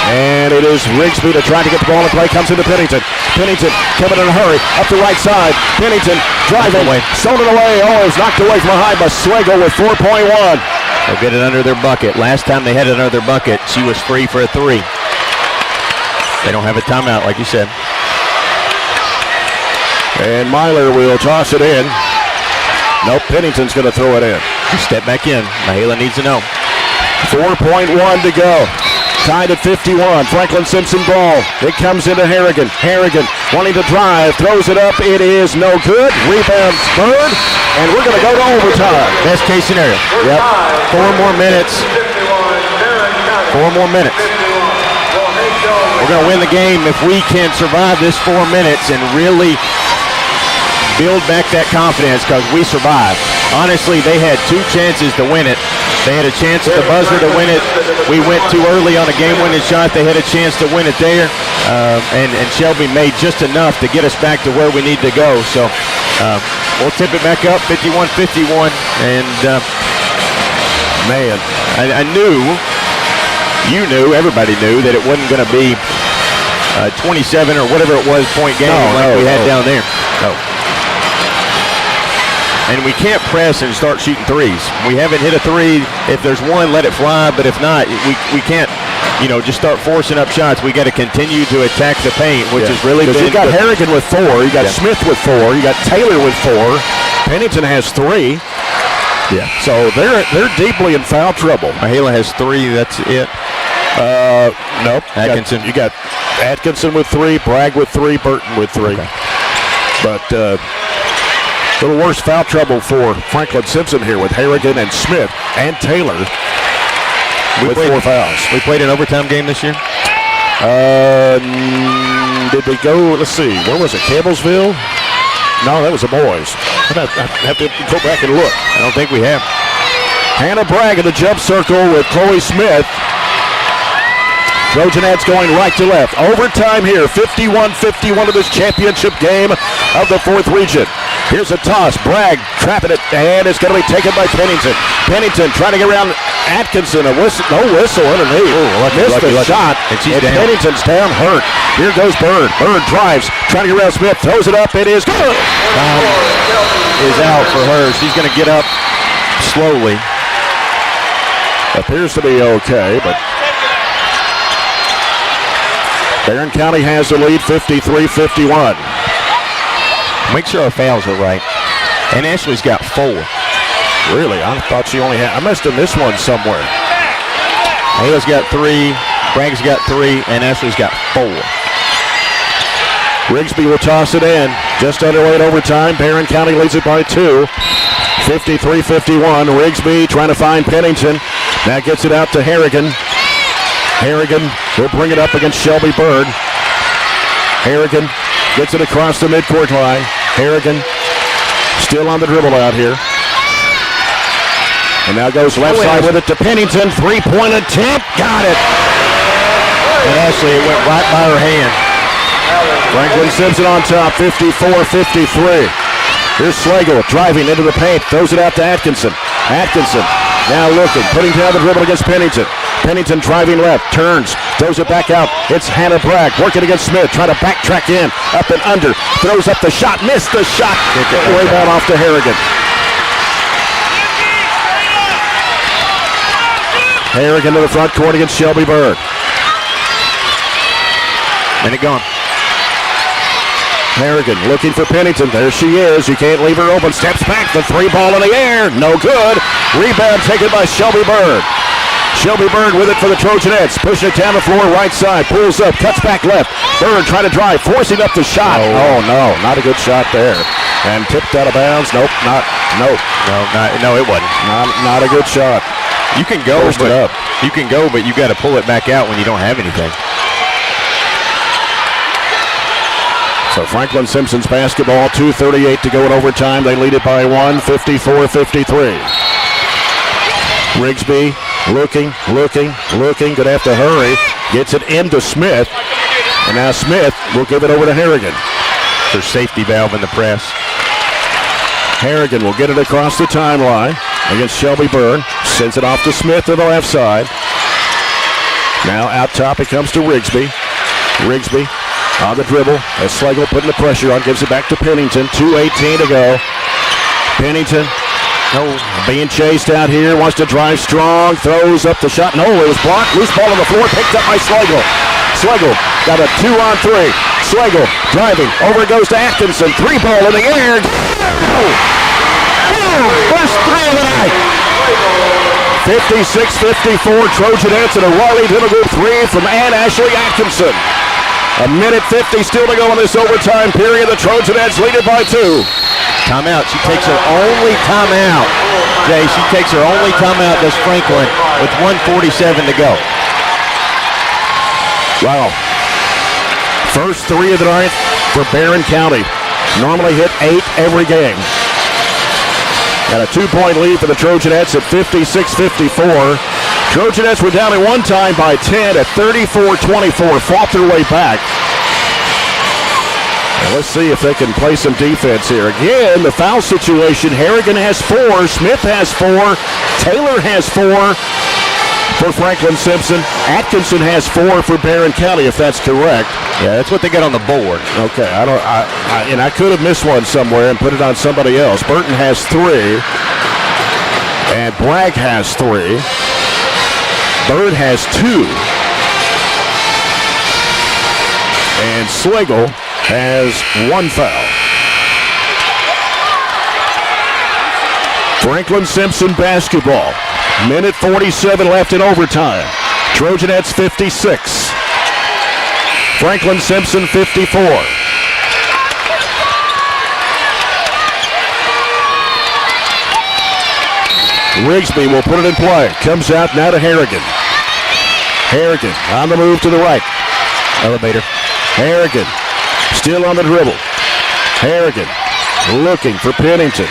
And it is Rigsby to try to get the ball in play. Comes into Pennington. Pennington coming in a hurry. Up the right side. Pennington driving. Stolen away. Oh, it's knocked away from behind by Swagel with 4.1.
They'll get it under their bucket. Last time they had it under their bucket, she was free for a 3. They don't have a timeout, like you said.
And Myler will toss it in. Nope, Pennington's going to throw it in.
Step back in. Mahala needs to know.
4.1 to go. Tied at 51. Franklin-Simpson ball. It comes into Harrigan. Harrigan wanting to drive. Throws it up. It is no good. Rebounds Bird. And we're going to go to overtime.
Best case scenario.
Yep.
4 more minutes. 4 more minutes. We're going to win the game if we can survive this 4 minutes and really build back that confidence, because we survived. Honestly, they had 2 chances to win it. They had a chance at the buzzer to win it. We went too early on a game-winning shot. They had a chance to win it there. And Shelby made just enough to get us back to where we need to go. So we'll tip it back up, 51-51. And,
man,
I knew, you knew, everybody knew that it wasn't going to be 27 or whatever it was point game we had down there.
No.
And we can't press and start shooting threes. We haven't hit a 3. If there's one, let it fly. But if not, we can't, just start forcing up shots. We got to continue to attack the paint, which has really been.
You got Harrigan with 4. You got Smith with 4. You got Taylor with 4. Pennington has 3.
Yeah.
So they're deeply in foul trouble.
Mahala has 3. That's it.
Nope.
Atkinson.
You got Atkinson with 3. Bragg with 3. Burton with 3.
Okay.
But a little worse foul trouble for Franklin-Simpson here with Harrigan and Smith and Taylor with 4 fouls.
We played an overtime game this year?
Did we go, let's see, where was it, Campbellsville? No, that was the boys. I have to go back and look.
I don't think we have.
Hannah Bragg in the jump circle with Chloe Smith. Trojanettes going right to left. Overtime here, 51-51 of this championship game of the 4th region. Here's a toss. Bragg trapping it, and it's going to be taken by Pennington. Pennington trying to get around Atkinson. No whistle underneath. Missed the shot.
And
Pennington's down, hurt. Here goes Bird. Bird drives, trying to get around Smith. Throws it up. It is good.
Is out for her. She's going to get up slowly.
Appears to be okay, but Barren County has the lead, 53-51.
Make sure our fouls are right. And Ashley's got 4.
Really? I thought she only had. I must have missed one somewhere.
Ayla's got 3, Bragg's got 3, and Ashley's got 4.
Rigsby will toss it in. Just underway in overtime. Barren County leads it by 2. 53-51. Rigsby trying to find Pennington. Now gets it out to Harrigan. Harrigan will bring it up against Shelby Bird. Harrigan gets it across the midcourt line. Harrigan still on the dribble out here. And now goes left side with it to Pennington. Three-point attempt. Got it.
And actually, it went right by her hand.
Franklin-Simpson on top, 54-53. Here's Slagle driving into the paint. Throws it out to Atkinson. Atkinson now looking, putting down the dribble against Pennington. Pennington driving left, turns, throws it back out. It's Hannah Bragg working against Smith, trying to backtrack in, up and under. Throws up the shot, missed the shot. Rebound off to Harrigan. Harrigan to the front court against Shelby Bird.
Minute gone.
Harrigan looking for Pennington. There she is. You can't leave her open. Steps back. The three ball in the air. No good. Rebound taken by Shelby Bird. Shelby Bird with it for the Trojanettes. Pushing it down the floor, right side. Pulls up. Cuts back left. Bird trying to drive. Forcing up the shot. Oh, no. Not a good shot there. And tipped out of bounds. Nope.
No, it wasn't.
Not a good shot.
You can go, but you got to pull it back out when you don't have anything.
So Franklin-Simpson's basketball, 2:38 to go in overtime. They lead it by 1, 54-53. Rigsby looking. Gonna have to hurry. Gets it into Smith. And now Smith will give it over to Harrigan.
Their safety valve in the press.
Harrigan will get it across the timeline against Shelby Bird. Sends it off to Smith to the left side. Now out top it comes to Rigsby. Rigsby on the dribble as Slagle putting the pressure on, gives it back to Pennington. 2:18 to go. Pennington being chased out here, wants to drive strong, throws up the shot. No, it was blocked. Loose ball on the floor, picked up by Slagle. Slagle got a 2-on-3. Slagle driving, over it goes to Atkinson. Three ball in the air. First three of the night. 56-54 Trojanettes and a Riley Diddle Group 3 from Ann Ashley Atkinson. A minute 50 still to go in this overtime period. The Trojanettes lead it by 2.
Timeout. She takes her only timeout. Jay, she takes her only timeout, does Franklin, with 1:47 to go.
Wow. First three of the night for Barren County. Normally hit 8 every game. Got a 2-point lead for the Trojanettes at 56-54. Trojanettes were down at one time by 10 at 34-24. Fought their way back. And let's see if they can play some defense here. Again, the foul situation. Harrigan has 4. Smith has 4. Taylor has 4 for Franklin-Simpson. Atkinson has 4 for Barren County, if that's correct.
Yeah, that's what they got on the board.
Okay, I could have missed one somewhere and put it on somebody else. Burton has 3. And Bragg has 3. Bird has 2. And Slagle has 1 foul. Franklin-Simpson basketball. Minute 47 left in overtime. Trojanettes 56. Franklin-Simpson 54. Rigsby will put it in play. Comes out now to Harrigan. Harrigan on the move to the right.
Elevator.
Harrigan still on the dribble. Harrigan looking for Pennington.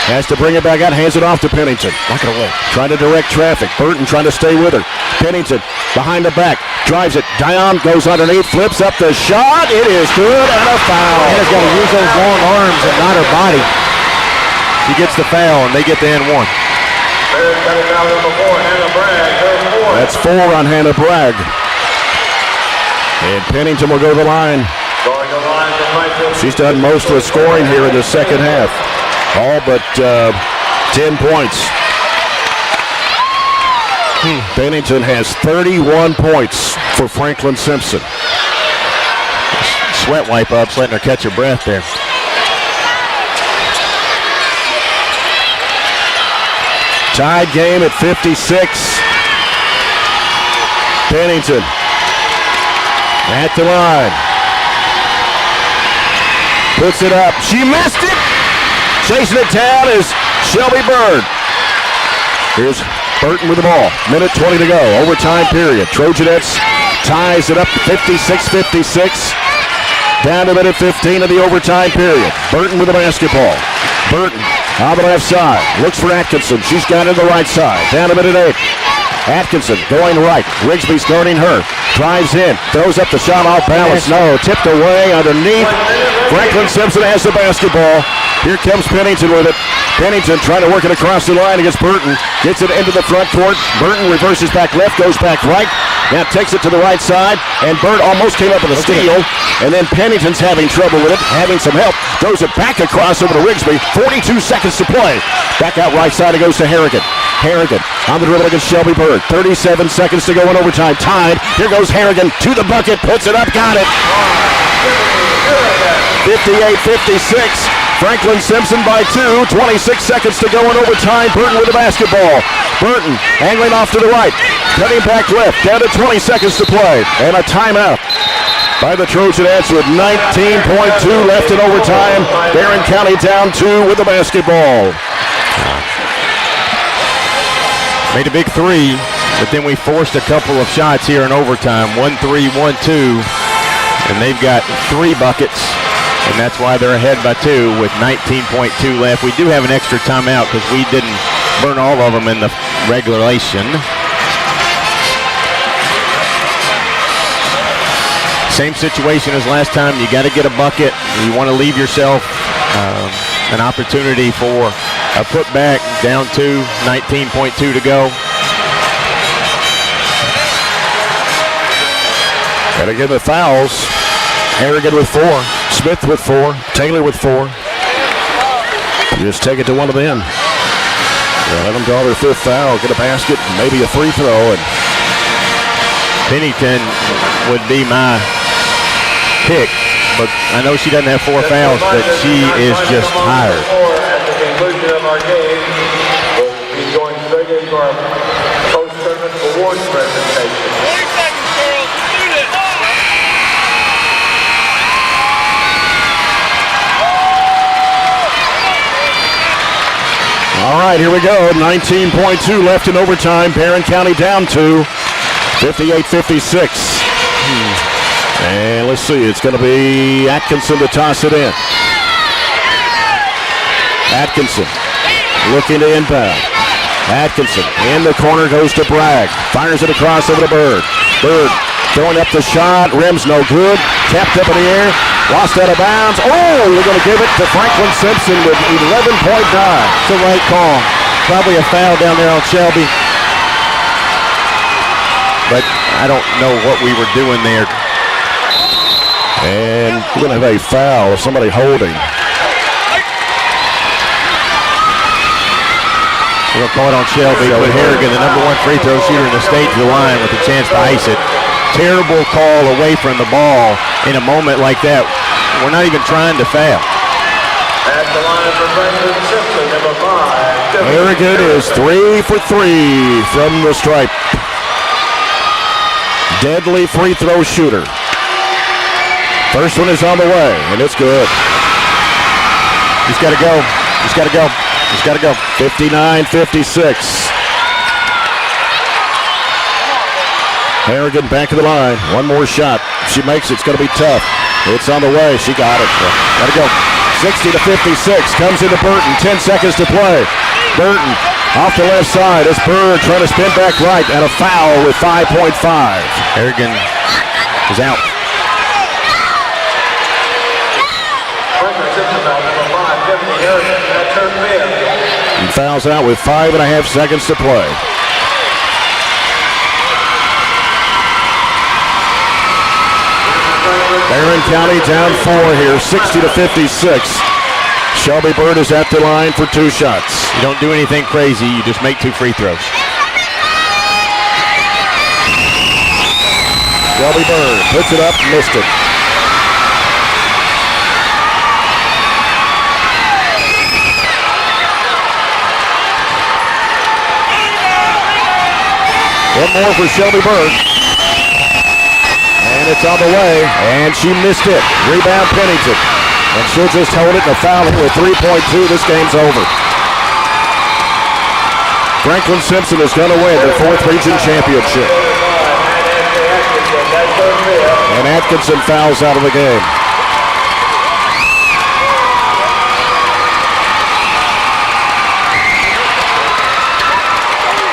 Has to bring it back out, hands it off to Pennington. Knock it away. Trying to direct traffic. Burton trying to stay with her. Pennington behind the back. Drives it. Dion goes underneath, flips up the shot. It is good and a foul.
Hannah's got to use those long arms and not her body. She gets the foul and they get the N1.
That's 4 on Hannah Bragg. And Pennington will go to the line. She's done most of the scoring here in the second half. All but 10 points. Pennington has 31 points for Franklin-Simpson.
Sweat wipe ups, letting her catch her breath there.
Tied game at 56. Pennington at the line. puts it up. She missed it. Chasing it down is Shelby Bird. Here's Burton with the ball. Minute 20 to go. Overtime period. Trojanettes ties it up 56-56. Down to minute 15 of the overtime period. Burton with the basketball. Burton on the left side. Looks for Atkinson. She's got it on the right side. Down to minute 8. Atkinson going right. Rigsby's guarding her. Drives in. Throws up the shot off balance. No. Tipped away underneath. Franklin-Simpson has the basketball. Here comes Pennington with it. Pennington trying to work it across the line against Burton. Gets it into the front court. Burton reverses back left, goes back right. Now takes it to the right side. And Bird almost came up with a steal. And then Pennington's having trouble with it, having some help. Throws it back across over to Rigsby. 42 seconds to play. Back out right side it goes to Harrigan. Harrigan on the dribble against Shelby Bird. 37 seconds to go in overtime. Tied. Here goes Harrigan to the bucket. Puts it up. Got it. 58-56. Franklin-Simpson by 2. 26 seconds to go in overtime. Burton with the basketball. Burton angling off to the right. Cutting back left. Down to 20 seconds to play. And a timeout by the Trojanettes with 19.2 left in overtime. Barren County down 2 with the basketball.
Made a big three, but then we forced a couple of shots here in overtime. 1-3, 1-2, and they've got 3 buckets, and that's why they're ahead by 2 with 19.2 left. We do have an extra timeout because we didn't burn all of them in the regulation. Same situation as last time. You got to get a bucket. You want to leave yourself an opportunity for a putback. Down 2, 19.2 to go.
And again the fouls. Harrigan with 4, Smith with 4, Taylor with 4. Just take it to one of them. Let them draw their 5th foul, get a basket, maybe a free throw. And
Pennington would be my pick, but I know she doesn't have 4 fouls, but she is just tired.
At the conclusion of our game, we'll be going straight into our post-tournament awards presentation. 40 seconds, girls. Shoot it.
all right, here we go. 19.2 left in overtime. Barren County down 2, 58-56. And let's see, it's going to be Atkinson to toss it in. Atkinson looking to inbound. Atkinson in the corner goes to Bragg. Fires it across over to Bird. Bird throwing up the shot. Rim's no good. Tapped up in the air. Lost out of bounds. Oh, we're going to give it to Franklin-Simpson with 11.9.
It's the right call. Probably a foul down there on Shelby.
But I don't know what we were doing there.
And we're going to have a foul of somebody holding.
We're going to call it on Shelby, but Harrigan, the number 1 free throw shooter in the state, to the line with a chance to ice it. Terrible call away from the ball in a moment like that. We're not even trying to foul.
At the line for Franklin-Simpson, number 5.
Harrigan is 3 for 3 from the stripe. Deadly free throw shooter. First one is on the way, and it's good.
He's got to go. He's got to go. He's got to go.
59-56. Harrigan back to the line. One more shot. If she makes it, it's going to be tough. It's on the way. She got it. Got to go. 60-56. Comes into Burton. 10 seconds to play. Burton off the left side. It's Bird trying to spin back right. And a foul with 5.5.
Harrigan is out.
He fouls out with 5.5 seconds to play. Barren County down 4 here, 60-56. Shelby Bird is at the line for 2 shots.
You don't do anything crazy, you just make 2 free throws.
Shelby Bird puts it up, missed it. One more for Shelby Bird. And it's on the way, and she missed it. Rebound Pennington. And she'll just hold it, and a foul here with 3.2. This game's over. Franklin-Simpson is going to win the 4th Region Championship. And Atkinson fouls out of the game.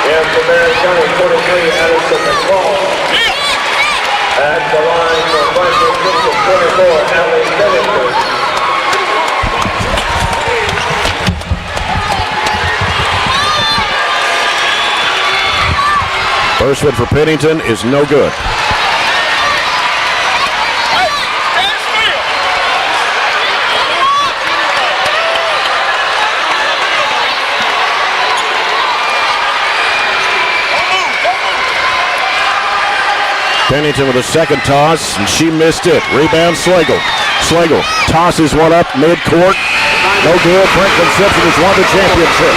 And for Barren County, 43, Addison McCall. At the line for Franklin-Simpson, 24, Allie Bennington.
First one for Pennington is no good. Pennington with a second toss, and she missed it. Rebound, Slagle. Slagle tosses one up mid-court. No good. Franklin-Simpson has won the championship.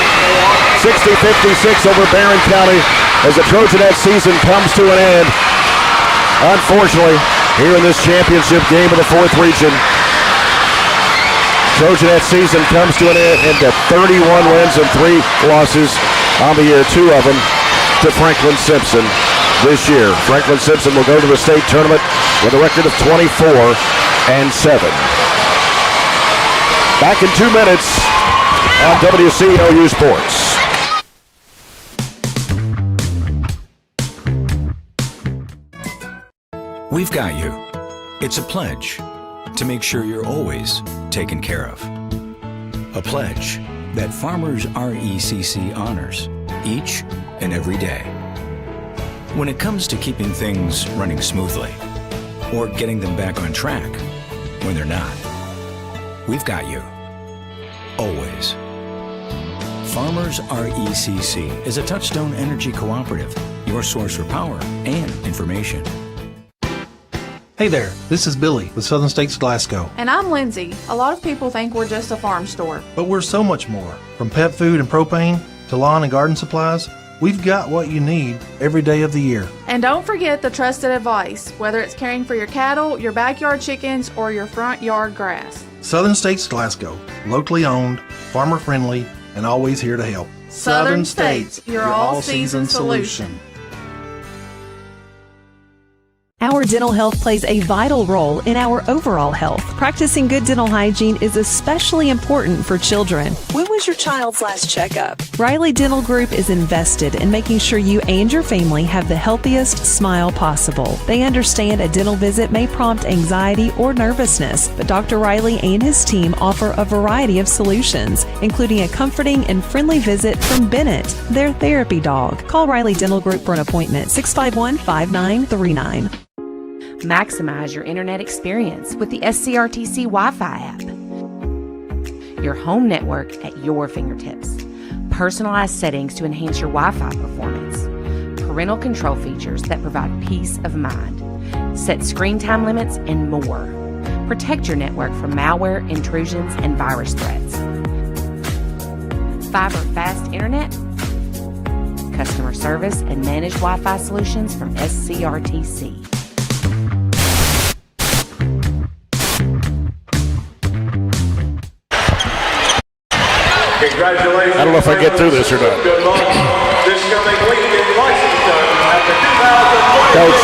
60-56 over Barren County as the Trojanettes season comes to an end. Unfortunately, here in this championship game of the 4th Region, Trojanettes season comes to an end into 31 wins and 3 losses on the year, 2 of them to Franklin-Simpson. This year, Franklin-Simpson will go to the state tournament with a record of 24-7. Back in 2 minutes on WCLU Sports.
We've got you. It's a pledge to make sure you're always taken care of. A pledge that Farmers RECC honors each and every day. When it comes to keeping things running smoothly or getting them back on track when they're not, we've got you. Always. Farmers RECC is a Touchstone Energy Cooperative, your source for power and information.
Hey there, this is Billy with Southern States Glasgow.
And I'm Lindsay. A lot of people think we're just a farm store.
But we're so much more. From pet food and propane to lawn and garden supplies, we've got what you need every day of the year.
And don't forget the trusted advice, whether it's caring for your cattle, your backyard chickens, or your front yard grass.
Southern States Glasgow, locally owned, farmer friendly, and always here to help.
Southern States, your all-season solution.
Our dental health plays a vital role in our overall health. Practicing good dental hygiene is especially important for children.
When was your child's last checkup?
Riley Dental Group is invested in making sure you and your family have the healthiest smile possible. They understand a dental visit may prompt anxiety or nervousness, but Dr. Riley and his team offer a variety of solutions, including a comforting and friendly visit from Bennett, their therapy dog. Call Riley Dental Group for an appointment, 651-5939.
Maximize your internet experience with the SCRTC Wi-Fi app. Your home network at your fingertips. Personalized settings to enhance your Wi-Fi performance. Parental control features that provide peace of mind. Set screen time limits and more. Protect your network from malware, intrusions, and virus threats. Fiber fast internet. Customer service and managed Wi-Fi solutions from SCRTC.
Congratulations.
I don't know if I get through this or not.
Good luck this coming week in Lexington at the 2020
Coach.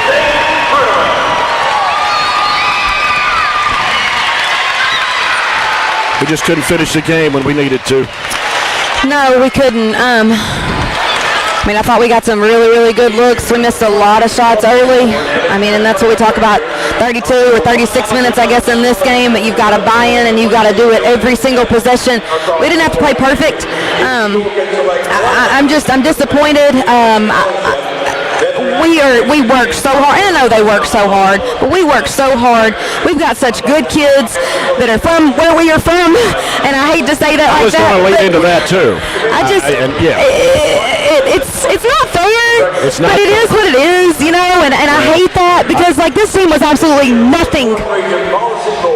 State Tournament.
We just couldn't finish the game when we needed to.
No, we couldn't. I thought we got some really, really good looks. We missed a lot of shots early. And that's what we talk about, 32 or 36 minutes, I guess, in this game. But you've got to buy in and you've got to do it every single possession. We didn't have to play perfect. I'm disappointed. We work so hard, and I know they work so hard, but we work so hard. We've got such good kids that are from where we are from, and I hate to say that
I
like
was
that.
going to lead into that too.
It's not fair,
It's not
but it is what it is, and I hate that because this team was absolutely nothing.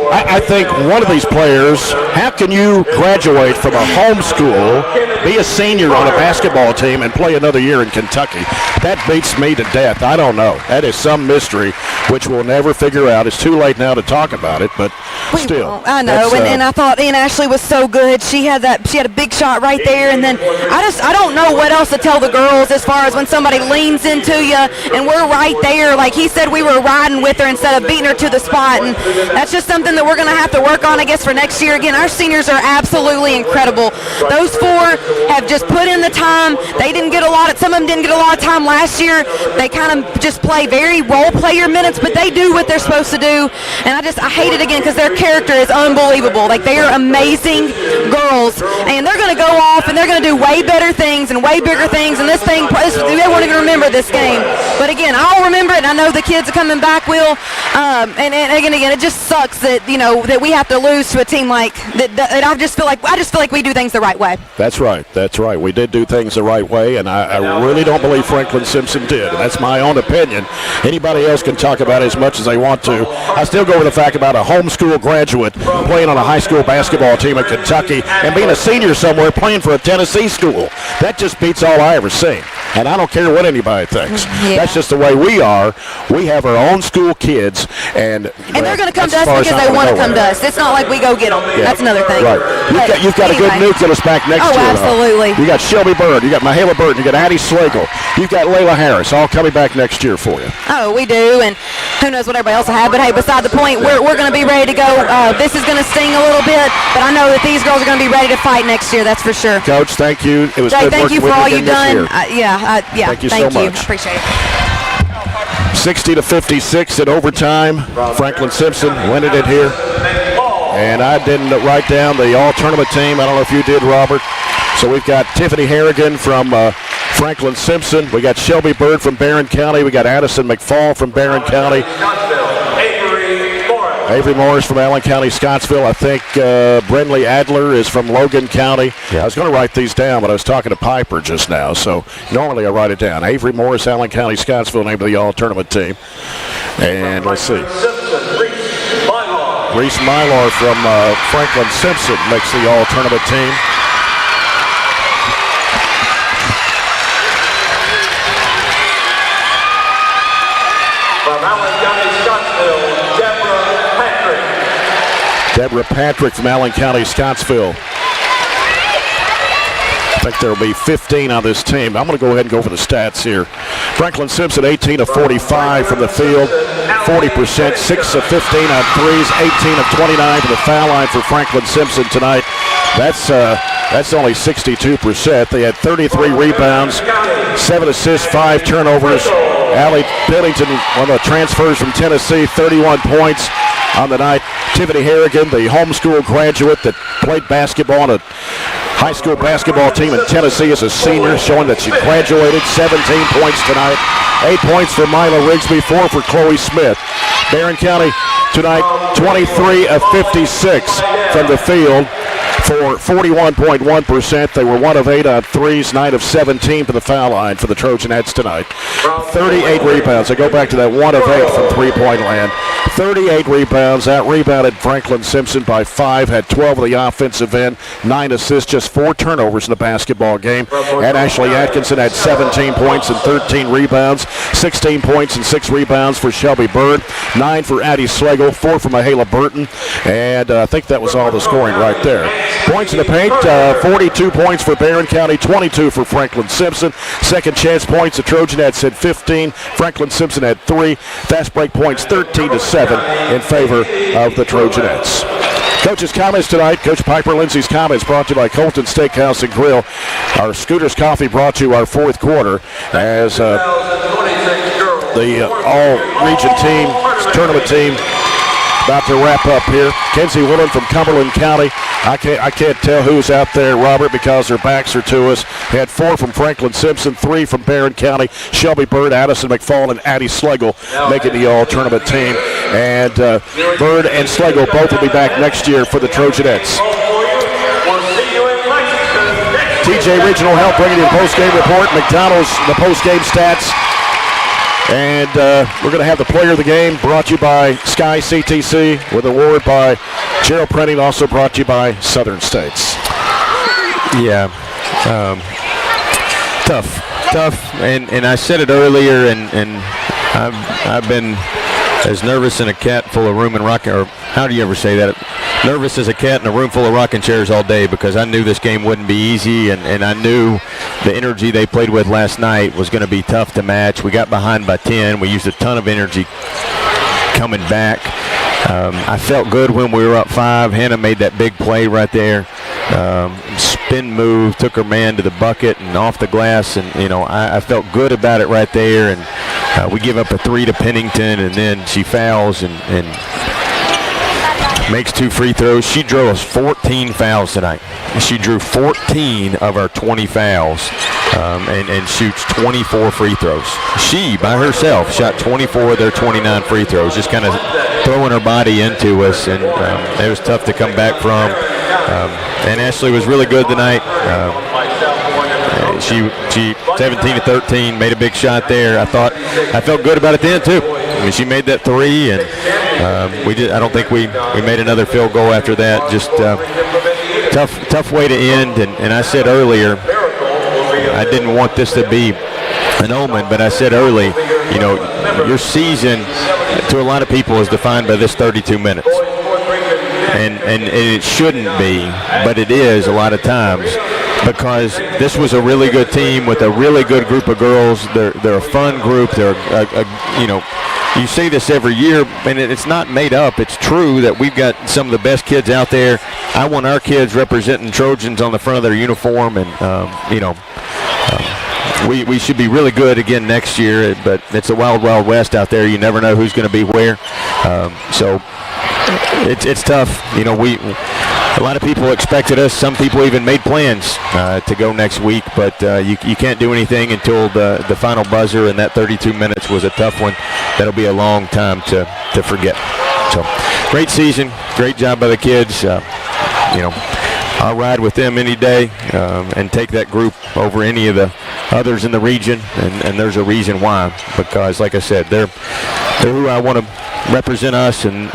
I think one of these players, how can you graduate from a home school, be a senior on a basketball team and play another year in Kentucky. That beats me to death. I don't know. That is some mystery which we'll never figure out. It's too late now to talk about it, but still.
I know, and I thought Ian Ashley was so good. She had a big shot right there, and then I don't know what else to tell the girls as far as when somebody leans into you and we're right there. Like he said, we were riding with her instead of beating her to the spot, and that's just something that we're going to have to work on, I guess, for next year. Again, our seniors are absolutely incredible. Those four have just put in the time. They didn't get some of them didn't get a lot of time last year. They kind of just play very role player minutes, but they do what they're supposed to do, and I hate it again because their character is unbelievable. Like, they are amazing girls, and they're going to go off and they're going to do way better things and way bigger things, and they won't even remember this game. But again, I'll remember it, and I know the kids are coming back will. And again, it just sucks that that we have to lose to a team like that. I just feel like we do things the right way.
That's right. We did do things the right way, and I really don't believe Franklin-Simpson did. And that's my own opinion. Anybody else can talk about it as much as they want to. I still go with the fact about a homeschool graduate playing on a high school basketball team in Kentucky and being a senior somewhere playing for a Tennessee school. That just beats all I ever seen. And I don't care what anybody thinks. Yeah. That's just the way we are. We have our own school kids, and
they're going to come to us because they want to come to us. It's not like we go get them. Yeah. That's another thing.
Right. You've got a good nucleus back next year.
Oh, absolutely.
You got Shelby Bird. You got Mahala Burton. You got Addie Slagle. You've got Layla Harris all coming back next year for you.
Oh, we do, and who knows what everybody else will have. But, hey, beside the point, we're going to be ready to go. This is going to sting a little bit, but I know that these girls are going to be ready to fight next year. That's for sure.
Coach, thank you. It was
Jay,
good
thank you for all you've done.
Thank you so much.
Appreciate it.
60-56 in overtime. Franklin-Simpson winning it here. And I didn't write down the all-tournament team. I don't know if you did, Robert. So we've got Tiffany Harrigan from Franklin-Simpson. We got Shelby Bird from Barren County. We got Addison McFall from Barren County. Avery Morris from Allen County, Scottsville. I think Brenley Adler is from Logan County. Yeah. I was going to write these down, but I was talking to Piper just now, so normally I write it down. Avery Morris, Allen County, Scottsville, named the all-tournament team. And let's see. Reese Mylar from Franklin-Simpson makes the all-tournament team.
From Allen County, Scottsville,
Deborah Patrick from Allen County, Scottsville. I think there will be 15 on this team. I'm going to go ahead and go for the stats here. Franklin-Simpson, 18 of 45 from the field, 40%, 6 of 15 on threes, 18 of 29 to the foul line for Franklin-Simpson tonight. That's only 62%. They had 33 rebounds, 7 assists, 5 turnovers. Allie Billington, one of the transfers from Tennessee, 31 points on the night. Tiffany Harrigan, the homeschool graduate that played basketball on a high school basketball team in Tennessee as a senior, showing that she graduated. 17 points tonight. 8 points for Mila Rigsby, 4 for Chloe Smith. Barren County tonight, 23 of 56 from the field for 41.1%. They were 1 of 8 on threes, 9 of 17 to the foul line for the Trojanettes tonight. 38 rebounds. I go back to that 1 of 8 from three-point land. 38 rebounds. Out-rebounded Franklin-Simpson by 5, had 12 of the offensive end, 9 assists, just 4 turnovers in the basketball game. And Ashley Atkinson had 17 points and 13 rebounds, 16 points and 6 rebounds for Shelby Bird, 9 for Addie Slagle, 4 for Mahala Burton, and I think that was all the scoring right there. Points in the paint, 42 points for Barren County, 22 for Franklin-Simpson. Second chance points, the Trojanettes had 15, Franklin-Simpson had 3. Fast break points, 13-7 in favor of the Trojanettes. Coach's comments tonight. Coach Piper Lindsay's comments brought to you by Colton Steakhouse and Grill. Our Scooters Coffee brought to you our fourth quarter as the all-region team, tournament team, about to wrap up here. Kenzie Willen from Cumberland County. I can't tell who's out there, Robert, because their backs are to us. Had 4 from Franklin-Simpson, 3 from Barren County. Shelby Bird, Addison McFall, and Addie Slagle making the all-tournament team. And Bird and Slagle both will be back next year for the Trojanettes. TJ Regional Health bringing you the post-game report. McDonald's, the post-game stats. And we're going to have the player of the game brought to you by Sky CTC with an award by Gerald Printing, also brought to you by Southern States.
Yeah. Tough. And I said it earlier, and I've been as nervous in a cat full of room and rocking, or how do you ever say that? Nervous as a cat in a room full of rocking chairs all day, because I knew this game wouldn't be easy, and I knew the energy they played with last night was going to be tough to match. We got behind by 10. We used a ton of energy coming back. I felt good when we were up 5. Hannah made that big play right there. Spin move, took her man to the bucket and off the glass, and I felt good about it right there. And we give up a 3 to Pennington, and then she fouls and makes 2 free throws. She drew us 14 fouls tonight. She drew 14 of our 20 fouls and shoots 24 free throws. She, by herself, shot 24 of their 29 free throws, just kind of throwing her body into us, and it was tough to come back from. And Ashley was really good tonight. She 17 to 13, made a big shot there. I felt good about it then too. I mean, she made that 3, and I don't think we made another field goal after that. Just tough way to end. And I said earlier, I didn't want this to be an omen, but I said early, your season to a lot of people is defined by this 32 minutes. And it shouldn't be, but it is a lot of times, because this was a really good team with a really good group of girls. They're a fun group. They're you see this every year, and it's not made up. It's true that we've got some of the best kids out there. I want our kids representing Trojans on the front of their uniform, and we should be really good again next year. But it's a wild, wild west out there. You never know who's going to be where. So it's tough. A lot of people expected us. Some people even made plans to go next week, but you can't do anything until the final buzzer, and that 32 minutes was a tough one. That'll be a long time to forget. So, great season, great job by the kids. I'll ride with them any day and take that group over any of the others in the region, and there's a reason why, because, like I said, they're who I want to represent us, and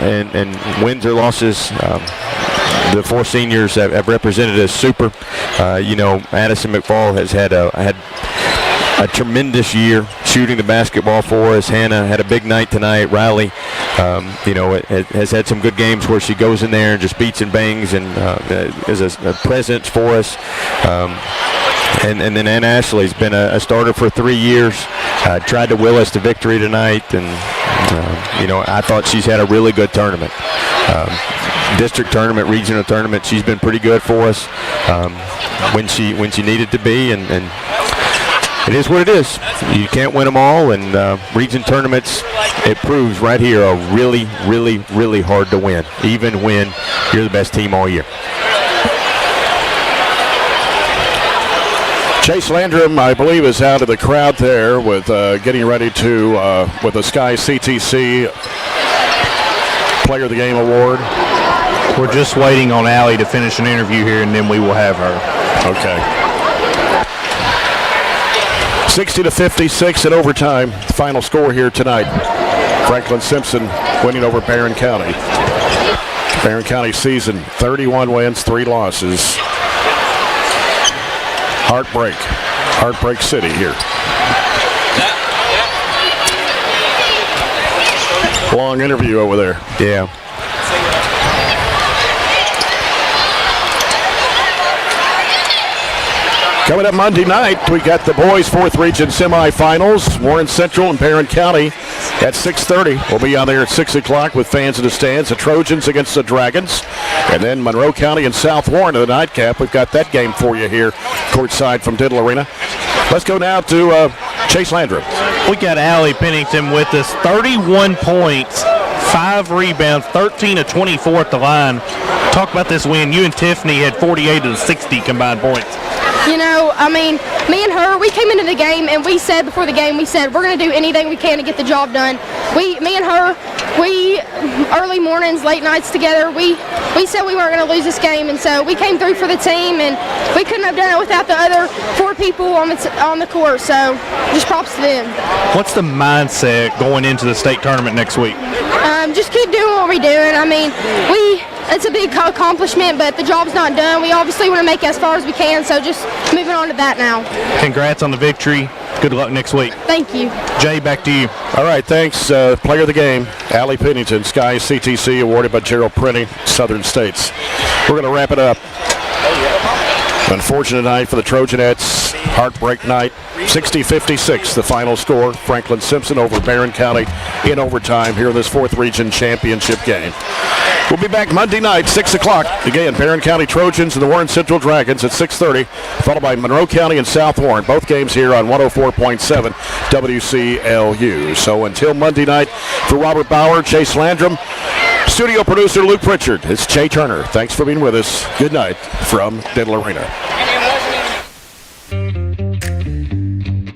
wins or losses. The 4 seniors have represented us super. Addison McFall has had a tremendous year shooting the basketball for us. Hannah had a big night tonight. Riley, has had some good games where she goes in there and just beats and bangs and is a presence for us. And then Ann Ashley's been a starter for 3 years. Tried to will us to victory tonight, and I thought she's had a really good tournament. District tournament, regional tournament, she's been pretty good for us when she needed to be, and it is what it is. You can't win them all, and region tournaments, it proves right here, are really, really, really hard to win, even when you're the best team all year.
Chase Landrum, I believe, is out of the crowd there with getting ready to with the Sky CTC Player of the Game Award.
We're just waiting on Allie to finish an interview here, and then we will have her.
Okay. 60-56 in overtime. The final score here tonight. Franklin-Simpson winning over Barren County. Barren County season, 31 wins, 3 losses. Heartbreak City here. Long interview over there.
Yeah.
Coming up Monday night, we got the boys' 4th region semifinals. Warren Central and Barren County at 6:30. We'll be out there at 6 o'clock with fans in the stands. The Trojans against the Dragons. And then Monroe County and South Warren in the nightcap. We've got that game for you here courtside from Diddle Arena. Let's go now to Chase Landrum.
We got Allie Pennington with us. 31 points, 5 rebounds, 13 of 24 at the line. Talk about this win. You and Tiffany had 48 of the 60 combined points.
Me and her, we came into the game and we said before the game, we're going to do anything we can to get the job done. Me and her, early mornings, late nights together, we said we weren't going to lose this game, and so we came through for the team, and we couldn't have done it without the other 4 people on the court, so just props to them.
What's the mindset going into the state tournament next week?
Just keep doing what we're doing. it's a big accomplishment, but the job's not done. We obviously want to make it as far as we can, so just moving on to that now.
Congrats on the victory. Good luck next week.
Thank you.
Jay, back to you.
All right, thanks. Player of the game, Allie Pennington, Sky CTC, awarded by Gerald Printing, Southern States. We're going to wrap it up. Unfortunate night for the Trojanettes. Heartbreak night. 60-56, the final score. Franklin-Simpson over Barren County in overtime here in this 4th Region Championship game. We'll be back Monday night, 6 o'clock. Again, Barren County Trojans and the Warren Central Dragons at 6:30, followed by Monroe County and South Warren. Both games here on 104.7 WCLU. So until Monday night, for Robert Bauer, Chase Landrum, studio producer Luke Pritchard, it's Jay Turner. Thanks for being with us. Good night from Diddle Arena.